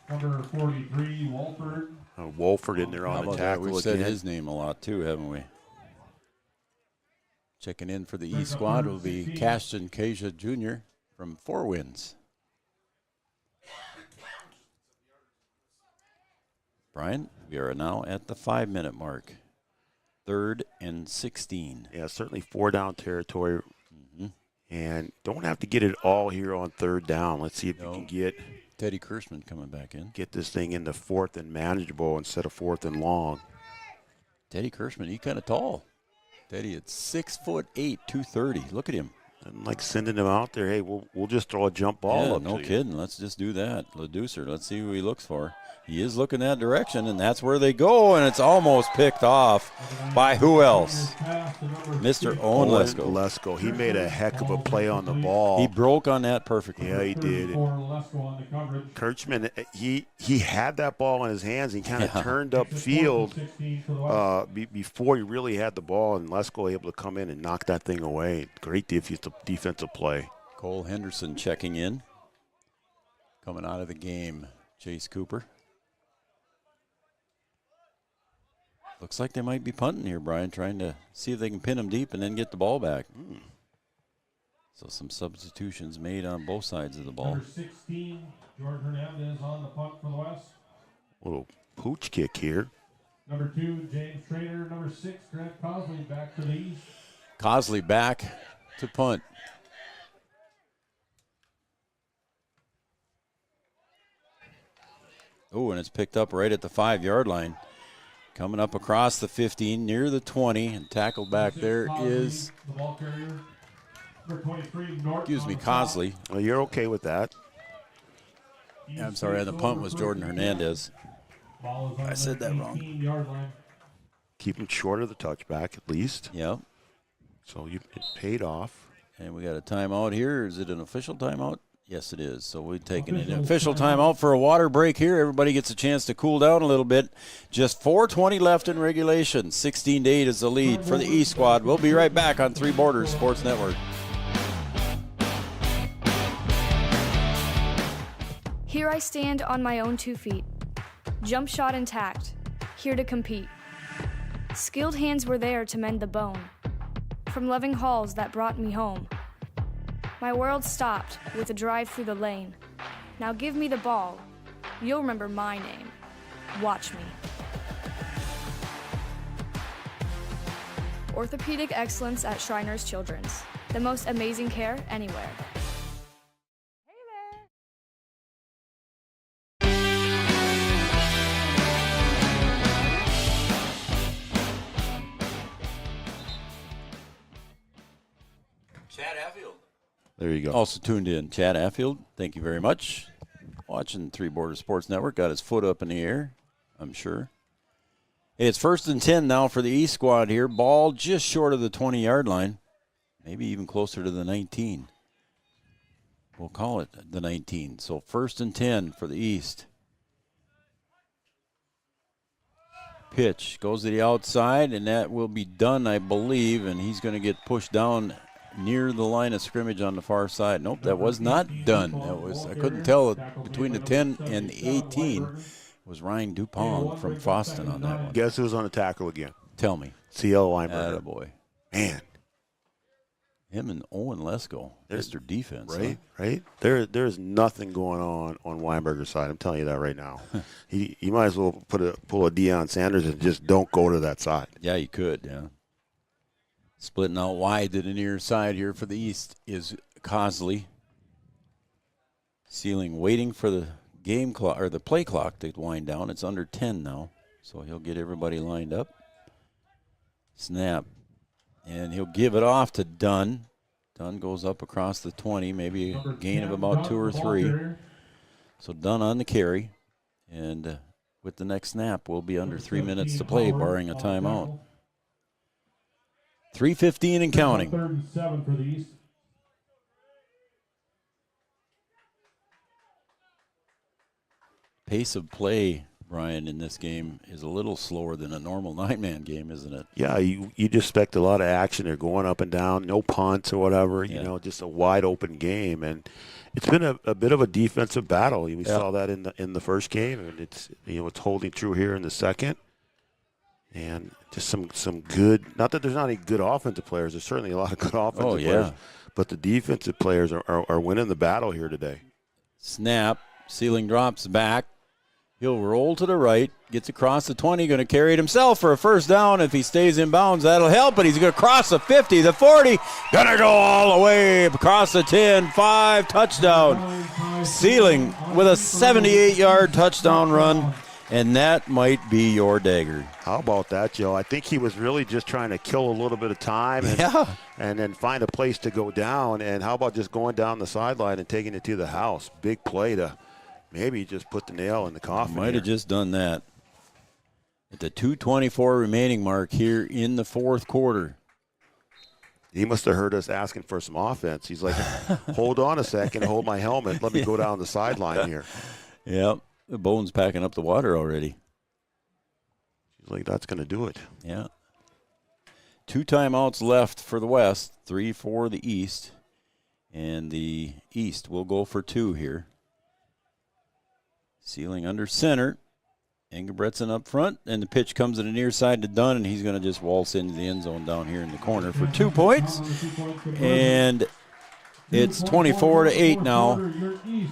Number 43, Walford. Wolford in there on the tackle. We've said his name a lot too, haven't we? Checking in for the E squad will be Cashton Kasia Jr. from Four Winds. Brian, we are now at the 5-minute mark. 3rd and 16. Yeah, certainly 4-down territory. And don't have to get it all here on 3rd down. Let's see if we can get Teddy Kirschman coming back in. Get this thing into 4th and manageable instead of 4th and long. Teddy Kirschman, he's kind of tall. Teddy at 6'8", 230. Look at him. And like sending him out there, hey, we'll just throw a jump ball up. No to kidding. Let's just do that. LaDucer, let's see who he looks for. He is looking that direction, and that's where they go, and it's almost picked off by who else? Mr. Owen Lesko. Lesko. He made a heck of a play on the ball. He broke on that perfectly. Yeah, he did. Kirchman, he had that ball in his hands. He kind of turned up field before he really had the ball, and Lesko able to come in and knock that thing away. Great defensive play. Cole Henderson checking in. Coming out of the game, Chase Cooper. Looks like they might be punting here, Brian, trying to see if they can pin him deep and then get the ball back. So some substitutions made on both sides of the ball. Number 16, Jordan Hernandez on the punt for the West. Little pooch kick here. Number 2, James Trainer. Number 6, Grant Cosley back to the East. Cosley back to punt. Oh, and it's picked up right at the 5-yard line. Coming up across the 15, near the 20, and tackled back there is, Cosley. Well, you're okay with that. Yeah, I'm sorry, the punt was Jordan Hernandez. I said that wrong. Keep him short of the touchback at least. Yep. So it paid off. And we got a timeout here. Is it an official timeout? Yes, it is. So we're taking an official timeout for a water break here. Everybody gets a chance to cool down a little bit. Just 4:20 left in regulation. 16-8 is the lead for the E squad. We'll be right back on Three Borders Sports Network. Here I stand on my own 2 feet. Jump shot intact. Here to compete. Skilled hands were there to mend the bone. From loving halls that brought me home. My world stopped with a drive through the lane. Now give me the ball. You'll remember my name. Watch me. Orthopedic excellence at Shriners Children's. The most amazing care anywhere. Chad Affield. There you go. Also tuned in, Chad Affield. Thank you very much. Watching Three Borders Sports Network. Got his foot up in the air, I'm sure. Hey, it's 1st and 10 now for the E squad here. Ball just short of the 20-yard line. Maybe even closer to the 19. We'll call it the 19. So 1st and 10 for the East. Pitch goes to the outside, and that will be done, I believe, and he's going to get pushed down near the line of scrimmage on the far side. Nope, that was not done. That was, I couldn't tell between the 10 and the 18. It was Ryan Dupont from Foston on that one. Guess who's on the tackle again? Tell me. CL Weinberger. Attaboy. Man. Him and Owen Lesko, Mr. Defense. Right, right. There's nothing going on Weinberger's side. I'm telling you that right now. he might as well pull a Deion Sanders and just don't go to that side. Yeah, you could, yeah. Splitting out wide to the near side here for the East is Cosley. Sealing waiting for the game clock or the play clock to wind down. It's under 10 now, so he'll get everybody lined up. Snap, and he'll give it off to Dunn. Dunn goes up across the 20, maybe a gain of about 2 or 3. So Dunn on the carry, and with the next snap, we'll be under 3 minutes to play, barring a timeout. 3:15 and counting. 3rd and 7 for the East. pace of play, Brian, in this game is a little slower than a normal 9-man game, isn't it? Yeah, you expect a lot of action. They're going up and down, no punts or whatever, just a wide open game. And it's been a bit of a defensive battle. We saw that in the first game, and it's holding true here in the second. And just some good, not that there's not any good offensive players. There's certainly a lot of good offensive players. But the defensive players are winning the battle here today. Snap. Sealing drops back. He'll roll to the right. Gets across the 20. Going to carry it himself for a first down. If he stays in bounds, that'll help. But he's going to cross the 50, the 40. Going to go all the way across the 10. 5, touchdown. Sealing with a 78-yard touchdown run. And that might be your dagger. How about that, Joe? I think he was really just trying to kill a little bit of time and then find a place to go down. And how about just going down the sideline and taking it to the house? Big play to maybe just put the nail in the coffin. Might have just done that. At the 2:24 remaining mark here in the fourth quarter. He must have heard us asking for some offense. He's like, hold on a second, hold my helmet. Let me go down the sideline here. Yep. The bone's packing up the water already. He's like, that's going to do it. Yeah. 2 timeouts left for the West, 3 for the East. And the East will go for 2 here. Sealing under center. Engelbretson up front. And the pitch comes to the near side to Dunn, and he's going to just waltz into the end zone down here in the corner for 2 points. And it's 24-8 now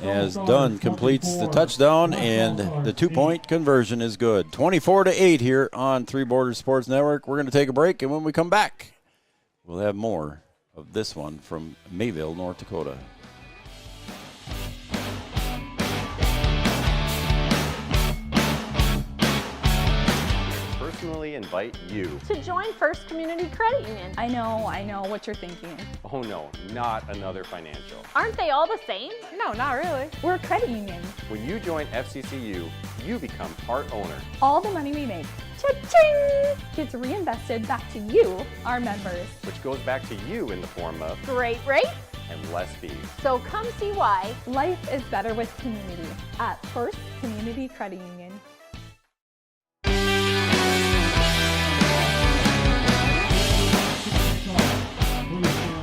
as Dunn completes the touchdown, and the 2-point conversion is good. 24-8 here on Three Borders Sports Network. We're going to take a break, and when we come back, we'll have more of this one from Mayville, North Dakota. Personally invite you to join First Community Credit Union. I know what you're thinking. Oh no, not another financial. Aren't they all the same? No, not really. We're a credit union. When you join FCCU, you become part owner. All the money we make, cha-ching, gets reinvested back to you, our members. Which goes back to you in the form of great rates and less fees. So come see why life is better with community at First Community Credit Union.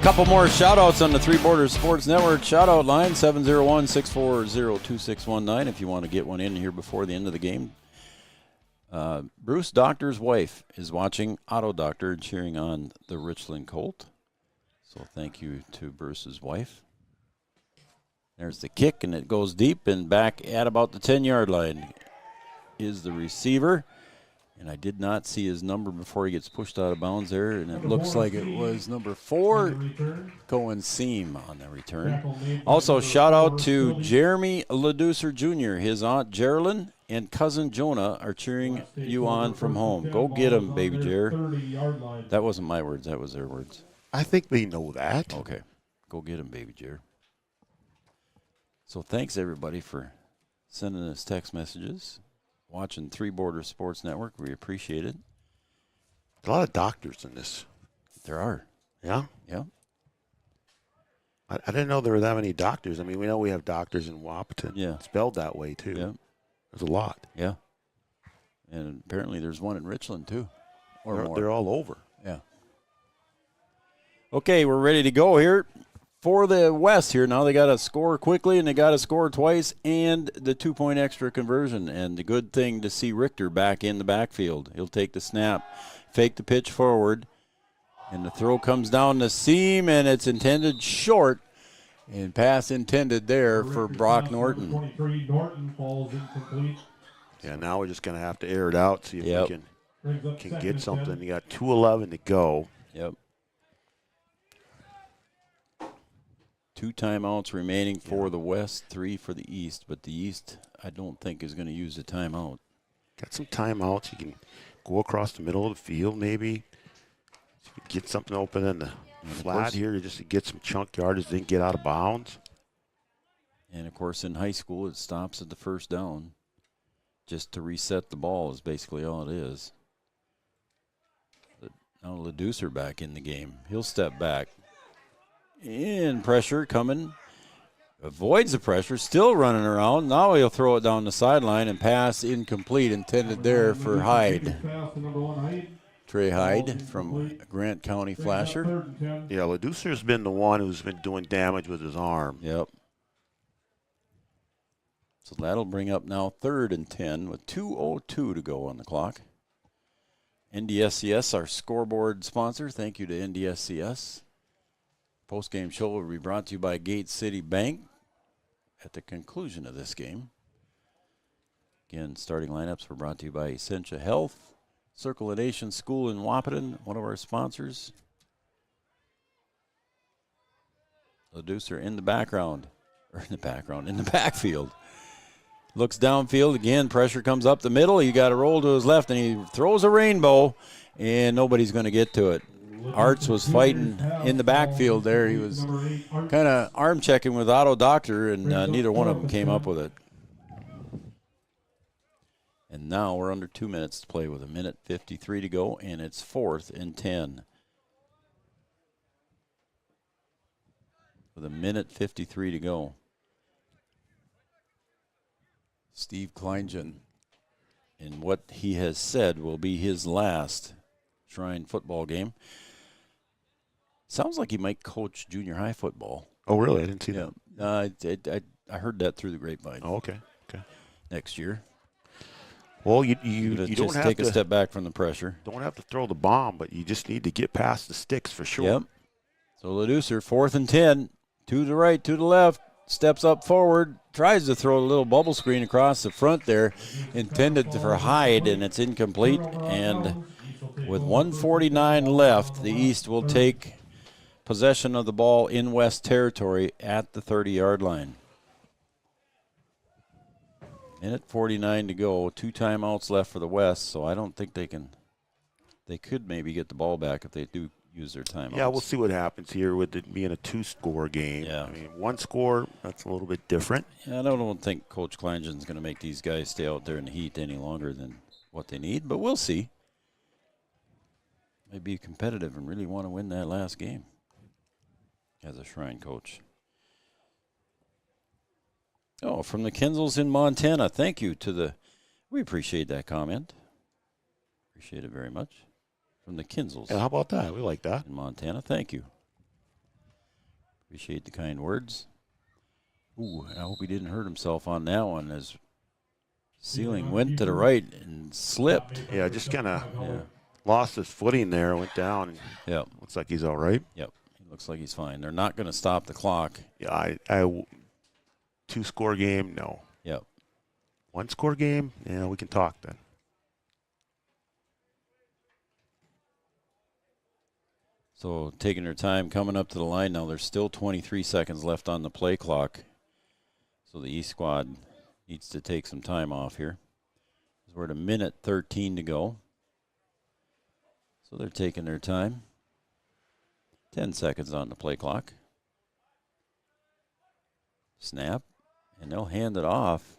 Couple more shout-outs on the Three Borders Sports Network. Shout-out line, 701-640-2619 if you want to get one in here before the end of the game. Bruce Doctor's wife is watching Auto Doctor and cheering on the Richland Colt. So thank you to Bruce's wife. There's the kick, and it goes deep, and back at about the 10-yard line is the receiver. And I did not see his number before he gets pushed out of bounds there, and it looks like it was number 4, Cohen Seam on the return. Also, shout out to Jeremy Leducer Jr., his aunt Geraldine and cousin Jonah are cheering you on from home. Go get him, baby Jer. That wasn't my words, that was their words. I think they know that. Okay. Go get him, baby Jer. So thanks, everybody, for sending us text messages. Watching Three Borders Sports Network. We appreciate it. A lot of doctors in this. There are. Yeah? Yeah. I didn't know there were that many doctors. I mean, we know we have doctors in Wahpeton. Yeah. Spelled that way, too. Yeah. There's a lot. Yeah. And apparently there's one in Richland, too. Or more. They're all over. Yeah. Okay, we're ready to go here. For the West here, now they got to score quickly, and they got to score twice, and the 2-point extra conversion. And the good thing to see Richter back in the backfield. He'll take the snap, fake the pitch forward, and the throw comes down the seam, and it's intended short, and pass intended there for Brock Norton. 23, Norton falls incomplete. Yeah, now we're just going to have to air it out, see if we can get something. You got 2:11 to go. Yep. 2 timeouts remaining for the West, 3 for the East. But the East, I don't think, is going to use a timeout. Got some timeouts. You can go across the middle of the field maybe. Get something open in the flat here just to get some chunk yardage, then get out of bounds. And, of course, in high school, it stops at the first down. Just to reset the ball is basically all it is. But now Leducer back in the game. He'll step back. In pressure coming. avoids the pressure, still running around. Now he'll throw it down the sideline and pass incomplete, intended there for Hyde. Trey Hyde from Grant County Flasher. Yeah, Ledoucer's been the one who's been doing damage with his arm. Yep. So that'll bring up now 3rd and 10 with 2:02 to go on the clock. NDSCS, our scoreboard sponsor. Thank you to NDSCS. Post-game show will be brought to you by Gate City Bank at the conclusion of this game. Again, starting lineups were brought to you by Essentia Health, Circle of Nations School in Wahpeton, one of our sponsors. Ledoucer in the backfield. Looks downfield again, pressure comes up the middle. He got a roll to his left, and he throws a rainbow, and nobody's going to get to it. Arts was fighting in the backfield there. He was kind of arm checking with Otto Doctor, and neither one of them came up with it. And now we're under 2 minutes to play with 1:53 to go, and it's 4th and 10. With 1:53 to go. Steve Kleingen, in what he has said will be his last Shrine football game. Sounds like he might coach junior high football. Oh, really? I didn't see that. I heard that through the grapevine. Oh, okay. Next year. Well, you just don't have take to a step back from the pressure. Don't have to throw the bomb, but you just need to get past the sticks for sure. Yep. So Ledoucer, 4th and 10, to the right, to the left, steps up forward, tries to throw a little bubble screen across the front there, intended for Hyde, and it's incomplete. And with 1:49 left, the East will take possession of the ball in West territory at the 30-yard line. 1:49 to go, 2 timeouts left for the West, so I don't think they could maybe get the ball back if they do use their timeouts. Yeah, we'll see what happens here with it being a 2-score game. Yeah. I mean, 1 score, that's a little bit different. Yeah, I don't think Coach Kleingen's going to make these guys stay out there in the heat any longer than what they need, but we'll see. May be competitive and really want to win that last game as a Shrine coach. Oh, from the Kinsells in Montana. Thank you we appreciate that comment. Appreciate it very much. From the Kinsells. Yeah, how about that? We like that. In Montana. Thank you. Appreciate the kind words. Ooh, I hope he didn't hurt himself on that one as Sealing went to the right and slipped. Yeah, just kind of lost his footing there, went down. And yep. Looks like he's all right. Yep. He looks like he's fine. They're not going to stop the clock. Yeah, I 2-score game, no. Yep. 1-score game, yeah, we can talk then. So taking their time coming up to the line now. There's still 23 seconds left on the play clock. So the East squad needs to take some time off here. We're at 1:13 to go. So they're taking their time. 10 seconds on the play clock. Snap, and they'll hand it off.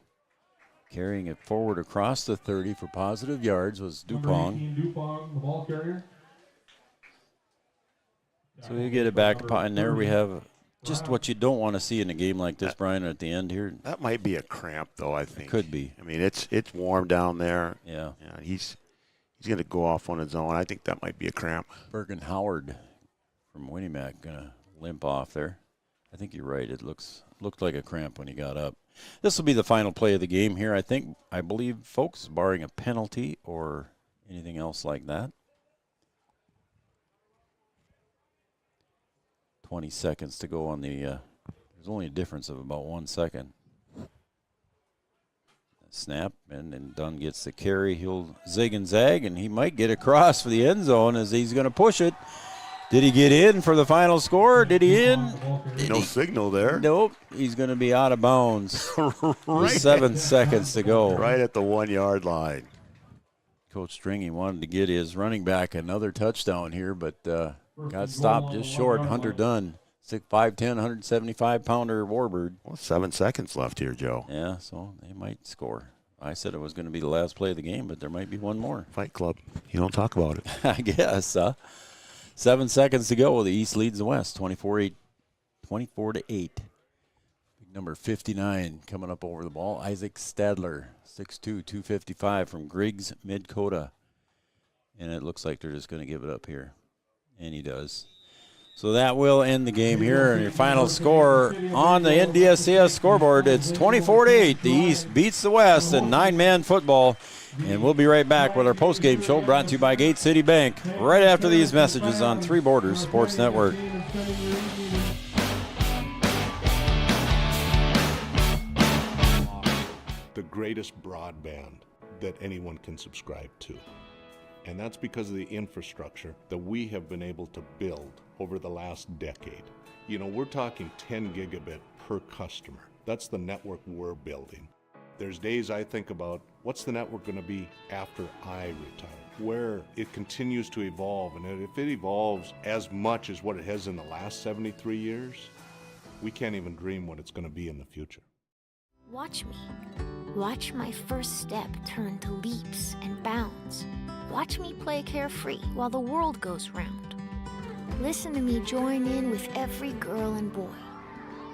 Carrying it forward across the 30 for positive yards was Dupong. Dupong, the ball carrier. So we get it back upon there. We have just what you don't want to see in a game like this, Brian, at the end here. That might be a cramp, though, I think. It could be. I mean, it's warm down there. Yeah. He's going to go off on his own. I think that might be a cramp. Bergen Howard from Winnimac going to limp off there. I think you're right. It looked like a cramp when he got up. This will be the final play of the game here, I believe, folks, barring a penalty or anything else like that. 20 seconds to go on the there's only a difference of about 1 second. Snap, and then Dunn gets the carry. He'll zig and zag, and he might get across for the end zone as he's going to push it. Did he get in for the final score? Did he in? No signal there. Nope. He's going to be out of bounds. Right. 7 seconds to go. Right at the 1-yard line. Coach Stringy wanted to get his running back another touchdown here, but got stopped just short. Hunter Dunn, 6'5", 175-pounder Warbird. Well, 7 seconds left here, Joe. Yeah, so they might score. I said it was going to be the last play of the game, but there might be one more. Fight Club. You don't talk about it. I guess. 7 seconds to go. The East leads the West, 24-8. Big Number 59 coming up over the ball, Isaac Stadler, 6'2", 255 from Griggs, Dakota. And it looks like they're just going to give it up here. And he does. So that will end the game here. And your final score on the NDSCS scoreboard, it's 24-8. The East beats the West in 9-man football. And we'll be right back with our post-game show brought to you by Gate City Bank right after these messages on Three Borders Sports Network. The greatest broadband that anyone can subscribe to. And that's because of the infrastructure that we have been able to build over the last decade. You know, we're talking 10 gigabit per customer. That's the network we're building. There's days I think about, what's the network going to be after I retire? Where it continues to evolve, and if it evolves as much as what it has in the last 73 years, we can't even dream what it's going to be in the future. Watch me. Watch my first step turn to leaps and bounds. Watch me play carefree while the world goes round. Listen to me join in with every girl and boy.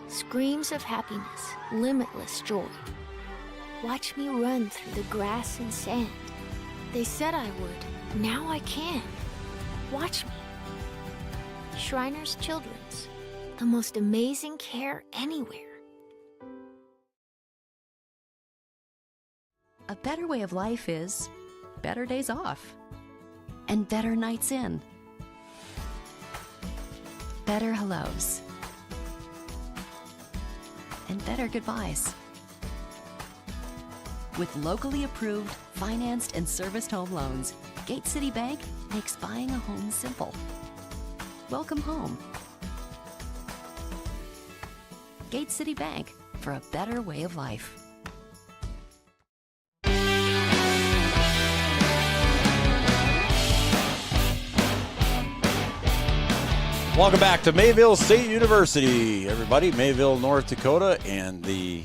Screams of happiness, limitless joy. Watch me run through the grass and sand. They said I would, now I can. Watch me. Shriners Children's, the most amazing care anywhere. A better way of life is better days off and better nights in. Better hellos and better goodbyes. With locally approved, financed, and serviced home loans, Gate City Bank makes buying a home simple. Welcome home. Gate City Bank, for a better way of life. Welcome back to Mayville State University, everybody. Mayville, North Dakota, and the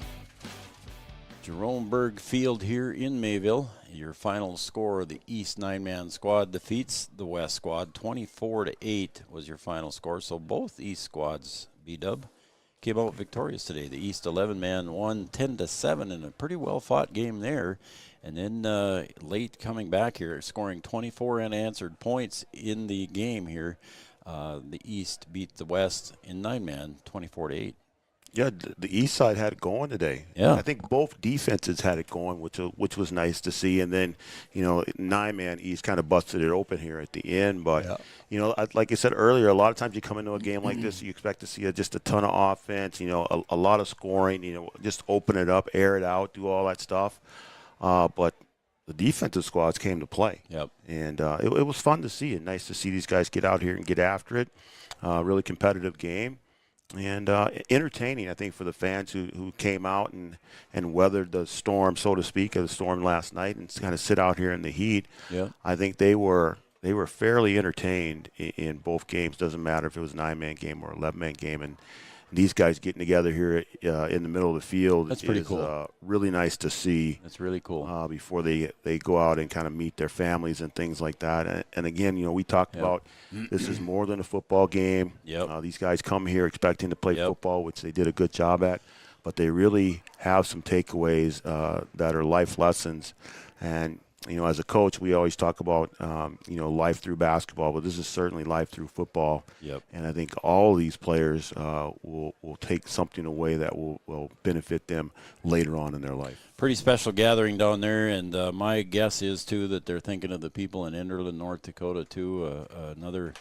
Jerome Berg Field here in Mayville. Your final score, the East 9-man squad defeats the West squad. 24-8 was your final score. So both East squads, B-Dub, came out victorious today. The East 11-man won 10-7 in a pretty well-fought game there. And then late coming back here, scoring 24 unanswered points in the game here. The East beat the West in 9-man, 24-8. Yeah, the East side had it going today. Yeah, I think both defenses had it going, which was nice to see. And then, 9-man East kind of busted it open here at the end. But like I said earlier, a lot of times you come into a game like this, you expect to see just a ton of offense. A lot of scoring. Just open it up, air it out, do all that stuff. But the defensive squads came to play. Yep. And it was fun to see and nice to see these guys get out here and get after it. Really competitive game. And entertaining, I think, for the fans who came out and weathered the storm, so to speak, of the storm last night and kind of sit out here in the heat. Yeah. I think they were fairly entertained in both games. Doesn't matter if it was a 9-man game or 11-man game. And these guys getting together here in the middle of the field That's pretty cool. Really nice to see. That's really cool. Before they go out and kind of meet their families and things like that. And again, we talked about this is more than a football game. Yep. These guys come here expecting to play football, which they did a good job at. But they really have some takeaways that are life lessons. And as a coach, we always talk about, life through basketball, but this is certainly life through football. Yep. And I think all of these players will take something away that will benefit them later on in their life. Pretty special gathering down there, and my guess is, too, that they're thinking of the people in Enderlin, North Dakota, too, another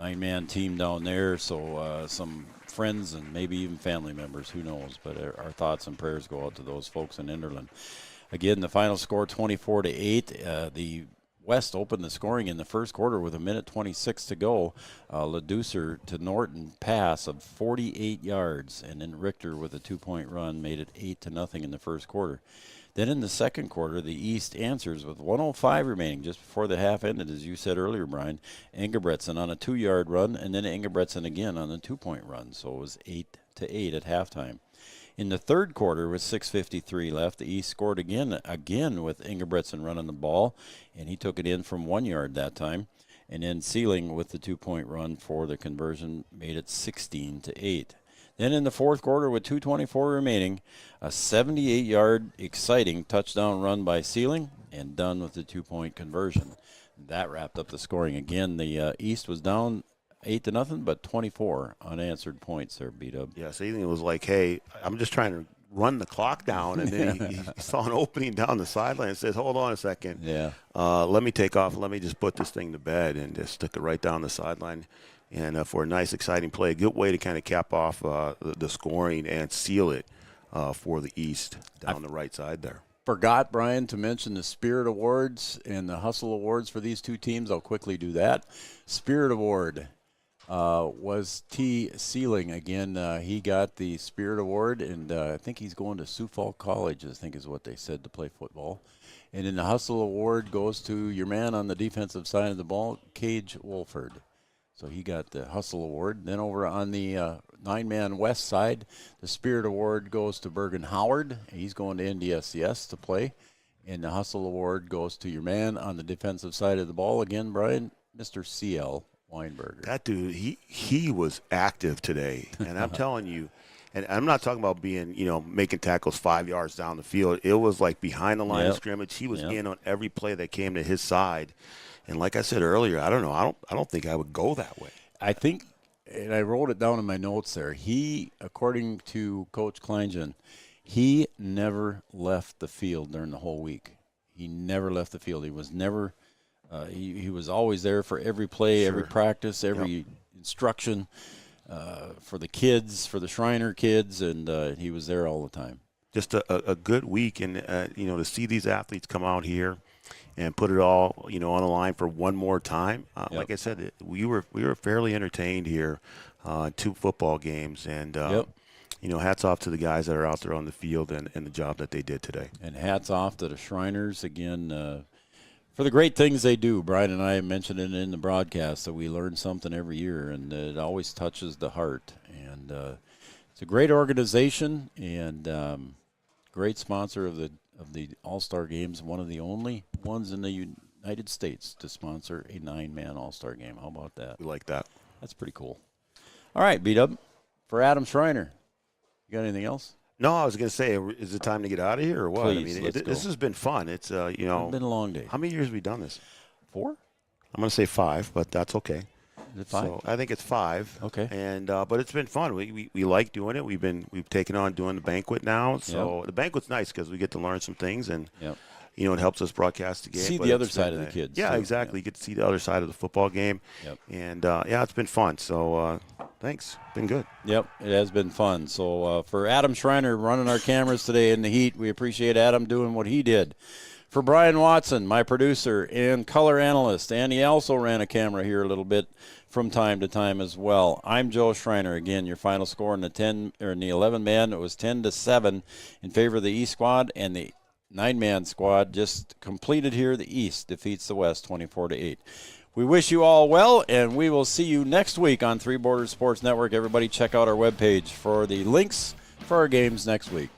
9-man team down there, so some friends and maybe even family members, who knows, but our thoughts and prayers go out to those folks in Enderlin. Again, the final score 24-8. The West opened the scoring in the first quarter with 1:26 to go. LeDucer to Norton pass of 48 yards, and then Richter with a 2-point run made it 8-0 in the first quarter. Then in the second quarter, the East answers with 1:05 remaining, just before the half ended, as you said earlier, Brian. Engebretson on a 2-yard run, and then Engebretson again on a 2-point run. So it was 8-8 at halftime. In the third quarter, with 6:53 left, the East scored again with Engebretson running the ball, and he took it in from 1 yard that time. And then Sealing with the 2-point run for the conversion made it 16-8. Then in the fourth quarter with 2:24 remaining, a 78-yard exciting touchdown run by Sealing and done with the 2-point conversion. That wrapped up the scoring. Again, the East was down 8-0, but 24 unanswered points there, B-Dub. Yeah, Sealing was like, hey, I'm just trying to run the clock down, and then he saw an opening down the sideline and says, hold on a second. Yeah. Let me take off. Let me just put this thing to bed, and just stick it right down the sideline. And for a nice, exciting play, a good way to kind of cap off the scoring and seal it for the East down the right side there. Forgot, Brian, to mention the Spirit Awards and the Hustle Awards for these two teams. I'll quickly do that. Spirit Award was T. Sealing. Again, he got the Spirit Award, and I think he's going to Sioux Falls College, I think is what they said, to play football. And then the Hustle Award goes to your man on the defensive side of the ball, Cage Wolford. So he got the Hustle Award. Then over on the 9-man West side, the Spirit Award goes to Bergen Howard. He's going to NDSCS to play. And the Hustle Award goes to your man on the defensive side of the ball. Again, Brian, Mr. C.L. Weinberger. That dude, he was active today. And I'm telling you, and I'm not talking about being, making tackles 5 yards down the field. It was like behind the line of scrimmage. He was in on every play that came to his side. And like I said earlier, I don't know. I don't think I would go that way. I think, and I wrote it down in my notes there, he, according to Coach Kleingen, he never left the field during the whole week. He never left the field. He was never he was always there for every play, every practice, every instruction for the kids, for the Shriner kids, and he was there all the time. Just a good week, and to see these athletes come out here and put it all, on the line for one more time. Like I said, we were fairly entertained here, 2 football games, and hats off to the guys that are out there on the field and the job that they did today. And hats off to the Shriners again for the great things they do. Brian and I mentioned it in the broadcast that we learn something every year, and it always touches the heart. And it's a great organization and great sponsor of the All-Star Games, one of the only ones in the United States to sponsor a 9-man All-Star Game. How about that? We like that. That's pretty cool. All right, B-Dub, for Adam Shriner, you got anything else? No, I was going to say, is it time to get out of here or what? Please, let's go. This has been fun. It's, It's been a long day. How many years have we done this? 4? I'm going to say 5, but that's okay. Is it 5? So I think it's 5. Okay. And but it's been fun. We like doing it. We've taken on doing the banquet now. So the banquet's nice because we get to learn some things, and it helps us broadcast the game. See the other side of the kids. Yeah, too. exactly. You get to see the other side of the football game. Yep. And it's been fun. So thanks. Been good. Yep, it has been fun. So for Adam Shriner running our cameras today in the heat, we appreciate Adam doing what he did. For Brian Watson, my producer and color analyst, and he also ran a camera here a little bit from time to time as well. I'm Joe Shriner. Again, your final score in the 11-man, it was 10-7 in favor of the East squad, and the 9-man squad just completed here. The East defeats the West 24-8. We wish you all well, and we will see you next week on Three Borders Sports Network. Everybody check out our webpage for the links for our games next week.